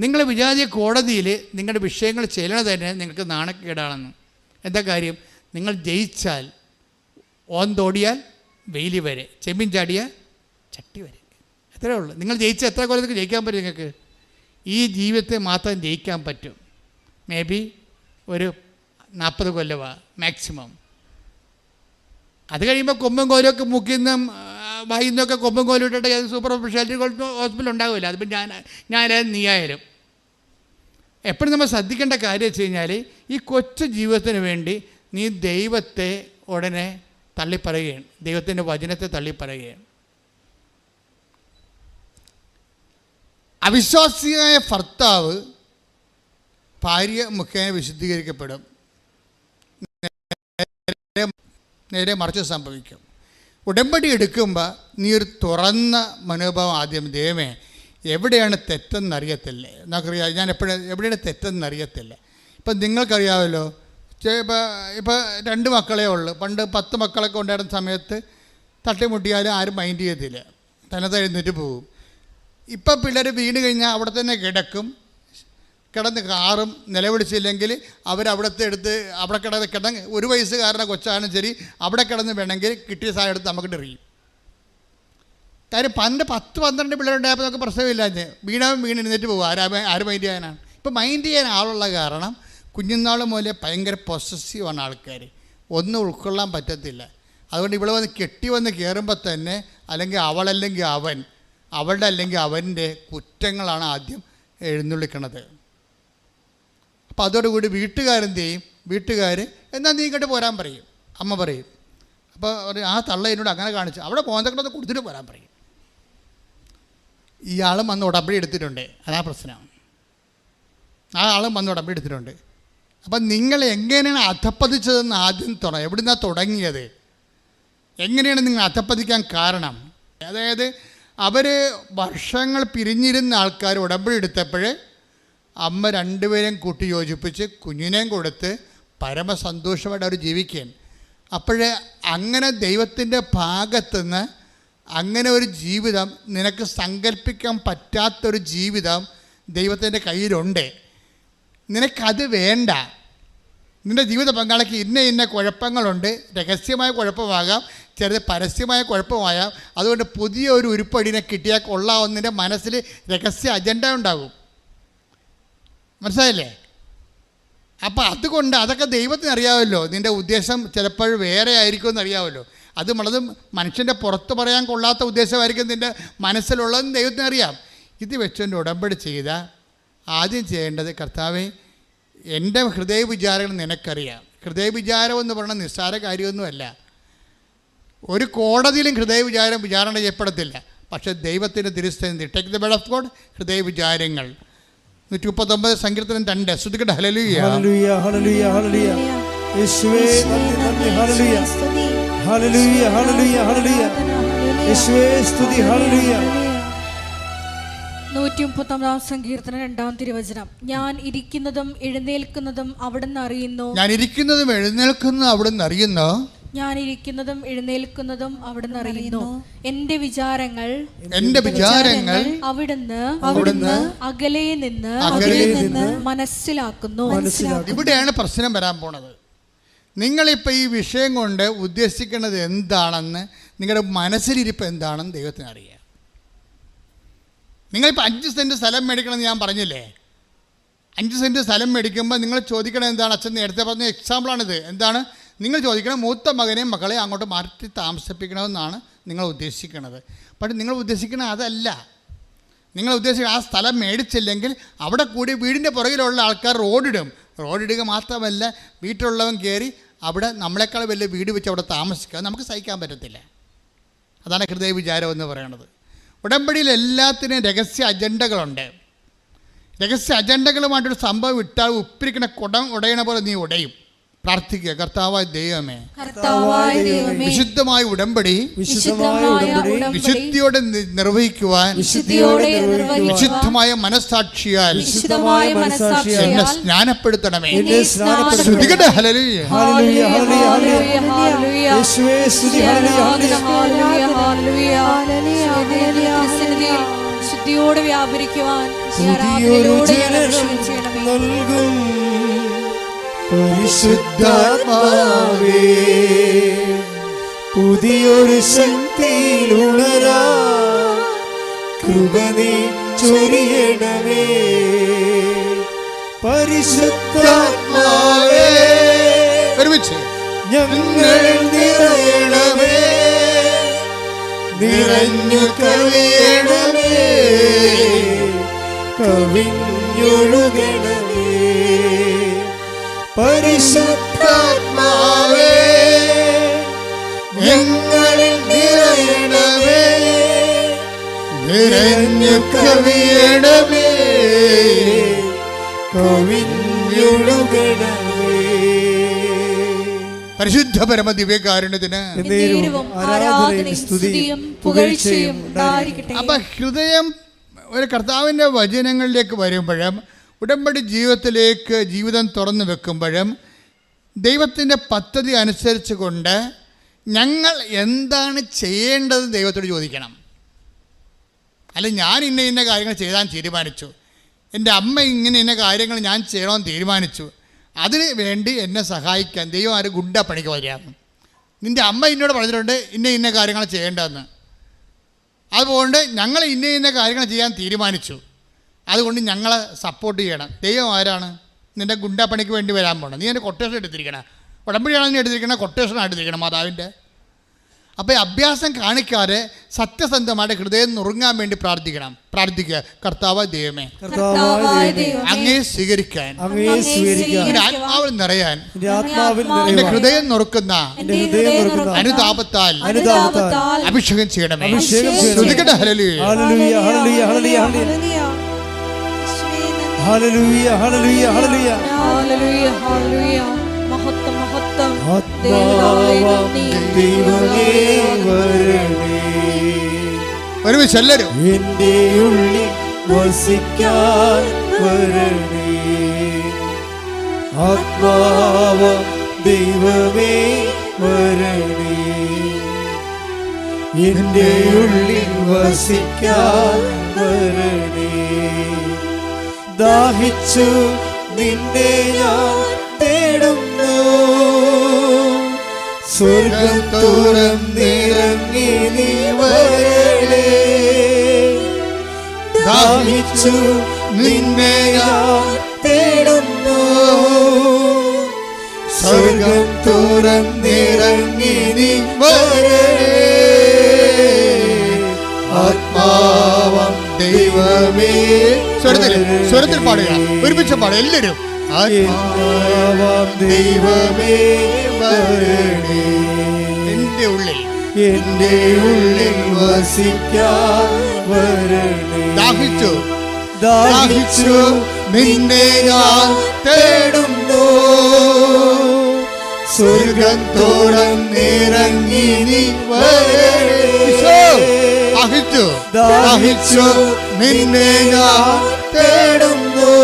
നിങ്ങൾ വിചാരിച്ച കോടതിയിൽ നിങ്ങളുടെ വിഷയങ്ങൾ ചെല്ലണത് തന്നെ നിങ്ങൾക്ക് നാണക്കേടാണെന്ന്. എന്താ കാര്യം? നിങ്ങൾ ജയിച്ചാൽ ഓന്തോടിയാൽ വെയിലി വരെ, ചെമ്മീൻ ചാടിയാൽ ചട്ടി വരെ. എത്രയേ ഉള്ളൂ. നിങ്ങൾ ജയിച്ച എത്ര കൊല്ലത്തേക്ക് ജയിക്കാൻ പറ്റും? നിങ്ങൾക്ക് ഈ ജീവിതത്തെ മാത്രം ജയിക്കാൻ പറ്റും. മേ ബി ഒരു 40 കൊല്ലമാണ് മാക്സിമം. അത് കഴിയുമ്പോൾ കൊമ്പും കോലൊക്കെ മുക്കിന്നും വൈകുന്നൊക്കെ കൊമ്പും കോലും ഇട്ടിട്ട് സൂപ്പർ സ്പെഷ്യാലിറ്റി ഹോസ്പിറ്റൽ ഉണ്ടാവില്ല. അതിപ്പോൾ ഞാനായാലും നീയായാലും എപ്പോഴും നമ്മൾ ശ്രദ്ധിക്കേണ്ട കാര്യം വെച്ച് കഴിഞ്ഞാൽ ഈ കൊച്ചു ജീവിതത്തിന് വേണ്ടി നീ ദൈവത്തെ ഉടനെ തള്ളിപ്പറയുകയാണ്, ദൈവത്തിൻ്റെ വചനത്തെ തള്ളിപ്പറയുകയാണ്. അവിശ്വാസിയായ ഭർത്താവ് ഭാര്യ മുഖേന വിശുദ്ധീകരിക്കപ്പെടും. നേരെ മറിച്ച് സംഭവിക്കും. ഉടമ്പടി എടുക്കുമ്പോൾ നീ ഒരു തുറന്ന മനോഭാവം ആദ്യം, ദൈവമേ എവിടെയാണ് തെറ്റെന്നറിയത്തില്ല. നമുക്കറിയാം ഞാൻ എവിടെയാണ് തെറ്റെന്നറിയത്തില്ല. ഇപ്പം നിങ്ങൾക്കറിയാമല്ലോ, ഇപ്പോൾ 2 മക്കളേ ഉള്ളൂ. പണ്ട് 10 മക്കളൊക്കെ ഉണ്ടായിരുന്ന സമയത്ത് തട്ടിമുട്ടിയാലും ആരും മൈൻഡ് ചെയ്യത്തില്ല, തന്നെ എഴുന്നേറ്റ് പോകും. ഇപ്പം പിള്ളേർ വീണ് കഴിഞ്ഞാൽ അവിടെ തന്നെ കിടന്ന് കാറും. നിലവിളിച്ചില്ലെങ്കിൽ അവരവിടുത്തെ എടുത്ത് അവിടെ കിടന്ന് 1 വയസ്സുകാരനെ കൊച്ചാനും ശരി അവിടെ കിടന്ന് വേണമെങ്കിൽ കിട്ടിയ സാധനം എടുത്ത് നമുക്കിട്ട് എറിയും. കാര്യം 10-12 പിള്ളേരുണ്ടായപ്പോൾ നമുക്ക് പ്രശ്നമില്ല. വീണ് എഴുന്നേറ്റ് പോകും. ആര് മൈൻഡ് ചെയ്യാനാണ്? ഇപ്പം മൈൻഡ് ചെയ്യാൻ ആളുള്ള കാരണം കുഞ്ഞുനാൾ മുതലേ ഭയങ്കര പൊസസീവാണ് ആൾക്കാർ. ഒന്നും ഉൾക്കൊള്ളാൻ പറ്റത്തില്ല. അതുകൊണ്ട് ഇവിടെ കെട്ടി വന്ന് കയറുമ്പോൾ തന്നെ അല്ലെങ്കിൽ അവളല്ലെങ്കിൽ അവൻ, അവളുടെ അല്ലെങ്കിൽ അവൻ്റെ കുറ്റങ്ങളാണ് ആദ്യം എഴുന്നള്ളിക്കണത്. അപ്പോൾ അതോടുകൂടി വീട്ടുകാരെന്ത് ചെയ്യും? വീട്ടുകാർ എന്നാൽ നീ ഇങ്ങോട്ട് പോരാൻ പറയും, അമ്മ പറയും. അപ്പോൾ ആ തള്ള എന്നോട് അങ്ങനെ കാണിച്ചു, അവിടെ മോന്തക്കടത്ത് കൊടുത്തിട്ട് പോരാൻ പറയും. ഇയാളും വന്ന് ഉടമ്പടി എടുത്തിട്ടുണ്ട്, അതാ പ്രശ്നം. ആ ആളും വന്ന് ഉടമ്പടി എടുത്തിട്ടുണ്ട്. അപ്പം നിങ്ങൾ എങ്ങനെയാണ് അധപ്പതിച്ചതെന്ന് ആദ്യം എവിടുന്നാണ് തുടങ്ങിയത്? എങ്ങനെയാണ് നിങ്ങൾ അധപ്പതിക്കാൻ കാരണം? അതായത് അവർ വർഷങ്ങൾ പിരിഞ്ഞിരുന്ന ആൾക്കാർ ഉടമ്പടി എടുത്തപ്പോൾ അമ്മ 2 പേരെയും കൂട്ടി യോജിപ്പിച്ച് കുഞ്ഞിനെയും കൊടുത്ത് പരമസന്തോഷമായിട്ട് അവർ ജീവിക്കുകയാണ്. അപ്പോഴേ അങ്ങനെ ദൈവത്തിൻ്റെ ഭാഗത്തുനിന്ന് അങ്ങനെ ഒരു ജീവിതം, നിനക്ക് സങ്കല്പിക്കാൻ പറ്റാത്തൊരു ജീവിതം ദൈവത്തിൻ്റെ കയ്യിലുണ്ട്. നിനക്കത് വേണ്ട. നിൻ്റെ ജീവിത പങ്കാളിക്ക് ഇന്ന കുഴപ്പങ്ങളുണ്ട്. രഹസ്യമായ കുഴപ്പമാകാം, ചിലത് പരസ്യമായ കുഴപ്പമാകാം. അതുകൊണ്ട് പുതിയ ഒരു ഉരുപ്പടിനെ കിട്ടിയാൽ കൊള്ളാവുന്നതിൻ്റെ മനസ്സിൽ രഹസ്യ അജണ്ട ഉണ്ടാകും. മനസ്സിലായില്ലേ? അപ്പോൾ അതുകൊണ്ട് അതൊക്കെ ദൈവത്തിന് അറിയാമല്ലോ. നിൻ്റെ ഉദ്ദേശം ചിലപ്പോൾ വേറെ ആയിരിക്കുമെന്ന് അറിയാമല്ലോ. അത് വളരെ മനുഷ്യൻ്റെ പുറത്ത് പറയാൻ കൊള്ളാത്ത ഉദ്ദേശമായിരിക്കും നിൻ്റെ മനസ്സിലുള്ളതെന്ന് ദൈവത്തിന് അറിയാം. ഇത് വെച്ചുകൊണ്ട് ഉടമ്പടി ചെയ്ത ആദ്യം ചെയ്യേണ്ടത്, കർത്താവേ എൻ്റെ ഹൃദയ വിചാരങ്ങൾ നിനക്കറിയാം. ഹൃദയ വിചാരം എന്ന് പറയുന്നത് നിസ്സാര കാര്യമൊന്നുമല്ല. ഒരു കോടതിയിലും ഹൃദയ വിചാരണ ചെയ്യപ്പെടത്തില്ല. പക്ഷേ ദൈവത്തിൻ്റെ തിരുസന്നിധി, take the word of God, ഹൃദയ വിചാരങ്ങൾ 139 സങ്കീർത്തനം 2. ശ്രുതികട്ടെ ഹല്ലേലൂയ ഹല്ലേലൂയ ഹല്ലേലൂയ ഹല്ലേലൂയ. യേശുവേ നന്ദി ഹല്ലേലൂയ ഹല്ലേലൂയ ഹല്ലേലൂയ ഹല്ലേലൂയ. യേശുവേ സ്തുതി ഹല്ലേലൂയ. 139 സങ്കീർത്തനം 2-ാം തിരുവചനം. ഞാൻ ഇരിക്കുന്നതും എഴുന്നേൽക്കുന്നതും അവിടുന്ന് അറിയുന്നു. ഞാൻ ഇരിക്കുന്നതും എഴുന്നേൽക്കുന്നതും അവിടുന്ന് അറിയുന്നു. ഞാൻ ഇരിക്കുന്നതും എഴുന്നേൽക്കുന്നതും അവിടുന്ന് അറിയുന്നു. എന്റെ വിചാരങ്ങൾ അവിടുന്ന് അകലെ നിന്ന് മനസ്സിലാക്കുന്നു. ഇവിടെയാണ് പ്രശ്നം വരാൻ പോണത്. നിങ്ങളിപ്പോൾ ഈ വിഷയം കൊണ്ട് ഉദ്ദേശിക്കുന്നത് എന്താണെന്ന്, നിങ്ങളുടെ മനസ്സിലിരിപ്പ് എന്താണെന്ന് ദൈവത്തിന് അറിയാം. നിങ്ങളിപ്പോൾ 5 സെൻറ്റ് സ്ഥലം മേടിക്കണമെന്ന് ഞാൻ പറഞ്ഞില്ലേ? 5 സെൻറ്റ് സ്ഥലം മേടിക്കുമ്പോൾ നിങ്ങൾ ചോദിക്കണം എന്താണ്? അച്ഛൻ നേരത്തെ പറഞ്ഞ എക്സാമ്പിളാണിത്. എന്താണ് നിങ്ങൾ ചോദിക്കണം? മൂത്ത മകനെയും മക്കളെയും അങ്ങോട്ട് മാറ്റി താമസിപ്പിക്കണമെന്നാണ് നിങ്ങൾ ഉദ്ദേശിക്കുന്നത്. പക്ഷേ നിങ്ങൾ ഉദ്ദേശിക്കുന്നത് അതല്ല. നിങ്ങൾ ഉദ്ദേശിക്കുക ആ സ്ഥലം മേടിച്ചില്ലെങ്കിൽ അവിടെ കൂടി വീടിൻ്റെ പുറകിലുള്ള ആൾക്കാർ റോഡിടുക മാത്രമല്ല, വീട്ടിലുള്ളവൻ കയറി അവിടെ നമ്മളെക്കാൾ വലിയ വീട് വെച്ച് അവിടെ താമസിക്കുക. നമുക്ക് സഹിക്കാൻ പറ്റത്തില്ല. അതാണ് ഹൃദയ വിചാരം എന്ന് പറയുന്നത്. ഉടമ്പടിയിൽ എല്ലാത്തിനും രഹസ്യ അജണ്ടകളുണ്ട്. രഹസ്യ അജണ്ടകളുമായിട്ടൊരു സംഭവം ഇട്ടാൽ ഉപ്പിരിക്കണ കുടം ഉടയണ പോലെ നീ ഉടയും. പ്രാർത്ഥിക്കുക. കർത്താവായ ദൈവമേ, കർത്താവായ ദൈവമേ, വിശുദ്ധമായ ഉടമ്പടി വിശുദ്ധിയോടെ നിർവഹിക്കുവാൻ വിശുദ്ധമായ മനസ്സാക്ഷിയാൽ എന്നെ സ്നാനപ്പെടുത്തണമേ. ശ്രുതികട്ടെ ഹല്ലേലൂയ. ശുദ്ധിയോടെ വ്യാപരിക്കുവാൻ നൽകും പരിശുദ്ധാത്മാവേ, പുതിയൊരു ശക്തിയിലുണരാ കൃപ നീ ചൊരിയണമേ. പരിശുദ്ധാത്മാവേ, ഒരുമിച്ച് ഞങ്ങൾ നിറയണമേ, നിറഞ്ഞു കവിയണമേ, കവിഞ്ഞൊഴുകണമേ. പരിശുദ്ധാത്മാവേ, ഞങ്ങളിൽ നിറയണമേ, നിറഞ്ഞു കവിയണമേ, കവിഞ്ഞൊഴുകണമേ. പരിശുദ്ധ പരമ ദിവ്യകാരുണ്യത്തിന് ആരാധനയും സ്തുതിയും പുകഴ്ചയും ഉണ്ടായിരിക്കട്ടെ. അപ്പൊ ഹൃദയം ഒരു കർത്താവിൻ്റെ വചനങ്ങളിലേക്ക് വരുമ്പോഴും ഉടമ്പടി ജീവിതത്തിലേക്ക് ജീവിതം തുറന്നു വെക്കുമ്പോഴും ദൈവത്തിൻ്റെ പദ്ധതി അനുസരിച്ച് കൊണ്ട് ഞങ്ങൾ എന്താണ് ചെയ്യേണ്ടത് ദൈവത്തോട് ചോദിക്കണം. അല്ല, ഞാൻ ഇന്ന കാര്യങ്ങൾ ചെയ്താൻ തീരുമാനിച്ചു, എൻ്റെ അമ്മ ഇന്ന കാര്യങ്ങൾ ഞാൻ ചെയ്യണമെന്ന് തീരുമാനിച്ചു, അതിന് വേണ്ടി എന്നെ സഹായിക്കാൻ ദൈവം ആരും ഗുണ്ട പണിക്ക് വരികയാണ്. നിൻ്റെ അമ്മ എന്നോട് പറഞ്ഞിട്ടുണ്ട് ഇന്ന കാര്യങ്ങൾ ചെയ്യേണ്ടതെന്ന്, അതുകൊണ്ട് ഞങ്ങൾ ഇന്ന കാര്യങ്ങൾ ചെയ്യാൻ തീരുമാനിച്ചു, അതുകൊണ്ട് ഞങ്ങളെ സപ്പോർട്ട് ചെയ്യണം. ദൈവം ആരാണ്? നിൻ്റെ ഗുണ്ട പണിക്ക് വേണ്ടി വരാൻ പോകണം. നീ എൻ്റെ കൊട്ടേഷൻ എടുത്തിരിക്കണം, ഉടമ്പടിയാണ് നീ എടുത്തിരിക്കണം, കൊട്ടേഷനാണ് എടുത്തിരിക്കണം മാതാവിൻ്റെ. അപ്പോൾ ഈ അഭ്യാസം കാണിക്കാതെ സത്യസന്ധമായിട്ട് ഹൃദയം നുറുങ്ങാൻ വേണ്ടി പ്രാർത്ഥിക്കുക. കർത്താവായ ദൈവമേ, അങ്ങേ സ്വീകരിക്കാൻ, എൻ്റെ ആത്മാവിൽ നിറയാൻ, എൻ്റെ ഹൃദയം നുറുക്കുന്ന അനുതാപത്താൽ അഭിഷേകം ചെയ്യണമേ. ശ്രുതികട്ടെ hallelujah. Hallelujah, hallelujah, hallelujah, hallelujah, ഹല്ലേലൂയ. മഹത്വം, മഹത്വം. ദൈവമേ വരണേ, ഒരുമിച്ച് എല്ലാവരും എന്റെ ഉള്ളിൽ വസിക്കാൻ വരണേ. ആത്മാവ ദൈവമേ വരണേ, എന്റെ ഉള്ളിൽ വസിക്കാൻ വരണേ. ദാഹിച്ചു നിന്നെ ഞാൻ തേടുന്നു, സ്വർഗം തുറന്നിറങ്ങി നീ വരണേ. ദാഹിച്ചു നിന്നെ ഞാൻ തേടുന്നു, സ്വർഗം തുറന്നിറങ്ങി നീ വരണേ. ആത്മാവം ദൈവമേ, സ്വരത്തിൽ പാടുക, ഒരുമിച്ച് പാടുക എല്ലാവരും. ആത്മാവം ദൈവമേ വരണേ, എൻ്റെ ഉള്ളിൽ, എന്റെ ഉള്ളിൽ വസിക്കാൻ വരണേ. ദാഹിച്ചു ദാഹിച്ചു നിന്നെ ഞാൻ തേടുന്നു, സ്വർഗം തുറന്നിറങ്ങി നീ വരണേ. ദാഹിച്ചു നിന്നെ ഞാൻ തേടുന്നു,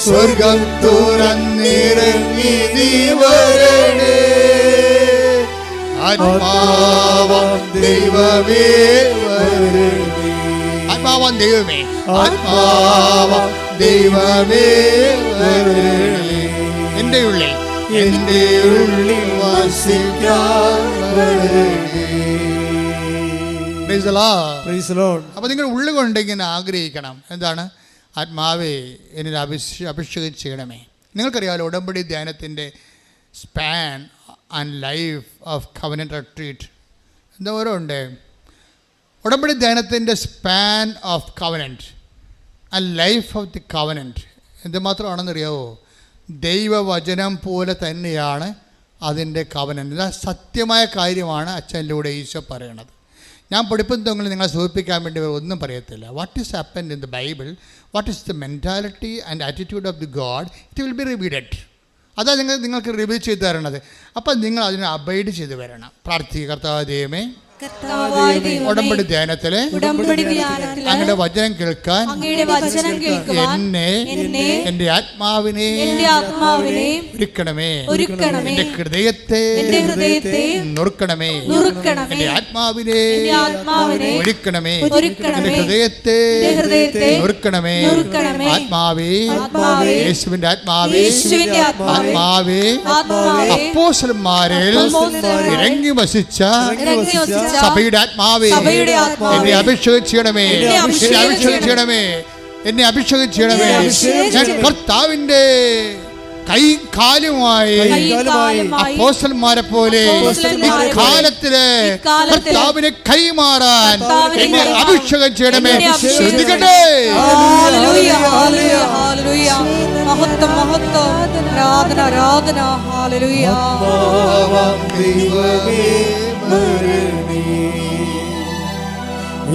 സ്വർഗം തുറന്നിറങ്ങി നീ വരണേ. ആത്മാവം ദൈവമേ വരണേ, ആത്മാവാൻ ദൈവമേ, ആത്മാവം ദൈവമേ വരണേ. എൻ്റെ ഉള്ളിൽ, എന്റെ ഉള്ളിൽ വസിക്കാൻ വരണേ. Praise the Lord. Praise the Lord. അപ്പോൾ നിങ്ങൾ ഉള്ളുകൊണ്ട് ഇങ്ങനെ ആഗ്രഹിക്കണം. എന്താണ്? ആത്മാവേ എന്നിൽ അഭിഷേകം ചെയ്യണമേ. നിങ്ങൾക്കറിയാമല്ലോ ഉടമ്പടി ധ്യാനത്തിൻ്റെ span and life of covenant retreat എന്താ ഓരോ ഉണ്ട്. ഉടമ്പടി ധ്യാനത്തിൻ്റെ span of covenant and life of the covenant എന്തുമാത്രമാണെന്നറിയാവോ? ദൈവവചനം പോലെ തന്നെയാണ് അതിൻ്റെ കവനന്റ്. ഇത് സത്യമായ കാര്യമാണ് അച്ഛനിലൂടെ ഈശോ പറയണത്. ഞാൻ പഠിപ്പുന്നതെങ്കിൽ നിങ്ങളെ സൂചിപ്പിക്കാൻ വേണ്ടി ഒന്നും പറയത്തില്ല. What is happened in the Bible, what is the mentality and attitude of the God, it will be revealed. അതാ നിങ്ങൾക്ക് റിവീൽ ചെയ്ത് തരണത്. അപ്പം നിങ്ങൾ അതിനെ അബൈഡ് ചെയ്ത് വരണം. പ്രാർത്ഥിക്കുക, കർത്താവ് ദൈവമേ, ഉടമ്പടി ധ്യാനത്തില് അങ്ങയുടെ വചനം കേൾക്കാൻ എന്നെ എന്റെ ആത്മാവിനെ ഒരുക്കണമേ, എന്റെ ഹൃദയത്തെ നുറുക്കണമേ, എന്റെ ആത്മാവിനെ ഒരുക്കണമേ, എന്റെ ഹൃദയത്തെ നുറുക്കണമേ. ആത്മാവേ, യേശുവിന്റെ ആത്മാവേ, ആത്മാവേ, അപ്പോസ്തലന്മാരിൽ ഇറങ്ങി വസിച്ച സഭയുടെ ആത്മാവേ, എന്നെ അഭിഷേകം ചെയ്യണമേ, എന്നെ അഭിഷേകം ചെയ്യണമേ, എന്നെ അഭിഷേകം ചെയ്യണമേ. ഞാൻ കർത്താവിന്റെ കൈ കാലുമായി അപ്പോസ്തലന്മാരെ പോലെ ഇക്കാലത്തില് കർത്താവിനെ കൈമാറാൻ എന്നെ അഭിഷേകം ചെയ്യണമേ. ശ്രദ്ധിക്കട്ടെ. മഹത്വം മഹത്വം, ആരാധന ആരാധന. ഹല്ലേലൂയ.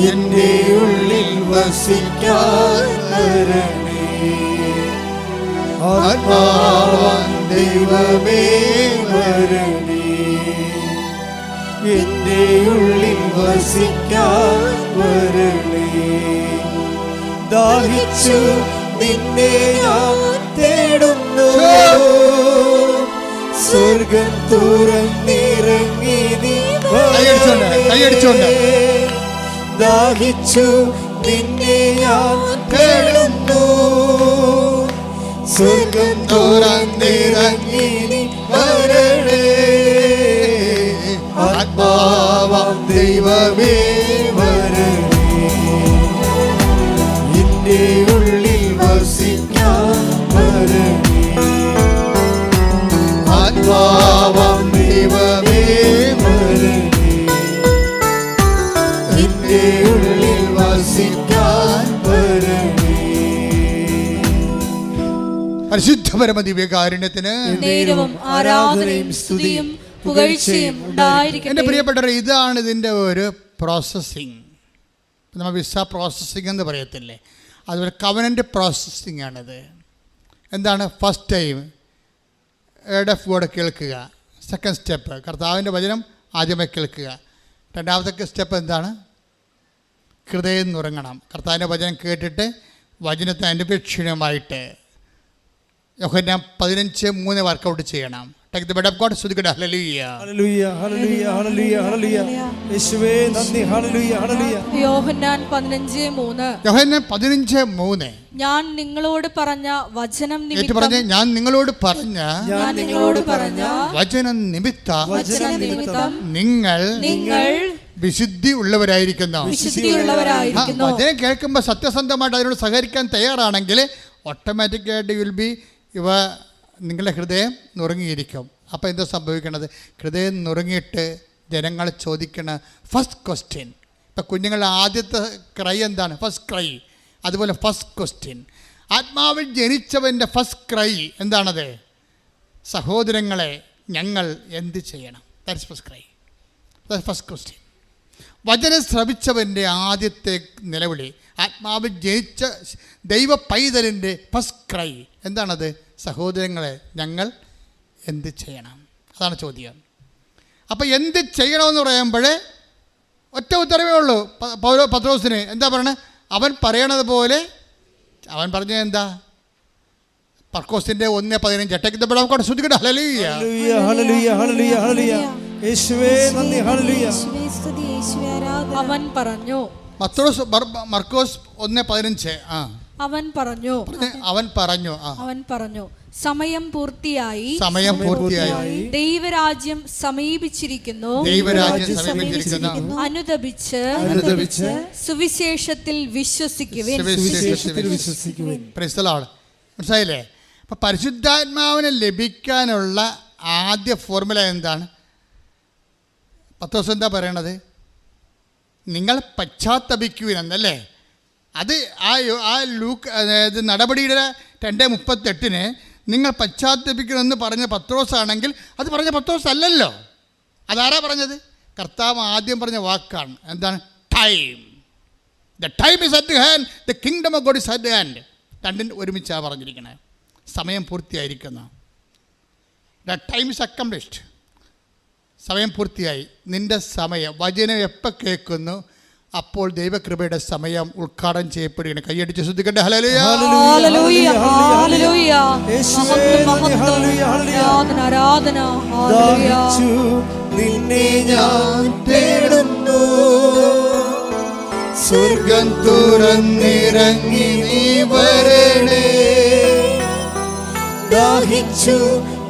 എന്റെ ഉള്ളിൽ വസിക്കാൻ വരണേ, ആത്മാവാം ദൈവമേ വരണേ, എന്റെ ഉള്ളിൽ വസിക്കാൻ വരണേ. ദാഹിച്ചു നിന്നെ ഞാൻ തേടുന്നു, സ്വർഗം തുറന്നിറങ്ങി നീ കൈയടിച്ചോണ്ട് ദാഹിച്ചു നിന്നെ ഞാൻ തേടുന്നു, സ്വർഗം തുറന്നിറങ്ങി നീ വരണേ. ആത്മാവാം ദൈവമേ വരണേ, എന്റെ ഉള്ളിൽ വസിക്കാൻ വരണേ. ആത്മാവാം ദൈവമേ വരണേ, എന്റെ ഉള്ളിൽ വസിക്കാൻ വരണേ. പരിശുദ്ധ പരമ ദിവ്യകാരുണ്യത്തിന് നേരവും ആരാധനയും സ്തുതിയും പുകഴ്ചയും ഉണ്ടായിരിക്കട്ടെ. എൻ്റെ പ്രിയപ്പെട്ടവരെ, ഇതാണ് ഇതിൻ്റെ ഒരു പ്രോസസ്സിങ്. നമ്മൾ വിസ പ്രോസസ്സിങ് എന്ന് പറയത്തില്ലേ, അതുപോലെ കവനൻ്റ് പ്രോസസ്സിങ് ആണിത്. എന്താണ്? First time word of God കേൾക്കുക. സെക്കൻഡ് സ്റ്റെപ്പ് കർത്താവിൻ്റെ വചനം ആദ്യമേ കേൾക്കുക. രണ്ടാമത്തെ സ്റ്റെപ്പ് എന്താണ്? ഹൃദയം നുറങ്ങണം. കർത്താവിൻ്റെ വചനം കേട്ടിട്ട് വചനത്തെ അനുപേക്ഷണമായിട്ട് യോഹന്നാൻ 15:3 വർക്കൗട്ട് ചെയ്യണം. Take the word of God. സ്തുതിക്കട്ടെ. Hallelujah, hallelujah, hallelujah, hallelujah, hallelujah. യേശുവേ നന്ദി. Hallelujah, hallelujah. യോഹന്നാൻ 15:3. യോഹന്നാൻ 15:3. ഞാൻ നിങ്ങളോട് പറഞ്ഞ വചനം നിമിത്തം, പറഞ്ഞ ഞാൻ നിങ്ങളോട് പറഞ്ഞ വചനം നിമിത്തം നിങ്ങൾ വിശുദ്ധി ഉള്ളവരായിരിക്കുന്നു. വചനം കേൾക്കുമ്പോൾ സത്യസന്ധമായിട്ട് അതിനോട് സഹകരിക്കാൻ തയ്യാറാണെങ്കിൽ ഓട്ടോമാറ്റിക്കായിട്ട് വിൽ ബി ഇവ നിങ്ങളുടെ ഹൃദയം നുറുങ്ങിയിരിക്കും. അപ്പോൾ എന്താ സംഭവിക്കണത്? ഹൃദയം നുറുങ്ങിയിട്ട് ജനങ്ങൾ ചോദിക്കണ ഫസ്റ്റ് ക്വസ്റ്റ്യൻ, ഇപ്പം കുഞ്ഞുങ്ങളുടെ ആദ്യത്തെ ക്രൈ എന്താണ്? First cry. അതുപോലെ ഫസ്റ്റ് ക്വസ്റ്റ്യൻ, ആത്മാവിൽ ജനിച്ചവൻ്റെ ഫസ്റ്റ് ക്രൈ എന്താണത്? സഹോദരങ്ങളെ, ഞങ്ങൾ എന്ത് ചെയ്യണം? That's first cry, that's first question. വചനം ശ്രവിച്ചവൻ്റെ ആദ്യത്തെ നിലവിളി, ആത്മാവിൽ ജനിച്ച ദൈവ പൈതലിൻ്റെ ഫസ്റ്റ് ക്രൈ എന്താണത്? സഹോദരങ്ങളെ, ഞങ്ങൾ എന്ത് ചെയ്യണം? അതാണ് ചോദ്യം. അപ്പോൾ എന്ത് ചെയ്യണമെന്ന് പറയുമ്പോൾ ഒറ്റ ഉത്തരവേ ഉള്ളൂ. പത്രോസിന് എന്താ പറയണത്? അവൻ പറയണത് പോലെ അവൻ പറഞ്ഞത് എന്താ? പർക്കോസിന്റെ 1:15 ശ്രദ്ധിക്കട്ടെ. ഹല്ലേലൂയ, ഹല്ലേലൂയ, ഹല്ലേലൂയ, ഹല്ലേലൂയ. യേശുവേ നന്ദി. ഹല്ലേലൂയ. അവൻ പറഞ്ഞു. മർക്കോസ് 1:15. അവൻ പറഞ്ഞു സമയം പൂർത്തിയായി, ദൈവരാജ്യം സമീപിച്ചിരിക്കുന്നു, അനുദപിച്ച് സുവിശേഷത്തിൽ വിശ്വസിക്കുവിൻ. മനസ്സിലായില്ലേ? അപ്പം പരിശുദ്ധാത്മാവിനെ ലഭിക്കാനുള്ള ആദ്യ ഫോർമുല എന്താണ്? പത്രോസ് എന്താ പറയണത്? നിങ്ങൾ പശ്ചാത്തപിക്കുവിൻ എന്നല്ലേ? അത് ആ ലൂക്ക്, അതായത് നടപടിയുടെ 2:38 നിങ്ങൾ പശ്ചാത്തപിക്കണമെന്ന് പറഞ്ഞ പത്രോസ് ആണെങ്കിൽ അത് പറഞ്ഞ പത്രോസ് അല്ലല്ലോ. അതാരാ പറഞ്ഞത്? കർത്താവ് ആദ്യം പറഞ്ഞ വാക്കാണ്. എന്താണ്? Time. The time is at hand, the kingdom of God is at hand. രണ്ടും ഒരുമിച്ചാണ് പറഞ്ഞിരിക്കുന്നത്. സമയം പൂർത്തിയായിരിക്കുന്ന ദ ടൈം ഇസ് അക്കംപ്ലിഷ്ഡ്. സമയം പൂർത്തിയായി. നിൻ്റെ സമയം, വചനം എപ്പോൾ കേൾക്കുന്നു അപ്പോൾ ദൈവകൃപയുടെ സമയം ഉദ്ഘാടനം ചെയ്യപ്പെടുകയാണ്. കൈയടിച്ച് ശ്രദ്ധിക്കട്ടെ. ഹല്ലേലൂയ, ഹല്ലേലൂയ, ഹല്ലേലൂയ. ആരാധന, ആരാധന. ഹല്ലേലൂയ. ദാഹിച്ചു നിന്നെ ഞാൻ തേടുന്നു, സ്വർഗം തുറന്നിറങ്ങി നീ വരണേ. ദാഹിച്ചു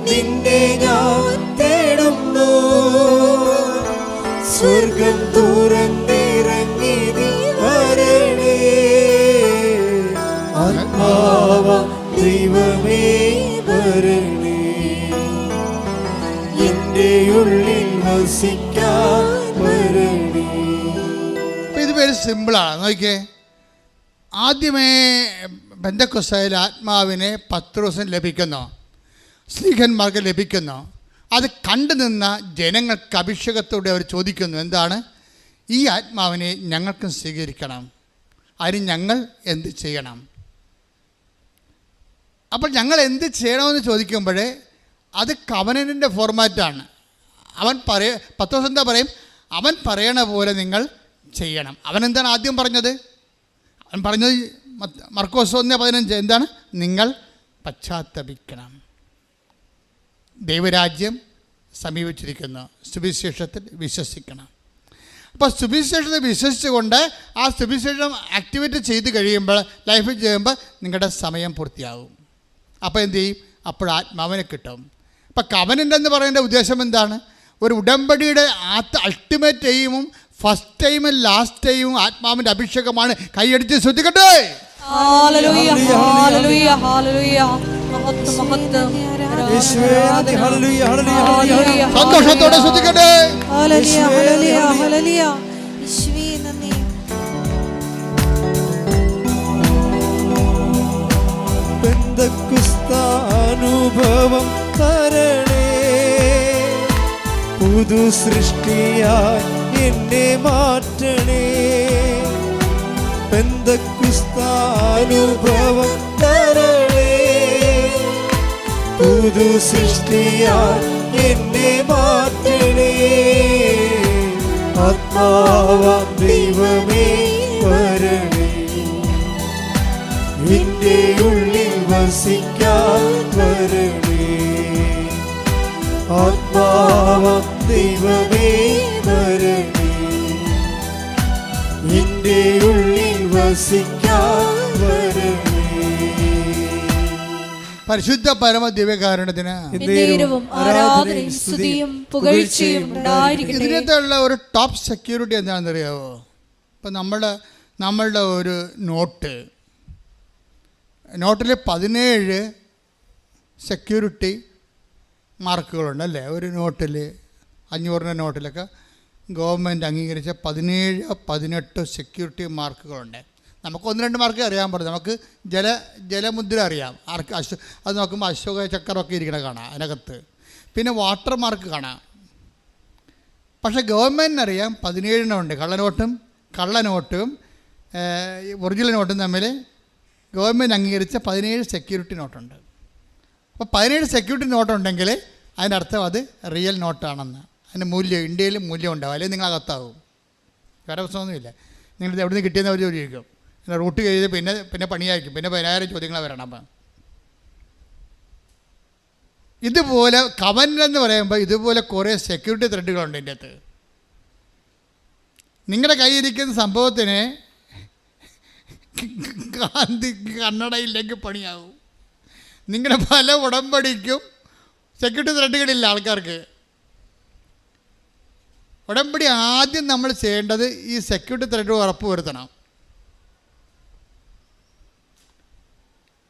നിന്നെ ഞാൻ തേടുന്നു, സ്വർഗം തുറന്നിറങ്ങി നീ വരണേ. ആത്മാവ ദൈവമേ വരണേ, എന്റെ ഉള്ളിൽ വസിക്കാൻ വരണേ. അപ്പം ഇത് പേര് സിമ്പിളാണ്. നോക്കിയേ, ആദ്യമേ പെന്തക്കോസ്തായിൽ ആത്മാവിനെ പത്രോസിന് ലഭിക്കുന്നു, സ്ലീഹന്മാർക്ക് ലഭിക്കുന്നു. അത് കണ്ടു നിന്ന ജനങ്ങൾക്ക് അഭിഷേകത്തോടെ അവർ ചോദിക്കുന്നു, എന്താണ് ഈ ആത്മാവിനെ ഞങ്ങൾക്കും സ്വീകരിക്കണം, അതിന് ഞങ്ങൾ എന്ത് ചെയ്യണം? അപ്പോൾ ഞങ്ങൾ എന്ത് ചെയ്യണമെന്ന് ചോദിക്കുമ്പോൾ അത് കവനൻ്റെ ഫോർമാറ്റാണ്. പത്രോസ് എന്താ പറയും? അവൻ പറയണ പോലെ നിങ്ങൾ ചെയ്യണം. അവനെന്താണ് ആദ്യം പറഞ്ഞത്? അവൻ പറഞ്ഞത് മർക്കോസ് 1:15 എന്താണ്? നിങ്ങൾ പശ്ചാത്തപിക്കണം, ദൈവരാജ്യം സമീപിച്ചിരിക്കുന്നു, സുവിശേഷത്തിൽ വിശ്വസിക്കണം. അപ്പോൾ സുവിശേഷത്തിൽ വിശ്വസിച്ചുകൊണ്ട് ആ സുവിശേഷം ആക്ടിവേറ്റ് ചെയ്ത് കഴിയുമ്പോൾ, ലൈഫിൽ ചെയ്യുമ്പോൾ നിങ്ങളുടെ സമയം പൂർത്തിയാകും. അപ്പോൾ എന്ത് ചെയ്യും? അപ്പോൾ ആത്മാവിനെ കിട്ടും. അപ്പോൾ കവനൻ്റ് എന്ന് പറയുന്ന ഉദ്ദേശം എന്താണ്? ഒരു ഉടമ്പടിയുടെ അൾട്ടിമേറ്റ് എയിമും ഫസ്റ്റ് ടൈമും ലാസ്റ്റ് ടൈമും ആത്മാവിൻ്റെ അഭിഷേകമാണ്. കൈയടിച്ച് ശ്രദ്ധിക്കട്ടെ. ഹല്ലേലൂയ, ഹല്ലേലൂയ, ഹല്ലേലൂയ. മഹത്വം, മഹത്വം. യേശുവേ നന്ദി. Hallelujah, hallelujah, hallelujah. സന്തോഷത്തോടെ ശ്രദ്ധിക്കട്ടെ. ഹല്ലേലൂയ, ഹല്ലേലൂയ, ഹല്ലേലൂയ. യേശുവേ നന്ദി. പെന്തക്കോസ്ത അനുഭവം തരണേ, പുതു സൃഷ്ടിയായി എന്നെ മാറ്റണേ. പെന്തക്കോസ്ത അനുഭവം തരണേ, പുതു സൃഷ്ടിയായി എന്നെ മാറ്റണേ. ആത്മാവാം ദൈവമേ വരണേ, എന്റെ ഉള്ളിൽ വസിക്കാൻ വരണേ. ആത്മാവാം ദൈവമേ വരണേ, എന്റെ ഉള്ളിൽ വസിക്കാൻ വരണേ. പരിശുദ്ധ പരമ ദിവ്യകാരുണ്യത്തിന് എന്നേരവും ആരാധനയും സ്തുതിയും പുകഴ്ചയും ഉണ്ടായിരിക്കട്ടെ. ഇതിനകത്തുള്ള ഒരു ടോപ്പ് സെക്യൂരിറ്റി എന്താണെന്ന് അറിയാമോ? ഇപ്പം നമ്മളുടെ ഒരു നോട്ടിൽ 17 സെക്യൂരിറ്റി മാർക്കുകളുണ്ട് അല്ലേ? ഒരു നോട്ടിൽ 500 നോട്ടിലൊക്കെ ഗവൺമെൻറ് അംഗീകരിച്ച 17-18 സെക്യൂരിറ്റി മാർക്കുകളുണ്ട്. നമുക്ക് 1-2 മാർക്ക് അറിയാൻ പറ്റും. നമുക്ക് ജലമുദ്ര അറിയാം. അത് നോക്കുമ്പോൾ അശോക ചക്രമൊക്കെ ഇരിക്കണ കാണാം അതിനകത്ത്. പിന്നെ വാട്ടർ മാർക്ക് കാണാം. പക്ഷേ ഗവൺമെൻറ്റിനറിയാം 17 ഉണ്ട്. കള്ളനോട്ടും ഒറിജിനൽ നോട്ടും തമ്മിൽ ഗവൺമെൻറ് അംഗീകരിച്ച 17 സെക്യൂരിറ്റി നോട്ടുണ്ട്. അപ്പോൾ 17 സെക്യൂരിറ്റി നോട്ടുണ്ടെങ്കിൽ അതിൻ്റെ അർത്ഥം അത് റിയൽ നോട്ടാണെന്ന്. അതിന് മൂല്യം ഇന്ത്യയിൽ മൂല്യം ഉണ്ടാവും, അല്ലെങ്കിൽ നിങ്ങൾ അകത്താവും. വേറെ പ്രശ്നമൊന്നുമില്ല. നിങ്ങളിത് എവിടെ നിന്ന് കിട്ടിയെന്ന് അവർ ചോദിക്കും. റൂട്ട് ചെയ്ത് പിന്നെ പണിയായിരിക്കും. പിന്നെ 10,000 ചോദ്യങ്ങൾ വരണം. അപ്പം ഇതുപോലെ കവൻ എന്ന് പറയുമ്പോൾ ഇതുപോലെ കുറേ സെക്യൂരിറ്റി ത്രെഡുകളുണ്ട് ഇതിൻ്റെ അകത്ത്. നിങ്ങളുടെ കയ്യിരിക്കുന്ന സംഭവത്തിന് കണ്ണടയില്ലെങ്കിൽ പണിയാവും. നിങ്ങളുടെ പല ഉടമ്പടിക്കും സെക്യൂരിറ്റി ത്രെഡുകളില്ല ആൾക്കാർക്ക്. ഉടമ്പടി ആദ്യം നമ്മൾ ചെയ്യേണ്ടത് ഈ സെക്യൂരിറ്റി ത്രെഡ് ഉറപ്പ് വരുത്തണം.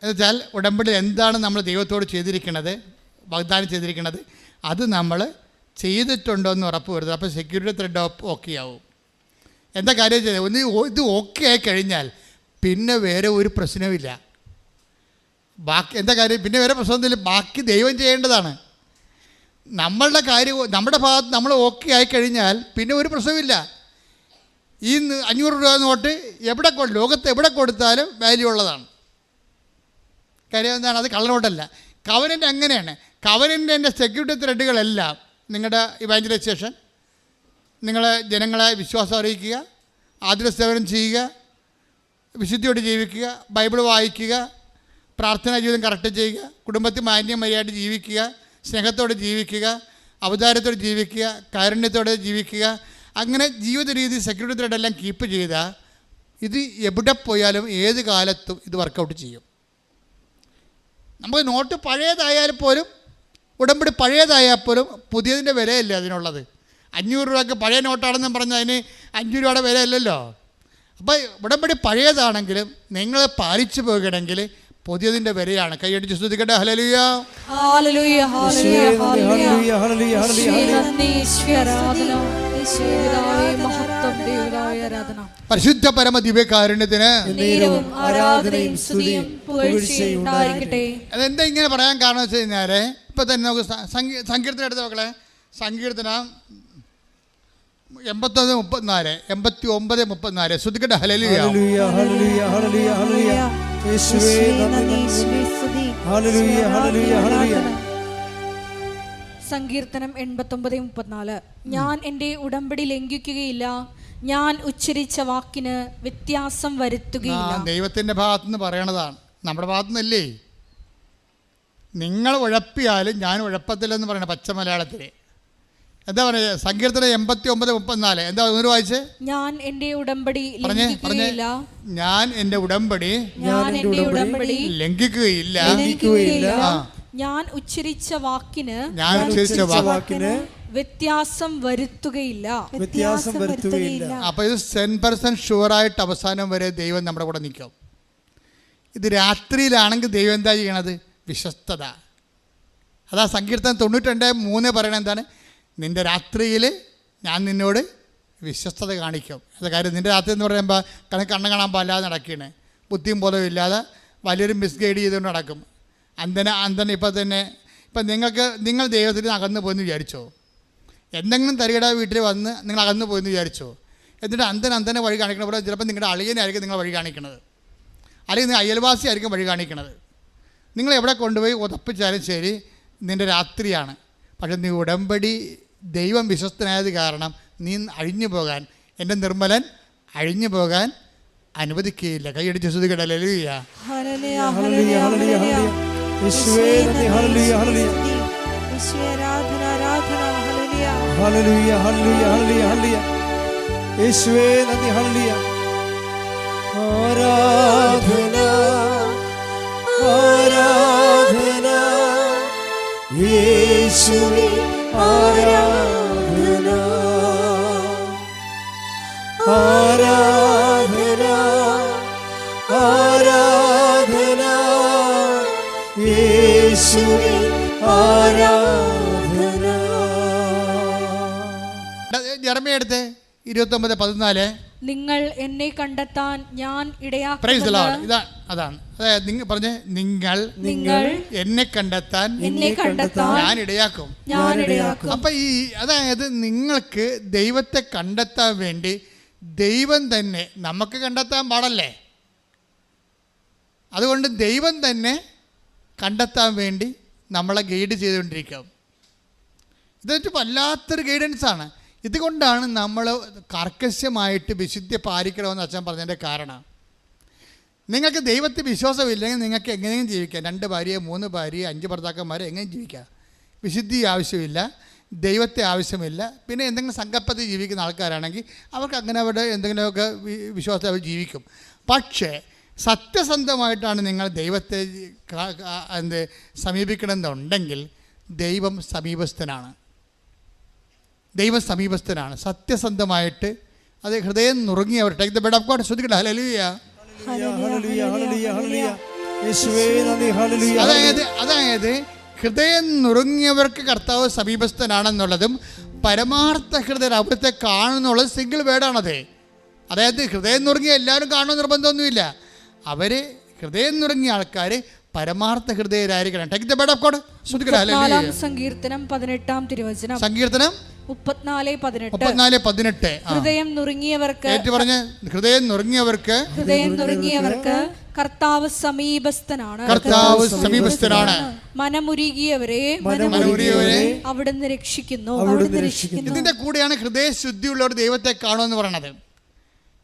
എന്നുവെച്ചാൽ ഉടമ്പടി എന്താണ് നമ്മൾ ദൈവത്തോട് ചെയ്തിരിക്കുന്നത്, വാഗ്ദാനം ചെയ്തിരിക്കുന്നത്, അത് നമ്മൾ ചെയ്തിട്ടുണ്ടോ എന്ന് ഉറപ്പ് വരുത്തുക. അപ്പോൾ സെക്യൂരിറ്റി ത്രെഡ് ഓക്കെ ആവും. എന്താ കാര്യം ചെയ്തത്? ഇത് ഓക്കെ ആയി കഴിഞ്ഞാൽ പിന്നെ വേറെ ഒരു പ്രശ്നവുമില്ല. ബാക്കി എന്താ കാര്യം? പിന്നെ വേറെ പ്രശ്നമൊന്നുമില്ല. ബാക്കി ദൈവം ചെയ്യേണ്ടതാണ്. നമ്മളുടെ കാര്യം നമ്മുടെ ഭാഗത്ത് നമ്മൾ ഓക്കെ ആയിക്കഴിഞ്ഞാൽ പിന്നെ ഒരു പ്രശ്നമില്ല. ഈ 500 രൂപ നോട്ട് ലോകത്ത് എവിടെ കൊടുത്താലും വാല്യൂ ഉള്ളതാണ്. കാര്യം എന്താണ്? അത് കള്ളനോട്ടല്ല. കവനൻ്റ് അങ്ങനെയാണ്. കവറിൻ്റെ സെക്യൂരിറ്റി ത്രെഡുകളെല്ലാം നിങ്ങളുടെ ഇവാഞ്ചലൈസേഷൻ, നിങ്ങൾ ജനങ്ങളെ വിശ്വാസം അറിയിക്കുക, ആതുര സേവനം ചെയ്യുക, വിശുദ്ധിയോട് ജീവിക്കുക, ബൈബിൾ വായിക്കുക, പ്രാർത്ഥനാ ജീവിതം കറക്റ്റ് ചെയ്യുക, കുടുംബത്തിൽ മാന്യമര്യാദ ജീവിക്കുക, സ്നേഹത്തോടെ ജീവിക്കുക, അവതാരത്തോടെ ജീവിക്കുക, കാരുണ്യത്തോടെ ജീവിക്കുക. അങ്ങനെ ജീവിത രീതി സെക്യൂരിറ്റി ത്രെഡെല്ലാം കീപ്പ് ചെയ്താൽ ഇത് എവിടെ പോയാലും ഏത് കാലത്തും ഇത് വർക്കൗട്ട് ചെയ്യും. നമുക്ക് നോട്ട് പഴയതായാൽ പോലും, ഉടമ്പടി പഴയതായാൽ പോലും പുതിയതിൻ്റെ വിലയല്ലേ അതിനുള്ളത്. 500 രൂപയ്ക്ക് പഴയ നോട്ടാണെന്നും പറഞ്ഞാൽ അതിന് 5 രൂപയുടെ വിലയല്ലല്ലോ. അപ്പോൾ ഉടമ്പടി പഴയതാണെങ്കിലും നിങ്ങൾ പാലിച്ചു പോകുകയാണെങ്കിൽ പുതിയതിൻ്റെ വിലയാണ്. കൈയടിച്ച് സ്തുതിക്കട്ടെ. Hallelujah, hallelujah, hallelujah, hallelujah, hallelujah, ഹല്ലേലൂയ. നന്ദി, യേശുവേ, ആരാധന, യേശുവേ, പിതാവേ, മഹത്വം, ദൈവമായ ആരാധന. പരിശുദ്ധ പരമ ദിവ്യകാരുണ്യത്തിന് നേരവും ആരാധനയും സ്തുതിയും പുകഴ്ചയും ഉണ്ടായിരിക്കട്ടെ. അതെന്താ ഇങ്ങനെ പറയാൻ കാരണം വെച്ച് കഴിഞ്ഞാൽ, ഇപ്പം തന്നെ നമുക്ക് സങ്കീർത്തനം എടുത്ത് നോക്കളെ. സങ്കീർത്തനം 89:34 ശ്രുതിക്കട്ടെ. ഹല്ലേലൂയ, ഹല്ലേലൂയ, ഹല്ലേലൂയ, ഹല്ലേലൂയ, ഹല്ലേലൂയ. യേശുവേ നന്ദി, ഹല്ലേലൂയ, ഹല്ലേലൂയ, ഹല്ലേലൂയ. സങ്കീർത്തനം 89:34. ഞാൻ എൻ്റെ ഉടമ്പടി ലംഘിക്കുകയില്ല, ഞാൻ ഉച്ചരിച്ച വാക്കിന് വ്യത്യാസം വരുത്തുകയില്ല. ദൈവത്തിൻ്റെ ഭാഗത്തുനിന്ന് പറയണതാണ്, നമ്മുടെ ഭാഗത്തുനിന്നല്ലേ. നിങ്ങൾ ഉഴപ്പിയാലും ഞാൻ ഉഴപ്പത്തില്ലെന്ന് പറയണ പച്ച മലയാളത്തിൽ. എന്താ പറയുക? സങ്കീർത്തനം 89:34 എന്താ ഒന്ന് വായിച്ചേ? ഞാൻ എൻ്റെ ഉടമ്പടി ലംഘിക്കുകയില്ല, ഞാൻ എൻ്റെ ഉടമ്പടി ലംഘിക്കുകയില്ല, ഞാൻ ഉച്ചരിച്ച വാക്കിന് വ്യത്യാസം വരുത്തുകയില്ല. അപ്പോൾ ഇത് 100% ഷുവറായിട്ട് അവസാനം വരെ ദൈവം നമ്മുടെ കൂടെ നിൽക്കും. ഇത് രാത്രിയിലാണെങ്കിൽ ദൈവം എന്താ ചെയ്യണത്? വിശ്വസ്തത. അതാ സങ്കീർത്തനം 92:3 പറയണത് എന്താണ്? നിൻ്റെ രാത്രിയിൽ ഞാൻ നിന്നോട് വിശ്വസ്തത കാണിക്കും. അത് കാര്യം നിൻ്റെ രാത്രി എന്ന് പറയുമ്പോൾ കണ്ണ് കാണാൻ പാടില്ലാതെ നടക്കുകയാണ്, ബുദ്ധിയും പോലും ഇല്ലാതെ വലിയൊരു മിസ്ഗൈഡ് ചെയ്തുകൊണ്ട് നടക്കും. അന്തന ഇപ്പം നിങ്ങൾ ദൈവത്തിന് അകന്നു പോയെന്ന് വിചാരിച്ചോ? എന്തെങ്കിലും തരികട വീട്ടിൽ വന്ന് നിങ്ങൾ അകന്നു പോയെന്ന് വിചാരിച്ചോ? എന്നിട്ട് അന്തനെ വഴി കാണിക്കണ പോലെ ചിലപ്പോൾ നിങ്ങളുടെ അളിയനായിരിക്കും നിങ്ങൾ വഴി കാണിക്കണത്, അല്ലെങ്കിൽ നിങ്ങൾ അയൽവാസി ആയിരിക്കും വഴി കാണിക്കണത്. നിങ്ങൾ എവിടെ കൊണ്ടുപോയി ഉറപ്പിച്ചാലും ശരി, നിൻ്റെ രാത്രിയാണ്. പക്ഷെ നീ ഉടമ്പടി ദൈവം വിശ്വസ്തനായത് കാരണം നീ അഴിഞ്ഞു പോകാൻ, എൻ്റെ നിർമ്മലൻ അഴിഞ്ഞു പോകാൻ അനുവദിക്കുകയില്ല. കൈയടിച്ച് സ്തുതിക്കട്ടെ. Hallelujah, hallelujah, hallelujah, hallelujah. യേശുവേ നന്ദി, ഹല്ലേലൂയ, ഹല്ലേലൂയ. യേശുവേ ആരാധന, ആരാധന, hallelujah. Hallelujah, hallelujah, hallelujah, hallelujah. യേശുവേ നന്ദി, ഹല്ലേലൂയ. ആരാധന, ആരാധന, യേശുവേ ആരാധന, ആരാധന, ആരാധന, യേശുവേ ആരാധന. ജെറമ്യ എടുത്ത് 29:14. നിങ്ങൾ എന്നെ കണ്ടെത്താൻ ഞാൻ അതാണ്. അതായത് നിങ്ങൾ പറഞ്ഞേ, നിങ്ങൾ എന്നെ കണ്ടെത്താൻ ഞാൻ ഇടയാക്കും. അപ്പം അതായത് നിങ്ങൾക്ക് ദൈവത്തെ കണ്ടെത്താൻ വേണ്ടി ദൈവം തന്നെ, നമുക്ക് കണ്ടെത്താൻ പാടല്ലേ, അതുകൊണ്ട് ദൈവം തന്നെ കണ്ടെത്താൻ വേണ്ടി നമ്മളെ ഗൈഡ് ചെയ്തുകൊണ്ടിരിക്കും. ഇതൊരു വല്ലാത്തൊരു ഗൈഡൻസാണ്. ഇതുകൊണ്ടാണ് നമ്മൾ കർക്കശമായിട്ട് വിശുദ്ധി പാലിക്കണമെന്ന് അച്ഛൻ പറഞ്ഞതിൻ്റെ കാരണം. നിങ്ങൾക്ക് ദൈവത്തിൽ വിശ്വാസമില്ലെങ്കിൽ നിങ്ങൾക്ക് എങ്ങനെയും ജീവിക്കാം. 2 ഭാര്യയെ 3 ഭാര്യയെ 5 ഭർത്താക്കന്മാരെ എങ്ങനെയും ജീവിക്കാം. വിശുദ്ധി ആവശ്യമില്ല, ദൈവത്തെ ആവശ്യമില്ല. പിന്നെ എന്തെങ്കിലും സങ്കല്പത്തിൽ ജീവിക്കുന്ന ആൾക്കാരാണെങ്കിൽ അവർക്ക് അങ്ങനെ അവരുടെ എന്തെങ്കിലുമൊക്കെ വിശ്വാസത്തിൽ അവർ ജീവിക്കും. പക്ഷേ സത്യസന്ധമായിട്ടാണ് നിങ്ങൾ ദൈവത്തെ സമീപിക്കണമെന്നുണ്ടെങ്കിൽ ദൈവം സമീപസ്ഥനാണ്. ദൈവം സമീപസ്ഥനാണ്. സത്യസന്ധമായിട്ട് അത് ഹൃദയം നുറുങ്ങിയവർ take the word of God. ശ്രദ്ധിക്കട്ടെ. ഹല്ലേലൂയ, ഹല്ലേലൂയ, ഹല്ലേലൂയ, ഹല്ലേലൂയ. യേശുവേ നന്ദി, ഹല്ലേലൂയ. അതായത് ഹൃദയം നുറുങ്ങിയവർക്ക് കർത്താവ് സമീപസ്ഥനാണെന്നുള്ളതും പരമാർത്ഥ ഹൃദയർ അവിടുത്തെ കാണുന്നുള്ളത് സിംഗിൾ വേർഡാണത്. അതായത് ഹൃദയം നുറുങ്ങിയ എല്ലാവരും കാണുമെന്ന് നിർബന്ധമൊന്നുമില്ല. അവർ ഹൃദയം നുറുങ്ങിയ ആൾക്കാർ പരമാർത്ഥ ഹൃദയരായിരിക്കണം. Take the word of God. ശ്രദ്ധിക്കട്ടെ. ഹല്ലേലൂയ. സങ്കീർത്തനം 18-ാം തിരുവചനം. സങ്കീർത്തനം 34:18. ഹൃദയം നുറുങ്ങിയവർക്ക് ഏറ്റു പറഞ്ഞ്, ഹൃദയം നുറുങ്ങിയവർക്ക് കർത്താവ് സമീപസ്ഥനാണ്. മനമുരുകിയവരെ അവിടുന്ന് രക്ഷിക്കുന്നു. ഇതിന്റെ കൂടെയാണ് ഹൃദയശുദ്ധിയുള്ളവർ ദൈവത്തെ കാണുമെന്ന് പറയണത്.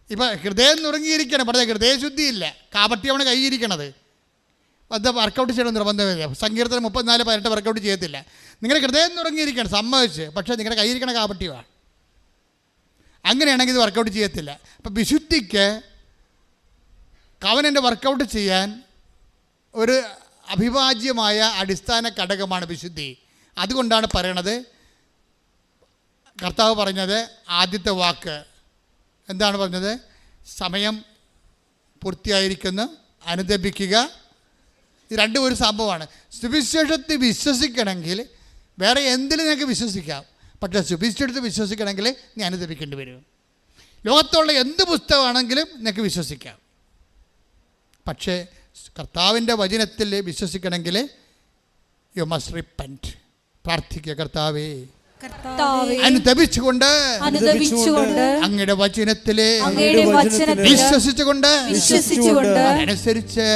ഇപ്പൊ ഹൃദയം നുറുങ്ങിയിരിക്കണം, പറഞ്ഞ ഹൃദയശുദ്ധി ഇല്ല, കാപട്യമാണ് കൈയിരിക്കണത്. അത് വർക്കൗട്ട് ചെയ്യണം നിർബന്ധമില്ല. സങ്കീർത്തനം 34:18 വർക്കൗട്ട് ചെയ്യത്തില്ല. നിങ്ങളുടെ ഹൃദയം നുറുങ്ങിയിരിക്കണം, സമ്മതിച്ച്, പക്ഷേ നിങ്ങളുടെ കൈയിരിക്കണ കാപട്യമാണ്. അങ്ങനെയാണെങ്കിൽ ഇത് വർക്കൗട്ട് ചെയ്യത്തില്ല. അപ്പം വിശുദ്ധിക്ക് കവനൻ്റെ വർക്കൗട്ട് ചെയ്യാൻ ഒരു അവിഭാജ്യമായ അടിസ്ഥാന ഘടകമാണ് വിശുദ്ധി. അതുകൊണ്ടാണ് പറയണത്, കർത്താവ് പറഞ്ഞത് ആദ്യത്തെ വാക്ക് എന്താണ് പറഞ്ഞത്? സമയം പൂർത്തിയായിരിക്കുന്നു, അനുദപിക്കുക. ഇത് രണ്ടും ഒരു സംഭവമാണ്. സുവിശേഷത്തിൽ വിശ്വസിക്കണമെങ്കിൽ വേറെ എന്തിലും നിങ്ങൾക്ക് വിശ്വസിക്കാം, പക്ഷേ സുവിശേഷത്തിൽ വിശ്വസിക്കണമെങ്കിൽ നീ അനുദപിക്കേണ്ടി വരും. ലോകത്തുള്ള എന്ത് പുസ്തകമാണെങ്കിലും നിങ്ങൾക്ക് വിശ്വസിക്കാം, പക്ഷേ കർത്താവിൻ്റെ വചനത്തിൽ വിശ്വസിക്കണമെങ്കിൽ യു മസ്റ്റ് റിപ്പന്റ്. പ്രാർത്ഥിക്കുക, കർത്താവേ അനുദപിച്ചുകൊണ്ട് അങ്ങയുടെ വചനത്തിലെ വിശ്വസിച്ചുകൊണ്ട് അനുസരിച്ച്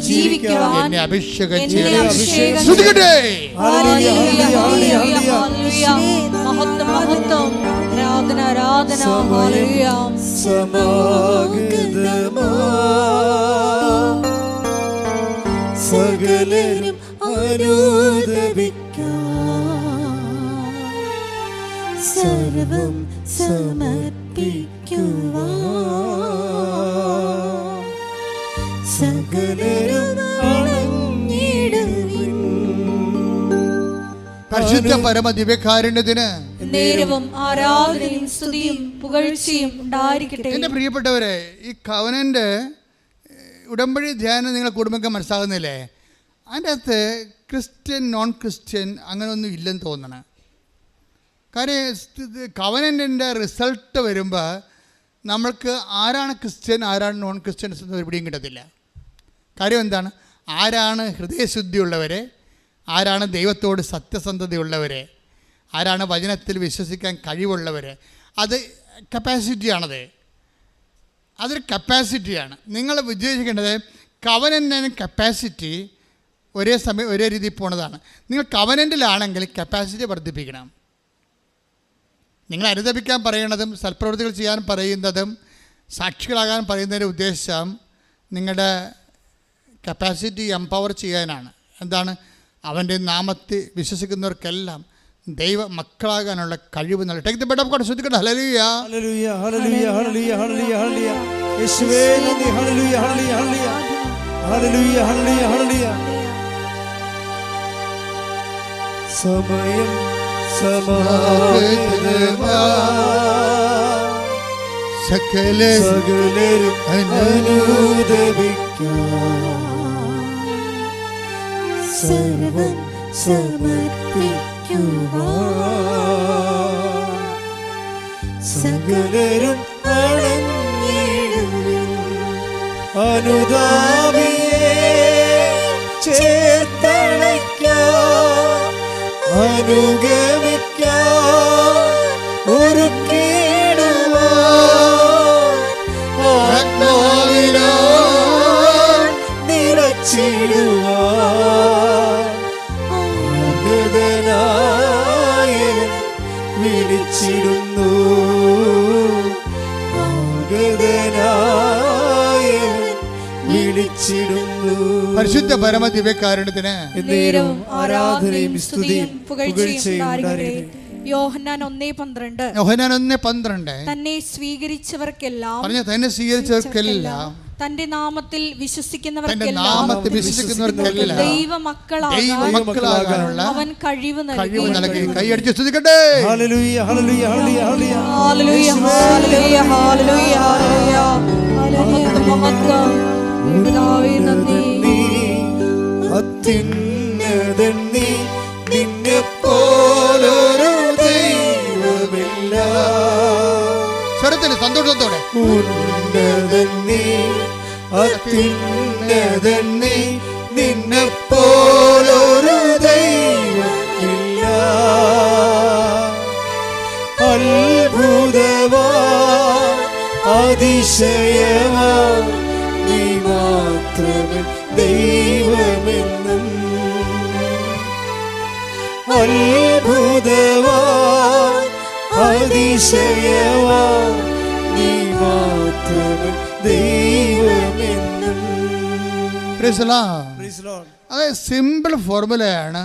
ജീവിക്കാൻ എന്നെ അഭിഷേകം ചെയ്യട്ടെ. സകലരും സർവം സമർപ്പിക്കുവാൻ സകലരും അണഞ്ഞിടുവിൻ. പരിശുദ്ധ പരമ ദിവ്യകാരുണ്യത്തിന് നേരവും ആരാധനയും സ്തുതിയും പുകഴ്ചയും ഉണ്ടായിരിക്കട്ടെ. എൻ്റെ പ്രിയപ്പെട്ടവരെ, ഈ കവനൻ്റെ ഉടമ്പടി ധ്യാനം നിങ്ങളെ കുടുംബങ്ങൾക്ക് മനസ്സിലാകുന്നില്ലേ? അതിൻ്റെ അകത്ത് ക്രിസ്ത്യൻ നോൺ ക്രിസ്ത്യൻ അങ്ങനെയൊന്നും ഇല്ലെന്ന് തോന്നണം. കാര്യം കവനൻ്റെ റിസൾട്ട് വരുമ്പോൾ നമ്മൾക്ക് ആരാണ് ക്രിസ്ത്യൻ ആരാണ് നോൺ ക്രിസ്ത്യൻസ് എന്ന് എവിടെയും കിട്ടത്തില്ല. കാര്യം എന്താണ്? ആരാണ് ഹൃദയശുദ്ധിയുള്ളവർ, ആരാണ് ദൈവത്തോട് സത്യസന്ധതയുള്ളവർ, ആരാണ് വചനത്തിൽ വിശ്വസിക്കാൻ കഴിവുള്ളവർ. അത് കപ്പാസിറ്റിയാണത്, അതൊരു കപ്പാസിറ്റിയാണ്. നിങ്ങൾ വിജയിക്കേണ്ടത് കവനൻ്റ് കപ്പാസിറ്റി ഒരേ സമയം ഒരേ രീതിയിൽ പോണതാണ്. നിങ്ങൾ കവനൻ്റിലാണെങ്കിൽ കപ്പാസിറ്റി വർദ്ധിപ്പിക്കണം. നിങ്ങൾ അനുദപിക്കാൻ പറയുന്നതും സൽപ്രവൃത്തികൾ ചെയ്യാൻ പറയുന്നതും സാക്ഷികളാകാൻ പറയുന്നതിൻ്റെ ഉദ്ദേശം നിങ്ങളുടെ കപ്പാസിറ്റി എംപവർ ചെയ്യാനാണ്. എന്താണ്? അവൻ്റെ നാമത്തിൽ വിശ്വസിക്കുന്നവർക്കെല്ലാം ദൈവ മക്കളാകാനുള്ള കഴിവ് നൽകി. Take the word of God. ശ്രദ്ധിക്കട്ടെ. ഹല്ലേലൂയ hallelujah hallelujah hallelujah hallelujah hallelujah. യേശുവേ നന്ദി. Hallelujah hallelujah hallelujah hallelujah hallelujah ഹല്ലേലൂയ. സമയം സകലരും അനുദപിക്കാൻ സർവം സമർപ്പിക്കുവാൻ സകലരും അണഞ്ഞിടുവിൻ. അനുതാപിയെ ചേർത്തണയ്ക്കാൻ അനുഗമിക്കാൻ ഒരുക്കിടുവാൻ ആത്മാവിനാൽ നിറച്ചിടുവാൻ ആഗതനായവൻ വിളിച്ചിടുന്നു. ആഗതനായവൻ വിളിച്ചിടുന്നു. പരിശുദ്ധ പരമ ദിവ്യകാരുണ്യത്തിന് നേരവും ആരാധനയും സ്തുതിയും പുകഴ്ചയും ഉണ്ടായിരിക്കട്ടെ. യോഹന്നാൻ 1:12 തന്നെ സ്വീകരിച്ചവർക്കെല്ലാം തന്റെ നാമത്തിൽ വിശ്വസിക്കുന്നവർക്കെല്ലാം ദൈവമക്കളാകാനുള്ള അവൻ കഴിവ് നൽകി. കൈയടിച്ച് സ്തുതിക്കട്ടെ. Hallelujah hallelujah hallelujah hallelujah hallelujah ഹല്ലേലൂയ മഹത്വം പിതാവേ നന്ദി. അത്യുന്നതൻ നീ, നിന്നെപ്പോലൊരു ദൈവമില്ല. സ്വരത്തിൽ സന്തോഷത്തോടെ. ഉന്നതൻ നീ, അത്യുന്നതൻ നീ, നിന്നെപ്പോലൊരു ദൈവമില്ല. അതിശയവാ നീ മാത്രമേ ദൈവമെന്നും അത്ഭുതവാ അതിശയവാ നീ മാത്രമേ ദൈവമെന്നും. അത് സിമ്പിൾ ഫോർമുലയാണ്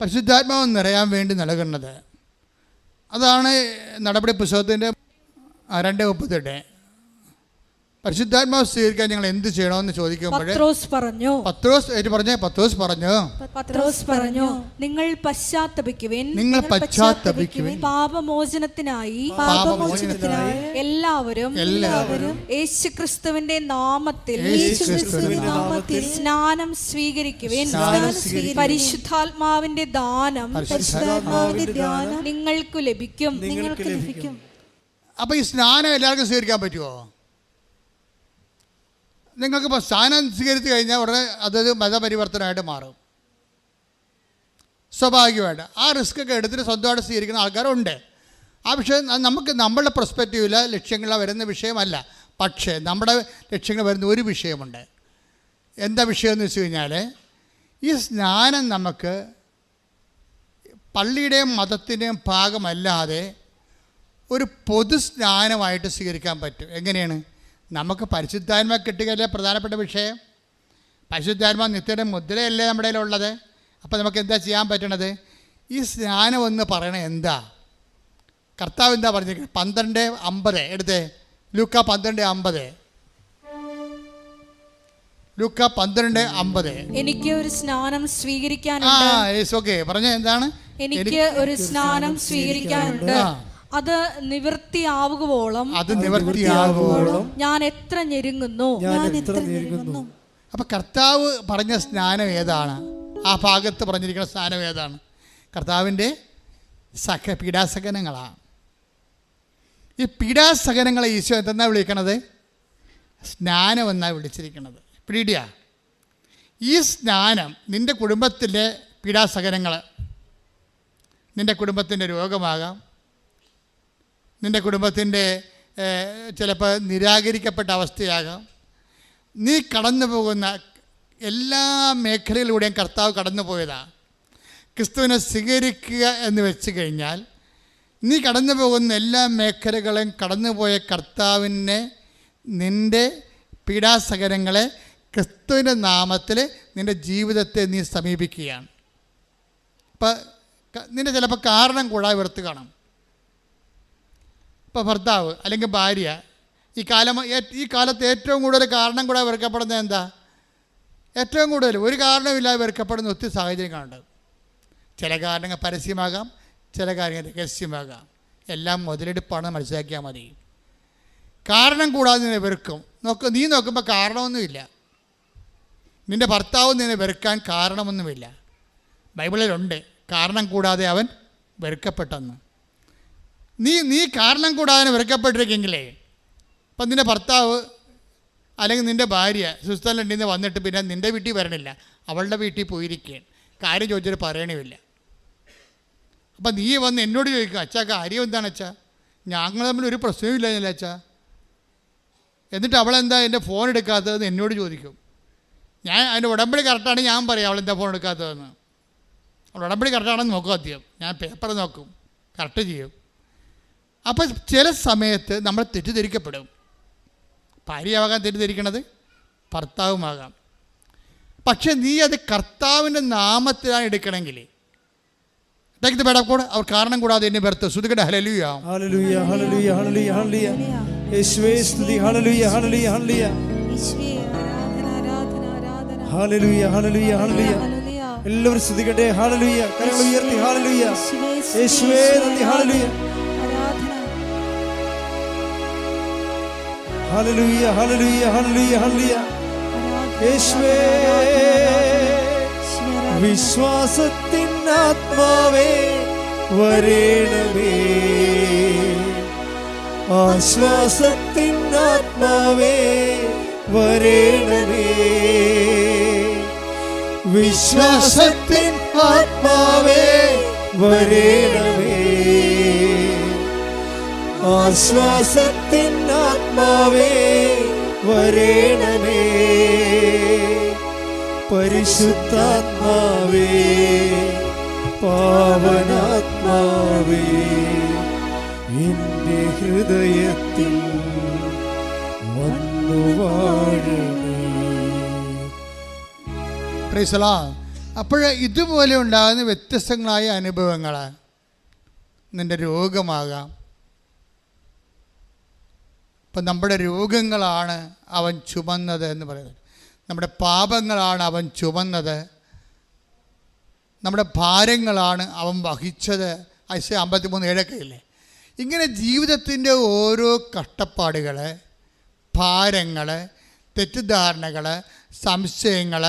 പരിശുദ്ധാത്മാവ് നിറയാൻ വേണ്ടി നൽകുന്നത്. അതാണ് നടപടി പുസ്തകത്തിൻ്റെ 2:38. പരിശുദ്ധാത്മാവ് സ്വീകരിക്കാൻ ഞങ്ങൾ എന്ത് ചെയ്യണമെന്ന് ചോദിക്കുമ്പോൾ പത്രോസ് പറഞ്ഞു നിങ്ങൾ പശ്ചാത്തപിക്കുവിൻ പാപമോചനത്തിനായി എല്ലാവരും യേശുക്രിസ്തുവിന്റെ നാമത്തിൽ സ്നാനം സ്വീകരിക്കുവിൻ. പരിശുദ്ധാത്മാവിന്റെ ദാനം നിങ്ങൾക്ക് ലഭിക്കും. അപ്പൊ ഈ സ്നാനം എല്ലാവർക്കും സ്വീകരിക്കാൻ പറ്റുമോ? നിങ്ങൾക്കിപ്പോൾ സ്നാനം സ്വീകരിച്ചു കഴിഞ്ഞാൽ ഉടനെ അതൊരു മതപരിവർത്തനമായിട്ട് മാറും. സ്വാഭാവികമായിട്ട് ആ റിസ്ക് ഒക്കെ എടുത്തിട്ട് സ്വന്തമായിട്ട് സ്വീകരിക്കുന്ന ആൾക്കാരുണ്ട്. ആ വിഷയം നമ്മളുടെ പെർസ്പെക്റ്റീവിൽ ലക്ഷ്യങ്ങൾ വരുന്ന വിഷയമല്ല. പക്ഷേ നമ്മുടെ ലക്ഷ്യങ്ങൾ വരുന്ന ഒരു വിഷയമുണ്ട്. എന്താ വിഷയമെന്ന് വെച്ച് കഴിഞ്ഞാൽ ഈ സ്നാനം നമുക്ക് പള്ളിയുടെയും മതത്തിൻ്റെയും ഭാഗമല്ലാതെ ഒരു പൊതു സ്നാനമായിട്ട് സ്വീകരിക്കാൻ പറ്റും. എങ്ങനെയാണ്? നമുക്ക് പരിശുദ്ധാത്മ കിട്ടുകയല്ലേ പ്രധാനപ്പെട്ട വിഷയം. പരിശുദ്ധാത്മ നിത്യയുടെ മുദ്രയല്ലേ നമ്മുടെ ഉള്ളത്. അപ്പോൾ നമുക്ക് എന്താ ചെയ്യാൻ പറ്റണത്? ഈ സ്നാനം എന്ന് പറയണത് എന്താ? കർത്താവ് എന്താ പറഞ്ഞിരിക്കുന്നത്? 12:50 എടുത്തേ. ലൂക്ക 12:50. ലൂക്ക 12:50. എനിക്ക് ഒരു സ്നാനം സ്വീകരിക്കാനുണ്ട്. ഓക്കെ, പറഞ്ഞ എന്താണ്? എനിക്ക് ഒരു സ്നാനം സ്വീകരിക്കാനുണ്ട്. അത് നിവൃത്തിയാവുകയോളം ഞാൻ എത്ര ഞെരുങ്ങുന്നു. അപ്പൊ കർത്താവ് പറഞ്ഞ സ്നാനം ഏതാണ്? ആ ഭാഗത്ത് പറഞ്ഞിരിക്കുന്ന സ്നാനം ഏതാണ്? കർത്താവിൻ്റെ പീഡാസഹനങ്ങളാണ്. ഈ പീഡാസഹനങ്ങളെ ഈശോ എന്തെന്നാ വിളിക്കണത്? സ്നാനം എന്നാണ് വിളിച്ചിരിക്കുന്നത്. പിടിയ ഈ സ്നാനം നിൻ്റെ കുടുംബത്തിലെ പീഡാസഹനങ്ങൾ, നിൻ്റെ കുടുംബത്തിൻ്റെ രോഗമാകാം, നിൻ്റെ കുടുംബത്തിൻ്റെ ചിലപ്പോൾ നിരാകരിക്കപ്പെട്ട അവസ്ഥയാകാം, നീ കടന്നു പോകുന്ന എല്ലാ മേഖലയിലൂടെയും കർത്താവ് കടന്നു പോയതാണ്. ക്രിസ്തുവിനെ സ്വീകരിക്കുക എന്ന് വെച്ച് കഴിഞ്ഞാൽ നീ കടന്നു പോകുന്ന എല്ലാ മേഖലകളും കടന്നുപോയ കർത്താവിനെ നിൻ്റെ പീഡാസഹനങ്ങളെ ക്രിസ്തുവിൻ്റെ നാമത്തിൽ നിൻ്റെ ജീവിതത്തെ നീ സമീപിക്കുകയാണ്. അപ്പം നിൻ്റെ ചിലപ്പോൾ കാരണം കൂടാതെ വെറുത്ത് കാണും. ഇപ്പോൾ ഭർത്താവ് അല്ലെങ്കിൽ ഭാര്യ ഈ കാലത്ത് ഏറ്റവും കൂടുതൽ കാരണം കൂടാതെ വെറുക്കപ്പെടുന്നത് എന്താ? ഏറ്റവും കൂടുതൽ ഒരു കാരണമില്ലാതെ വെറുക്കപ്പെടുന്ന ഒത്തിരി സാഹചര്യങ്ങളുണ്ട്. ചില കാരണങ്ങൾ പരസ്യമാകാം, ചില കാര്യങ്ങൾ രഹസ്യമാകാം. എല്ലാം മുതലെടുപ്പാണെന്ന് മനസ്സിലാക്കിയാൽ മതി. കാരണം കൂടാതെ നിന്നെ വെറുക്കും. നീ നോക്കുമ്പോൾ കാരണമൊന്നുമില്ല. നിൻ്റെ ഭർത്താവ് നിന്നെ വെറുക്കാൻ കാരണമൊന്നുമില്ല. ബൈബിളിലുണ്ട് കാരണം കൂടാതെ അവൻ വെറുക്കപ്പെട്ടെന്ന്. നീ കാരണം കൂടാതെ വെറുക്കപ്പെട്ടിരിക്കെങ്കിലേ അപ്പം നിൻ്റെ ഭർത്താവ് അല്ലെങ്കിൽ നിൻ്റെ ഭാര്യ സ്വിറ്റ്സർലൻഡിൽ നിന്ന് വന്നിട്ട് പിന്നെ നിൻ്റെ വീട്ടിൽ വരണില്ല, അവളുടെ വീട്ടിൽ പോയിരിക്കുകയാണ്. കാര്യം ചോദിച്ചിട്ട് പറയണമില്ല. അപ്പം നീ വന്ന് എന്നോട് ചോദിക്കും, അച്ഛാ കാര്യം എന്താണ് അച്ഛാ? ഞങ്ങൾ തമ്മിൽ ഒരു പ്രശ്നവും ഇല്ല അച്ഛാ. എന്നിട്ട് അവളെന്താ എൻ്റെ ഫോൺ എടുക്കാത്തതെന്ന് എന്നോട് ചോദിക്കും. ഞാൻ അതിൻ്റെ ഉടമ്പടി കറക്റ്റാണെങ്കിൽ ഞാൻ പറയാം അവളെന്താ ഫോൺ എടുക്കാത്തതെന്ന്. അവൾ ഉടമ്പടി കറക്റ്റാണെന്ന് നോക്കും. ആദ്യം ഞാൻ പേപ്പർ നോക്കും, കറക്റ്റ് ചെയ്യും. അപ്പോൾ ചില സമയത്ത് നമ്മൾ തെറ്റിദ്ധരിക്കപ്പെടും. ഭാര്യയാകാൻ തെറ്റിദ്ധരിക്കണത് ഭർത്താവുമാകാം. പക്ഷെ നീ അത് കർത്താവിൻ്റെ നാമത്തിലാണ് എടുക്കണമെങ്കിൽ അവർ കാരണം കൂടാതെ എന്നെ വെറുത്ത് ശ്രുതികട ഹല്ലേലൂയ ഹല്ലേലൂയ ഹല്ലേലൂയ ഹല്ലേലൂയ ഹല്ലേലൂയ യേശുവേ സ്തുതി ഹല്ലേലൂയ ഹല്ലേലൂയ ഹല്ലേലൂയ ഹല്ലേലൂയ ഹല്ലേലൂയ ഹല്ലേലൂയ എല്ലാവരും സ്തുതിക്കട്ടെ. ഹല്ലേലൂയ. കരങ്ങൾ ഉയർത്തി ഹല്ലേലൂയ. യേശുവേ നന്ദി. Hallelujah hallelujah hallelujah hallelujah hallelujah യേശുവേ. വിശ്വാസത്തിൻ ആത്മാവേ വരേണമേ, ആശ്വാസത്തിൻ ആത്മാവേ വരേണമേ, വിശ്വാസത്തിൻ ആത്മാവേ വരേണമേ, ആശ്വാസത്തിൻ ആത്മാവേ ആത്മാവേ വരേണമേ, പരിശുദ്ധാത്മാവേ പാവനാത്മാവേ എൻ്റെ ഹൃദയത്തിൽ വന്നു വാഴണേ. Praise the Lord. അപ്പോൾ ഇതുപോലെ ഉണ്ടാകുന്ന വ്യത്യസ്തങ്ങളായ അനുഭവങ്ങൾ നിൻ്റെ രോഗമാകാം. ഇപ്പം നമ്മുടെ രോഗങ്ങളാണ് അവൻ ചുമന്നത് എന്ന് പറയുന്നത്, നമ്മുടെ പാപങ്ങളാണ് അവൻ ചുമന്നത്, നമ്മുടെ ഭാരങ്ങളാണ് അവൻ വഹിച്ചത്. ഐശയ്യാ 53:7 ഇല്ലേ? ഇങ്ങനെ ജീവിതത്തിൻ്റെ ഓരോ കഷ്ടപ്പാടുകൾ, ഭാരങ്ങൾ, തെറ്റിദ്ധാരണകൾ, സംശയങ്ങൾ,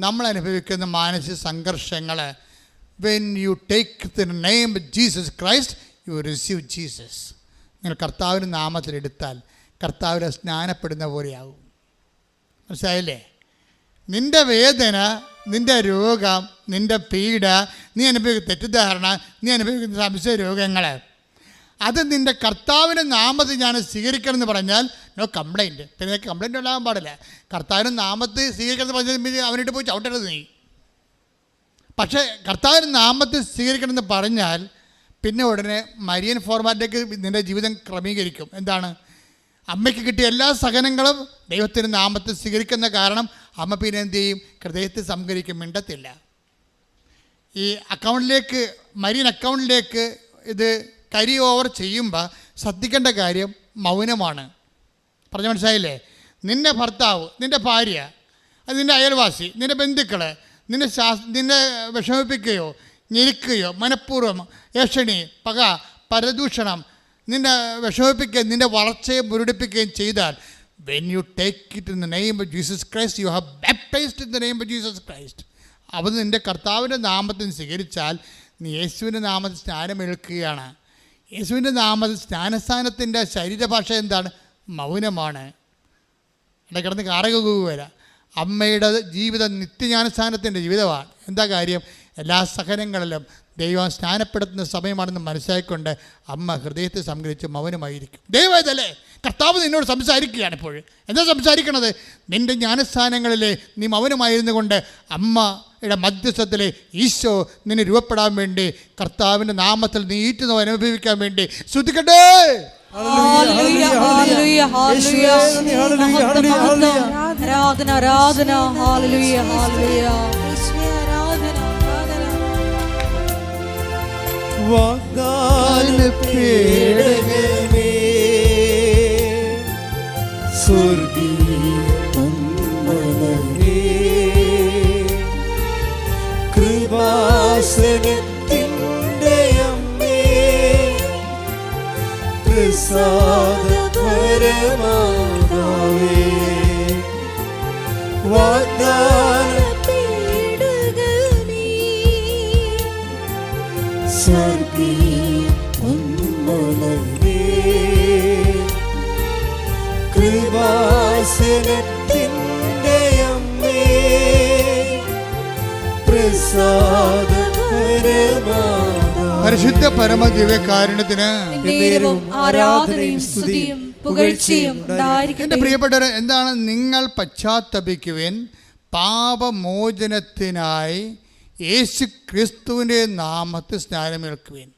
നമ്മൾ അനുഭവിക്കുന്ന മാനസിക സംഘർഷങ്ങൾ, when you take the name Jesus Christ U receive Jesus. നിങ്ങൾ കർത്താവിൻ്റെ നാമത്തിലെടുത്താൽ കർത്താവിനെ സ്നാനപ്പെടുന്ന പോലെയാകും. മനസ്സിലായില്ലേ? നിൻ്റെ വേദന, നിൻ്റെ രോഗം, നിൻ്റെ പീഡ, നീ അനുഭവിക്കുന്ന തെറ്റിദ്ധാരണ, നീ അനുഭവിക്കുന്ന സംശയ രോഗങ്ങൾ, അത് നിൻ്റെ കർത്താവിൻ്റെ നാമത്തിൽ ഞാൻ സ്വീകരിക്കണം എന്ന് പറഞ്ഞാൽ നോ കംപ്ലൈൻറ്റ്. പിന്നെ കംപ്ലൈൻറ്റ് ഉണ്ടാകാൻ പാടില്ല. കർത്താവിൻ്റെ നാമത്തിൽ സ്വീകരിക്കണം എന്ന് പറഞ്ഞാൽ അവനിട്ട് പോയി ചവിട്ടരുത് നീ. പക്ഷേ കർത്താവിൻ്റെ നാമത്തിൽ സ്വീകരിക്കണം എന്ന് പറഞ്ഞാൽ പിന്നെ ഉടനെ മരിയൻ ഫോർമാറ്റിലേക്ക് നിൻ്റെ ജീവിതം ക്രമീകരിക്കും. എന്താണ്? അമ്മയ്ക്ക് കിട്ടിയ എല്ലാ സഹനങ്ങളും ദൈവത്തിൻ്റെ നാമത്തിൽ സ്വീകരിക്കുന്ന കാരണം അമ്മ പിന്നെ എന്ത് ചെയ്യും? ഹൃദയത്തിൽ സംഭരിക്കും, മിണ്ടത്തില്ല. ഈ അക്കൗണ്ടിലേക്ക്, മരിയൻ അക്കൗണ്ടിലേക്ക് ഇത് കരി ഓവർ ചെയ്യുമ്പോൾ ശ്രദ്ധിക്കേണ്ട കാര്യം മൗനമാണ്. പറഞ്ഞ മനസ്സിലായില്ലേ? നിൻ്റെ ഭർത്താവ്, നിൻ്റെ ഭാര്യ, അത് നിൻ്റെ അയൽവാസി, നിൻ്റെ ബന്ധുക്കൾ നിന്നെ വിഷമിപ്പിക്കുകയോ ഞെരുക്കുകയോ മനഃപൂർവ്വം ഏഷണി, പക, പരദൂഷണം നിന്നെ വിഷമിപ്പിക്കുകയും നിൻ്റെ വളർച്ചയെ മുരടിപ്പിക്കുകയും ചെയ്താൽ, when you take it in the name of Jesus Christ you have baptised in the name of Jesus Christ. അവൻ നിൻ്റെ കർത്താവിൻ്റെ നാമത്തിൽ സ്വീകരിച്ചാൽ നീ യേശുവിൻ്റെ നാമത്തിൽ സ്നാനമേൽക്കുകയാണ്. യേശുവിൻ്റെ നാമത്തിൽ സ്നാനസ്ഥാനത്തിൻ്റെ ശരീരഭാഷ എന്താണ്? മൗനമാണ്. ഇടക്കിടന്ന് കാറകുക വരാം. അമ്മയുടെ ജീവിതം നിത്യജ്ഞാനസ്ഥാനത്തിൻ്റെ ജീവിതമാണ്. എന്താ കാര്യം? എല്ലാ സഹനങ്ങളിലും ദൈവം സ്നാനപ്പെടുത്തുന്ന സമയമാണെന്ന് മനസ്സിലാക്കിക്കൊണ്ട് അമ്മ ഹൃദയത്തെ സംഗ്രഹിച്ച് മൗനമായിരിക്കും. ദൈവമല്ലേ കർത്താവ് നിന്നോട് സംസാരിക്കുകയാണ്. ഇപ്പോൾ എന്താ സംസാരിക്കണത്? നിൻ്റെ ജ്ഞാനസ്ഥാനങ്ങളിലെ നീ മൗനമായിരുന്നു കൊണ്ട് അമ്മയുടെ മധ്യസ്ഥത്തിലെ ഈശോ നിന്നെ രൂപപ്പെടാൻ വേണ്ടി, കർത്താവിൻ്റെ നാമത്തിൽ നീ ഈറ്റുന്നവ അനുഭവിക്കാൻ വേണ്ടി ശ്രദ്ധിക്കട്ടെ. വാഗ്ദാന പേടകമേ, സ്വർഗീയ മന്മനമേ, കൃപാസനത്തിൻ്റെ അമ്മേ, പ്രസാദപരമാതാവേ, വാഗ്ദാന സ്വർഗീയ മന്മനമേ, കൃപാസനത്തിൻ്റെ അമ്മേ, പ്രസാദപരമാതാവേ. പരിശുദ്ധ പരമദിവ്യകാരുണ്യത്തിന് ആരാധനയും സ്തുതിയും പുകഴ്ചയും ഉണ്ടായിരിക്കട്ടെ. എൻ്റെ പ്രിയപ്പെട്ടവരെ, എന്താണ്? നിങ്ങൾ പശ്ചാത്തപിക്കുവിൻ, പാപമോചനത്തിനായി യേശു ക്രിസ്തുവിൻ്റെ നാമത്തിൽ സ്നാനമേൽക്കുവിൻ.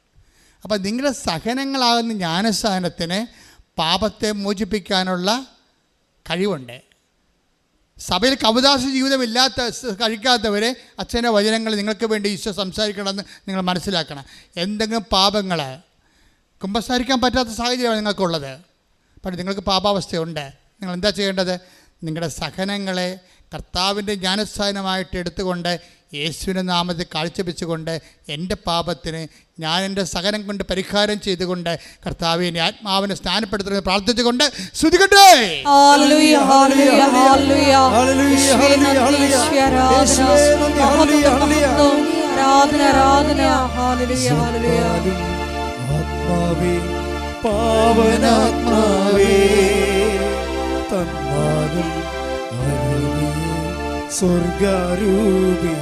അപ്പം നിങ്ങളുടെ സഹനങ്ങളാകുന്ന ജ്ഞാനസ്ഥാനത്തിന് പാപത്തെ മോചിപ്പിക്കാനുള്ള കഴിവുണ്ട്. സഭയിൽ കവദാസ ജീവിതമില്ലാത്ത കഴിക്കാത്തവരെ അച്ഛൻ്റെ വചനങ്ങൾ നിങ്ങൾക്ക് വേണ്ടി ഈശോ സംസാരിക്കണമെന്ന് നിങ്ങൾ മനസ്സിലാക്കണം. എന്തെങ്കിലും പാപങ്ങൾ കുമ്പസാരിക്കാൻ പറ്റാത്ത സാഹചര്യമാണ് നിങ്ങൾക്കുള്ളത്. പക്ഷേ നിങ്ങൾക്ക് പാപാവസ്ഥയുണ്ട്. നിങ്ങൾ എന്താ ചെയ്യേണ്ടത്? നിങ്ങളുടെ സഹനങ്ങളെ കർത്താവിൻ്റെ ജ്ഞാനസ്ഥാനമായിട്ട് എടുത്തുകൊണ്ട് യേശുവിൻ്റെ നാമത്തിൽ കാഴ്ചവെച്ചുകൊണ്ട് എൻ്റെ പാപത്തിന് ഞാൻ എൻ്റെ സഹനം കൊണ്ട് പരിഹാരം ചെയ്തുകൊണ്ട് കർത്താവിനെ ആത്മാവിനെ സ്നാനപ്പെടുത്തുന്നത് പ്രാർത്ഥിച്ചുകൊണ്ട് സ്തുതിക്കട്ടെ. ആത്മാവേ പാവനാത്മാവേ തന്നാലും സ്വർഗാരൂപി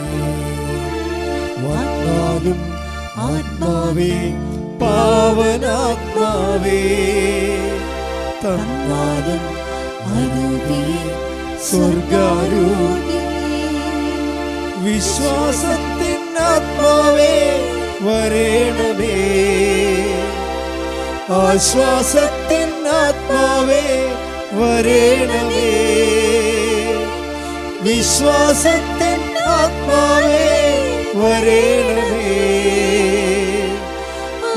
വന്നാലും ആത്മാവേ പാവനാത്മാവേ തന്നാലും സ്വർഗാരൂപി വിശ്വാസത്തിൻ ആത്മാവേ വരേണമേ, ആശ്വാസത്തിൻ ആത്മാവേ വരേണമേ, വിശ്വാസത്തിൻ ആത്മാവേ വരേണമേ,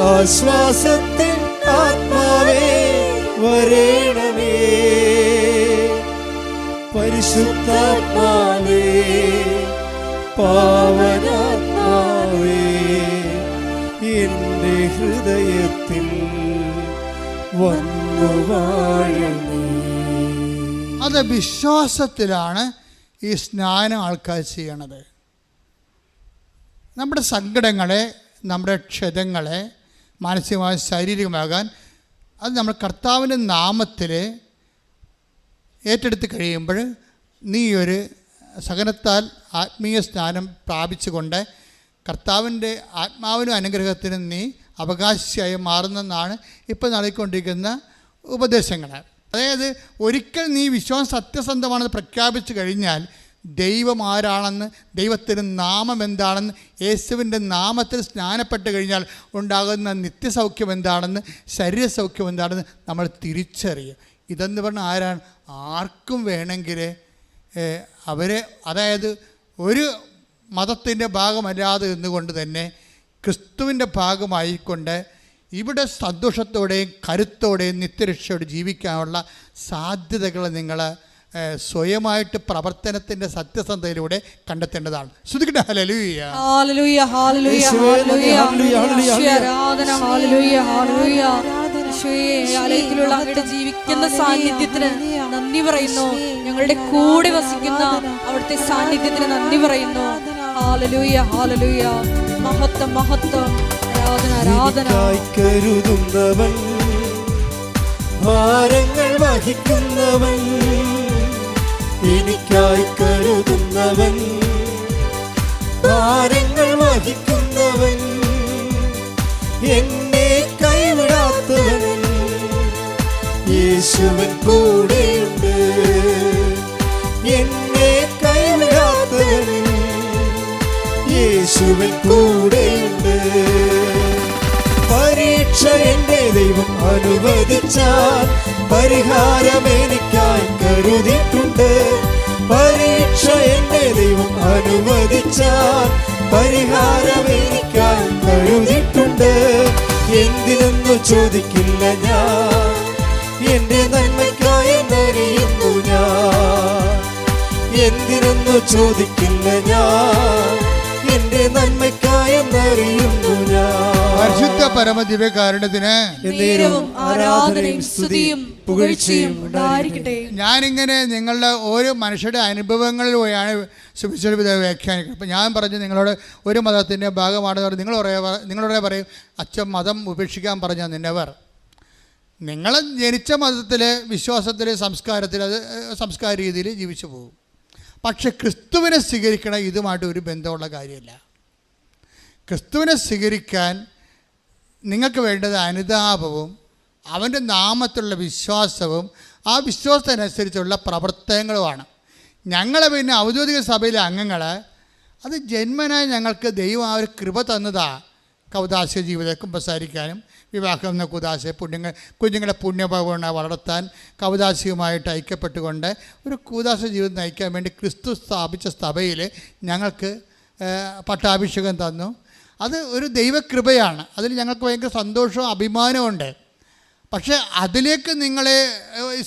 ആശ്വാസത്തിൻ ആത്മാവേ വരേണമേ, പരിശുദ്ധാത്മാവേ പാവനാത്മാവേ എൻ്റെ ഹൃദയത്തിൽ വന്നു വാഴണേ. അത് വിശ്വാസത്തിലാണ് ഈ സ്നാനം ആൾക്കാർ ചെയ്യണത്. നമ്മുടെ സങ്കടങ്ങളെ, നമ്മുടെ ക്ഷതങ്ങളെ മാനസികമായി ശാരീരികമാകാൻ അത് നമ്മൾ കർത്താവിൻ്റെ നാമത്തിൽ ഏറ്റെടുത്ത് കഴിയുമ്പോൾ നീ ഒരു സഹനത്താൽ ആത്മീയ സ്നാനം പ്രാപിച്ചുകൊണ്ട് കർത്താവിൻ്റെ ആത്മാവിനും അനുഗ്രഹത്തിനും നീ അവകാശിയായി മാറുന്നെന്നാണ് ഇപ്പോൾ നൽകിക്കൊണ്ടിരിക്കുന്ന ഉപദേശങ്ങൾ. അതായത് ഒരിക്കൽ നീ വിശ്വാസം സത്യസന്ധമാണെന്ന് പ്രഖ്യാപിച്ചു കഴിഞ്ഞാൽ ദൈവം ആരാണെന്ന്, ദൈവത്തിൻ്റെ നാമം എന്താണെന്ന്, യേശുവിൻ്റെ നാമത്തിൽ സ്നാനപ്പെട്ട് കഴിഞ്ഞാൽ ഉണ്ടാകുന്ന നിത്യസൗഖ്യം എന്താണെന്ന്, ശരീരസൗഖ്യം എന്താണെന്ന് നമ്മൾ തിരിച്ചറിയും. ഇതെന്ന് പറഞ്ഞാൽ ആരാണ്? ആർക്കും വേണമെങ്കിൽ അവരെ, അതായത് ഒരു മതത്തിൻ്റെ ഭാഗമല്ലാതെ നിന്നുകൊണ്ട് തന്നെ ക്രിസ്തുവിൻ്റെ ഭാഗമായിക്കൊണ്ട് ഇവിടെ സന്തോഷത്തോടെയും കരുത്തോടെയും നിത്യരക്ഷയോടെ ജീവിക്കാനുള്ള സാധ്യതകൾ നിങ്ങൾ സ്വയമായിട്ട് പ്രവർത്തനത്തിൻ്റെ സത്യസന്ധതയിലൂടെ കണ്ടെത്തേണ്ടതാണ്. ശ്രുതിക്കട്ടെ ഹല്ലേലൂയ. ഹല്ലേലൂയ ഹല്ലേലൂയ ഹല്ലേലൂയ ആരാധന. Hallelujah hallelujah. യേശുവേ, ആലയത്തിലുള്ള അങ്ങയുടെ ജീവിക്കുന്ന സാന്നിധ്യത്തിന് നന്ദി പറയുന്നു. ഞങ്ങളുടെ കൂടെ വസിക്കുന്ന അവിടുത്തെ സാന്നിധ്യത്തിന് നന്ദി പറയുന്നു. ഹല്ലേലൂയ ഹല്ലേലൂയ. മഹത്വം മഹത്വം. ആരാധന ആരാധന. കരുതുന്നവൻ, ഭാരങ്ങൾ വഹിക്കുന്നവൻ, എനിക്കായി കരുതുന്നവൻ, ഭാരങ്ങൾ വഹിക്കുന്നവൻ, എന്നെ കൈവിടാത്തവൻ, യേശുവൻ കൂടെയുണ്ട്. എന്നെ കൈവിടാത്തവൻ, യേശുവൻ കൂടെയുണ്ട്. പരീക്ഷ എൻ്റെ ദൈവം അനുവദിച്ചാൽ പരിഹാരം എനിക്കായി കരുതിയിട്ടുണ്ട്. പരീക്ഷ എൻ്റെ ദൈവം അനുവദിച്ചാൽ പരിഹാരം എനിക്കായി കരുതിയിട്ടുണ്ട്. എന്തിനൊന്നു ചോദിക്കില്ല ഞാൻ, എൻ്റെ നന്മയ്ക്കായി എന്നറിയുന്നു ഞാൻ. എന്തിനൊന്നു ചോദിക്കില്ല ഞാൻ, എൻ്റെ നന്മയ്ക്കായി എന്നറിയുന്നു ഞാൻ. പരിശുദ്ധ പരമദിവ്യകാരുണ്യത്തിന് നേരവും ആരാധനയും സ്തുതിയും പുകഴ്ചയും ഉണ്ടായിരിക്കട്ടെ. ഞാനിങ്ങനെ നിങ്ങളുടെ ഓരോ മനുഷ്യരുടെ അനുഭവങ്ങളിലൂടെയാണ് സുവിശേഷ വ്യാഖ്യാനിക്കുന്നത്. അപ്പോൾ ഞാൻ പറഞ്ഞു നിങ്ങളോട് ഒരു മതത്തിൻ്റെ ഭാഗമാണെന്ന് പറഞ്ഞ് നിങ്ങളോട് പറയും അച്ഛൻ മതം ഉപേക്ഷിക്കാൻ പറഞ്ഞാൽ നിന്നെവർ. നിങ്ങൾ ജനിച്ച മതത്തിൽ, വിശ്വാസത്തിൽ, സംസ്കാരത്തിൽ, അത് സംസ്കാര രീതിയിൽ ജീവിച്ചു പോകും. പക്ഷെ ക്രിസ്തുവിനെ സ്വീകരിക്കണം ഇതുമായിട്ട് ഒരു ബന്ധമുള്ള കാര്യമില്ല. ക്രിസ്തുവിനെ സ്വീകരിക്കാൻ നിങ്ങൾക്ക് വേണ്ടത് അനുതാപവും അവൻ്റെ നാമത്തിലുള്ള വിശ്വാസവും ആ വിശ്വാസത്തിനനുസരിച്ചുള്ള പ്രവർത്തനങ്ങളുമാണ്. ഞങ്ങളെ പിന്നെ ഔദ്യോഗിക സഭയിലെ അംഗങ്ങൾ അത് ജന്മനായി ഞങ്ങൾക്ക് ദൈവം ആ ഒരു കൃപ തന്നതാണ്. കൗദാസ്യ ജീവിതം കുമ്പസാരിക്കാനും വിവാഹം എന്ന കുദാശ കുഞ്ഞുങ്ങളെ പുണ്യഭവന വളർത്താൻ കൗദാസ്യവുമായിട്ട് ഐക്യപ്പെട്ടുകൊണ്ട് ഒരു കൂദാശ ജീവിതം നയിക്കാൻ വേണ്ടി ക്രിസ്തു സ്ഥാപിച്ച സഭയിൽ ഞങ്ങൾക്ക് പട്ടാഭിഷേകം തന്നു. അത് ഒരു ദൈവകൃപയാണ്. അതിൽ ഞങ്ങൾക്ക് ഭയങ്കര സന്തോഷവും അഭിമാനമുണ്ട്. പക്ഷേ അതിലേക്ക് നിങ്ങളെ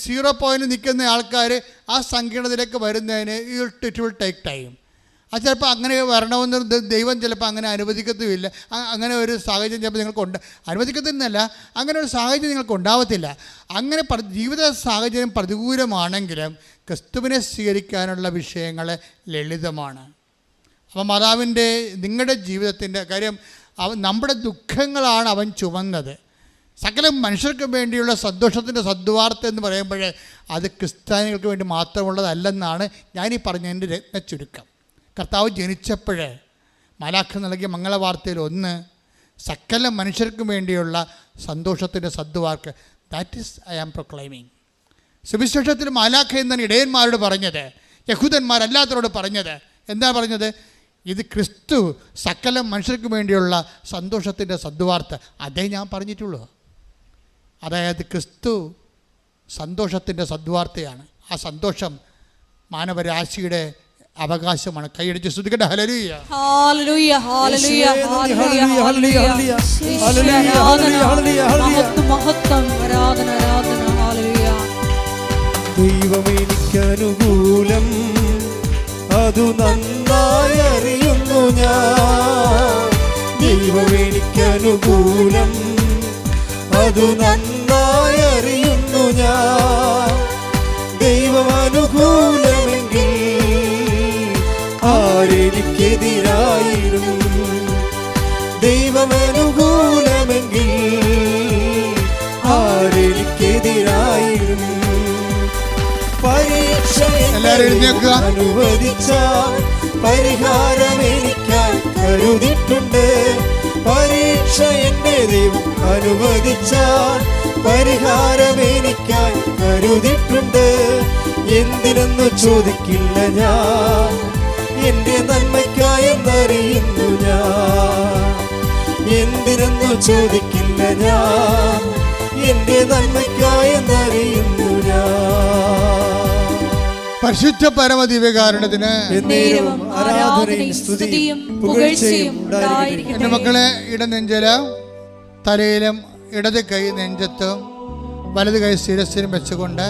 0 പോയിൻ്റ് നിൽക്കുന്ന ആൾക്കാർ ആ സങ്കീർണതയിലേക്ക് വരുന്നതിന് ഇറ്റ് വിൽ ടേക്ക് ടൈം. അത് ചിലപ്പോൾ അങ്ങനെ വരണമെന്ന് ദൈവം ചിലപ്പോൾ അങ്ങനെ അനുവദിക്കത്തുമില്ല. അങ്ങനെ ഒരു സാഹചര്യം ചിലപ്പോൾ നിങ്ങൾക്ക് അനുവദിക്കത്തില്ല, അങ്ങനെ ഒരു സാഹചര്യം നിങ്ങൾക്ക് ഉണ്ടാവത്തില്ല. അങ്ങനെ ജീവിത സാഹചര്യം പ്രതികൂലമാണെങ്കിലും ക്രിസ്തുവിനെ സ്വീകരിക്കാനുള്ള വിഷയങ്ങൾ ലളിതമാണ്. അപ്പം മാതാവിൻ്റെ നിങ്ങളുടെ ജീവിതത്തിൻ്റെ കാര്യം നമ്മുടെ ദുഃഖങ്ങളാണ് അവൻ ചുമന്നത്. സകല മനുഷ്യർക്ക് വേണ്ടിയുള്ള സന്തോഷത്തിൻ്റെ സദ്വാർത്ത എന്ന് പറയുമ്പോൾ അത് ക്രിസ്ത്യാനികൾക്ക് വേണ്ടി മാത്രമുള്ളതല്ലെന്നാണ് ഞാനീ പറഞ്ഞതിൻ്റെ രത്നച്ചുരുക്കം. കർത്താവ് ജനിച്ചപ്പോഴേ മാലാഖ നൽകിയ മംഗളവാർത്തയിൽ ഒന്ന് സകല മനുഷ്യർക്കും വേണ്ടിയുള്ള സന്തോഷത്തിൻ്റെ സദ്വാർക്ക് that is I am proclaiming. സുവിശേഷത്തിൽ മാലാഖ എന്നാണ് ഇടയന്മാരോട് പറഞ്ഞത്, യഹൂദന്മാരല്ലാത്തവരോട് പറഞ്ഞത്. എന്താ പറഞ്ഞത്? ഇത് ക്രിസ്തു സകല മനുഷ്യർക്ക് വേണ്ടിയുള്ള സന്തോഷത്തിൻ്റെ സദ്വാർത്ത. അതേ ഞാൻ പറഞ്ഞിട്ടുള്ളൂ. അതായത് ക്രിസ്തു സന്തോഷത്തിൻ്റെ സദ്വാർത്തയാണ്. ആ സന്തോഷം മാനവരാശിയുടെ അവകാശമാണ്. കൈയടിച്ച് സ്തുതിക്കട്ടെ. ഹല്ലേലൂയ, ഹല്ലേലൂയ, ഹല്ലേലൂയ, ഹല്ലേലൂയ, ഹല്ലേലൂയ. മഹത്വം, ആരാധന, ആരാധന. ഹല്ലേലൂയ. ദൈവം എനിക്കനുകൂലം, അതു നന്നായി അറിയുന്നു ഞാൻ. ദൈവം എനിക്കനുകൂലം, അതു നന്നായി അറിയുന്നു ഞാൻ. ദൈവം അനുകൂലമെങ്കിൽ ആരെനിക്കെതിരായിരും. ദൈവം അനുകൂലമെങ്കിൽ ആരെനിക്കെതിരായിരും. പരീക്ഷ അനുവദിച്ച പരിഹാരം എനിക്കായി കരുതിയിട്ടുണ്ട്. പരീക്ഷ എൻ്റെ ദൈവം അനുവദിച്ച പരിഹാരം എനിക്കായി കരുതിയിട്ടുണ്ട്. എന്തിനെന്ന് ചോദിക്കില്ല ഞാൻ, എൻ്റെ നന്മയ്ക്കായെന്നറിയുന്നു ഞാൻ. എന്തിനെന്ന് ചോദിക്കില്ല ഞാൻ, എൻ്റെ നന്മയ്ക്കായെന്നറിയുന്നു ഞാൻ. പരിശുദ്ധ പരമദിവ്യകാരുണ്യത്തിന് ആരാധനയും സ്തുതിയും പുകഴ്ചയും ഉണ്ടായിരിക്കട്ടെ. എൻ്റെ മക്കളെ, ഇടനെഞ്ചില് തലയിലും ഇടത് കൈ നെഞ്ചത്തും വലത് കൈ ശിരസിലും വെച്ചുകൊണ്ട്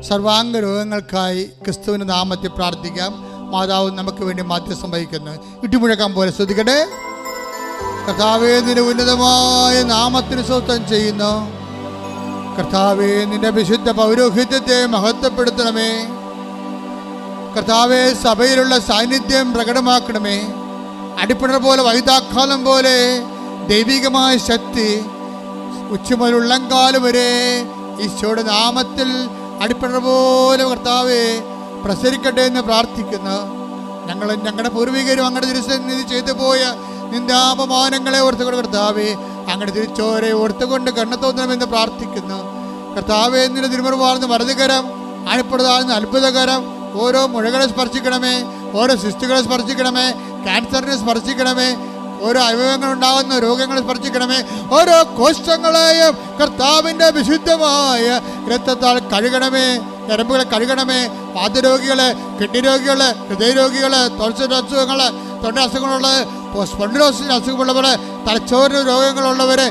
സർവാംഗ രോഗങ്ങൾക്കായി ക്രിസ്തുവിൻ്റെ നാമത്തിൽ പ്രാർത്ഥിക്കാം. മാതാവ് നമുക്ക് വേണ്ടി മാധ്യസ്ഥം വഹിക്കുന്നു. ഇട്ടുമുഴക്കാൻ പോലെ ശ്രദ്ധിക്കട്ടെ. കർത്താവേ, നിന്റെ ഉന്നതമായ നാമത്തിന് സ്വസ്ഥം ചെയ്യുന്നു. കർത്താവേ, നിന്റെ വിശുദ്ധ പൗരോഹിത്യത്തെ മഹത്വപ്പെടുത്തണമേ. കർത്താവേ, സഭയിലുള്ള സാന്നിധ്യം പ്രകടമാക്കണമേ. അടിപ്പിണർ പോലെ വൈതാക്കാലം പോലെ ദൈവികമായ ശക്തി ഉച്ചമുതൽ ഉള്ളംകാലം വരെ ഈശോയുടെ നാമത്തിൽ അടിപ്പിണർ പോലെ കർത്താവേ പ്രസരിക്കട്ടെ എന്ന് പ്രാർത്ഥിക്കുന്നു. ഞങ്ങളും ഞങ്ങളുടെ പൂർവികരും അങ്ങയുടെ തിരുസന്നിധി ചെയ്തു പോയ നിന്റെ അപമാനങ്ങളെ ഓർത്തുകൊണ്ട് കർത്താവേ അങ്ങയുടെ തിരിച്ചോരെ ഓർത്തുകൊണ്ട് കണ്ണു തോന്നണമെന്ന് പ്രാർത്ഥിക്കുന്നു. കർത്താവേ, നിന്റെ തിരുമുറവാർന്ന് വലതുകരം, അണിപ്പെടുതാഴ്ന്ന അത്ഭുതകരം ഓരോ മുഴകളെ സ്പർശിക്കണമേ, ഓരോ സിസ്റ്റുകളെ സ്പർശിക്കണമേ, ക്യാൻസറിനെ സ്പർശിക്കണമേ, ഓരോ അവയവങ്ങളുണ്ടാകുന്ന രോഗങ്ങളെ സ്പർശിക്കണമേ. ഓരോ കോശങ്ങളെയും കർത്താവിൻ്റെ വിശുദ്ധമായ രക്തത്താൽ കഴുകണമേ. ഞരമ്പുകളെ കഴുകണമേ. വാതരോഗികളെ, കിഡ്നി രോഗികളെ, ഹൃദയരോഗികളെ, തൊഴിൽ അസുഖങ്ങൾ, തൊണ്ട അസുഖങ്ങളുള്ള, സ്പോണ്ടിലോസിസ് അസുഖമുള്ളവരെ, തലച്ചോറിന് രോഗങ്ങളുള്ളവരെ,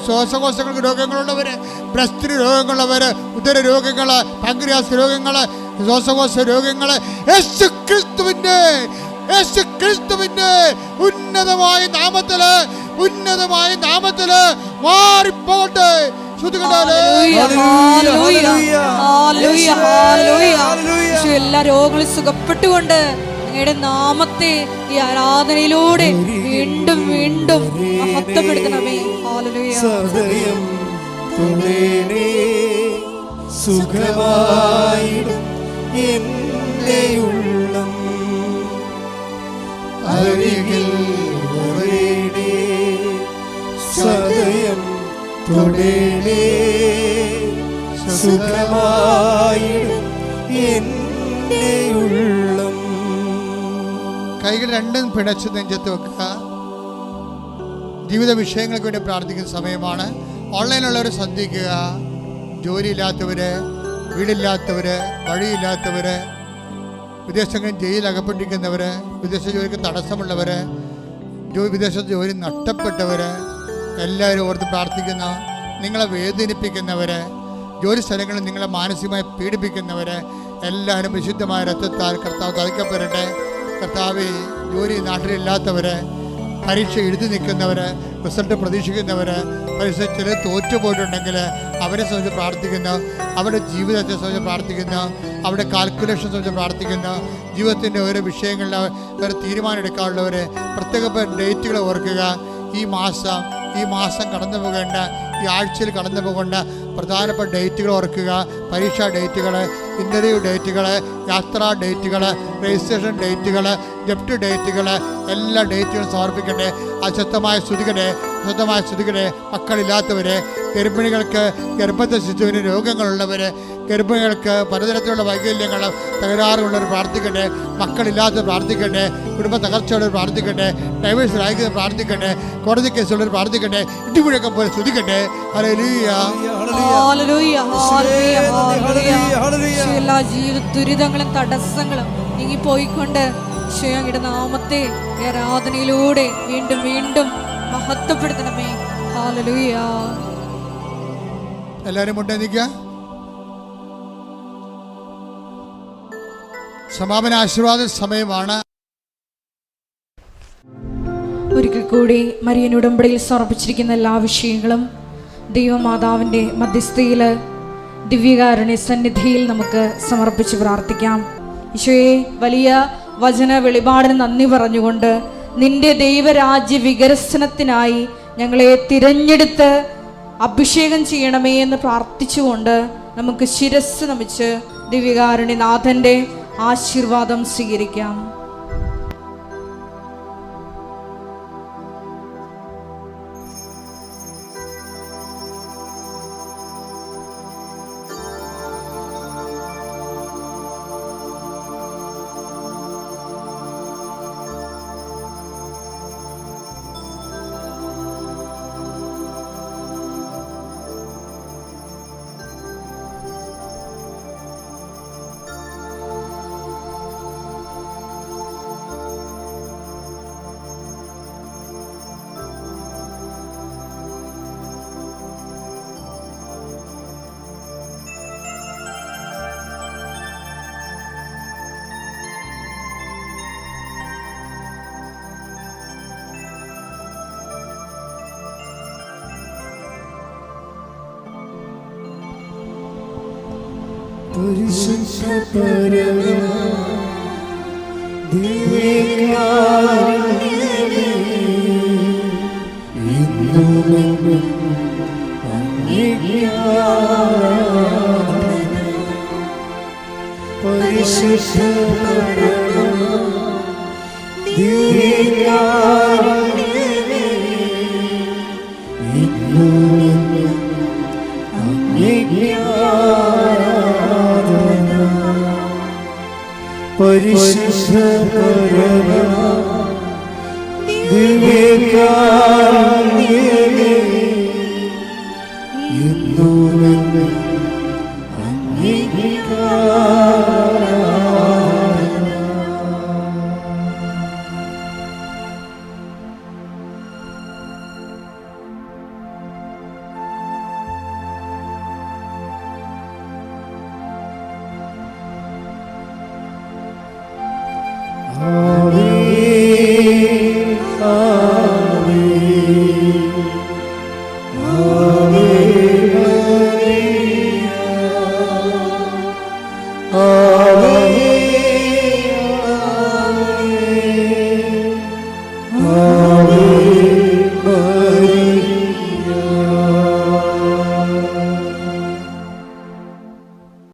ശ്വാസകോശങ്ങൾക്ക് രോഗങ്ങളുള്ളവർ, ബ്രസ്റ്റിന് രോഗങ്ങളുള്ളവർ, ഉദര രോഗങ്ങൾ, പാൻക്രിയാസ് രോഗങ്ങൾ, ശ്വാസകോശ രോഗങ്ങൾ യേശുക്രിസ്തുവിന്റെ ഉന്നതമായ നാമത്തില് മാറിപ്പോട്ടെ. എല്ലാ രോഗങ്ങളും സുഖപ്പെട്ടുകൊണ്ട് അങ്ങയുടെ നാമത്തെ ഈ ആരാധനയിലൂടെ വീണ്ടും വീണ്ടും മഹത്വപ്പെടുത്തണമേ. സദയം തുണേനേ സുഖമായിടും എൻ്റെ ഉള്ളം. അരികിൽ വരേണേ സദയം തുണേനേ സുഖമായിടും എൻ്റെ ഉള്ളം. കൈകൾ രണ്ടും പിടച്ച് നെഞ്ചത്ത് വെക്കുക. ജീവിത വിഷയങ്ങൾക്ക് വേണ്ടി പ്രാർത്ഥിക്കുന്ന സമയമാണ്. ഓൺലൈനിലുള്ളവർ ശ്രദ്ധിക്കുക. ജോലിയില്ലാത്തവര്, വീടില്ലാത്തവര്, വഴിയില്ലാത്തവര്, വിദേശങ്ങളിൽ ജയിലിൽ അകപ്പെട്ടിരിക്കുന്നവര്, വിദേശ ജോലിക്ക് തടസ്സമുള്ളവര്, വിദേശ ജോലി നഷ്ടപ്പെട്ടവര്, എല്ലാവരും ഓർത്ത് പ്രാർത്ഥിക്കുന്ന, നിങ്ങളെ വേദനിപ്പിക്കുന്നവര്, ജോലി സ്ഥലങ്ങളിൽ നിങ്ങളെ മാനസികമായി പീഡിപ്പിക്കുന്നവര് എല്ലാവരും വിശുദ്ധമായ രക്തത്താൽ കർത്താവ് തളിക്കപ്പെടട്ടെ. കർത്താവ്, ജോലി നാട്ടിലില്ലാത്തവര്, പരീക്ഷ എഴുതി നിൽക്കുന്നവർ, റിസൾട്ട് പ്രതീക്ഷിക്കുന്നവർ, പരീക്ഷ ചിലർ തോറ്റുപോയിട്ടുണ്ടെങ്കിൽ അവരെ സംബന്ധിച്ച് പ്രാർത്ഥിക്കുന്നു. അവരുടെ ജീവിതത്തെ സംബന്ധിച്ച് പ്രാർത്ഥിക്കുന്നു. അവരുടെ കാൽക്കുലേഷൻ സംബന്ധിച്ച് പ്രാർത്ഥിക്കുന്നു. ജീവിതത്തിൻ്റെ ഓരോ വിഷയങ്ങളിൽ അവർ തീരുമാനം എടുക്കാനുള്ളവർ പ്രത്യേക ഡേറ്റുകൾ ഓർക്കുക. ഈ മാസം കടന്നു പോകേണ്ട, ഈ ആഴ്ചയിൽ കടന്നു പോകേണ്ട പ്രധാനപ്പെട്ട ഡേറ്റുകൾ ഓർക്കുക. പരീക്ഷാ ഡേറ്റുകൾ, ഇൻ്റർവ്യൂ ഡേറ്റുകൾ, യാത്രാ ഡേറ്റുകൾ, രജിസ്ട്രേഷൻ ഡേറ്റുകൾ, ജപ്റ്റ് ഡേറ്റുകൾ, എല്ലാ ഡേറ്റുകളും സമർപ്പിക്കട്ടെ. അശക്തമായ സ്തുതിക്കട്ടെ. സ്വന്തമായി ശ്രദ്ധിക്കട്ടെ. മക്കളില്ലാത്തവർ, ഗർഭിണികൾക്ക്, ഗർഭത്തെ ശിശുവിന് രോഗങ്ങളുള്ളവർ, ഗർഭിണികൾക്ക് പലതരത്തിലുള്ള വൈകല്യങ്ങൾ, തകരാറുള്ളവർ പ്രാർത്ഥിക്കട്ടെ. മക്കളില്ലാത്തവർ പ്രാർത്ഥിക്കട്ടെ. കുടുംബ തകർച്ചയുള്ളവർ പ്രാർത്ഥിക്കട്ടെ. ഡൈവേഴ്സ് ആയിരിക്കുന്നവർ പ്രാർത്ഥിക്കട്ടെ. കോടതി കേസുള്ളവർ പ്രാർത്ഥിക്കട്ടെ. ഇടിമുഴക്കം പോലെ സ്തുതിക്കട്ടെ. ഹല്ലേലൂയ. Hallelujah, hallelujah, hallelujah. എല്ലാ ജീവിത ദുരിതങ്ങളും തടസ്സങ്ങളും നീങ്ങിപ്പോയിക്കൊണ്ട് ഈശോയുടെ നാമത്തെ ആരാധനയിലൂടെ വീണ്ടും വീണ്ടും മഹത്വപ്പെടുത്തണമേ. ഹല്ലേലൂയ. എല്ലാവരും മുട്ടേ നിൽക്കുക. സമാപന ആശീർവാദ സമയമാണ്. ഒരിക്കൽ കൂടി മരിയൻ ഉടമ്പടിയിൽ സമർപ്പിച്ചിരിക്കുന്ന എല്ലാ വിഷയങ്ങളും ദൈവമാതാവിൻ്റെ മധ്യസ്ഥയിൽ ദിവ്യകാരുണ്യ സന്നിധിയിൽ നമുക്ക് സമർപ്പിച്ച് പ്രാർത്ഥിക്കാം. ഈശോയെ, വലിയ വചന വെളിപാടിന് നന്ദി പറഞ്ഞുകൊണ്ട് നിന്റെ ദൈവരാജ്യ വികസനത്തിനായി ഞങ്ങളെ തിരഞ്ഞെടുത്ത് അഭിഷേകം ചെയ്യണമേ എന്ന് പ്രാർത്ഥിച്ചുകൊണ്ട് നമുക്ക് ശിരസ് നമിച്ച് ദിവ്യകാരുണ്യനാഥൻ്റെ ആശീർവാദം സ്വീകരിക്കാം. പരിശുദ്ധ പരമ ദിവ്യകാരുണ്യമേ, ഇന്നുമെന്നും അങ്ങേക്ക് ആരാധന. പരിശുദ്ധ പരമ ദിവ്യകാരുണ്യമേ, ഇന്നുമെന്നും അങ്ങേക്ക് പരിശുദ്ധ പരമ ദിവ്യകാരുണ്യമേ, എന്നുമെന്നും അങ്ങേക്ക് ആരാധന. Amen.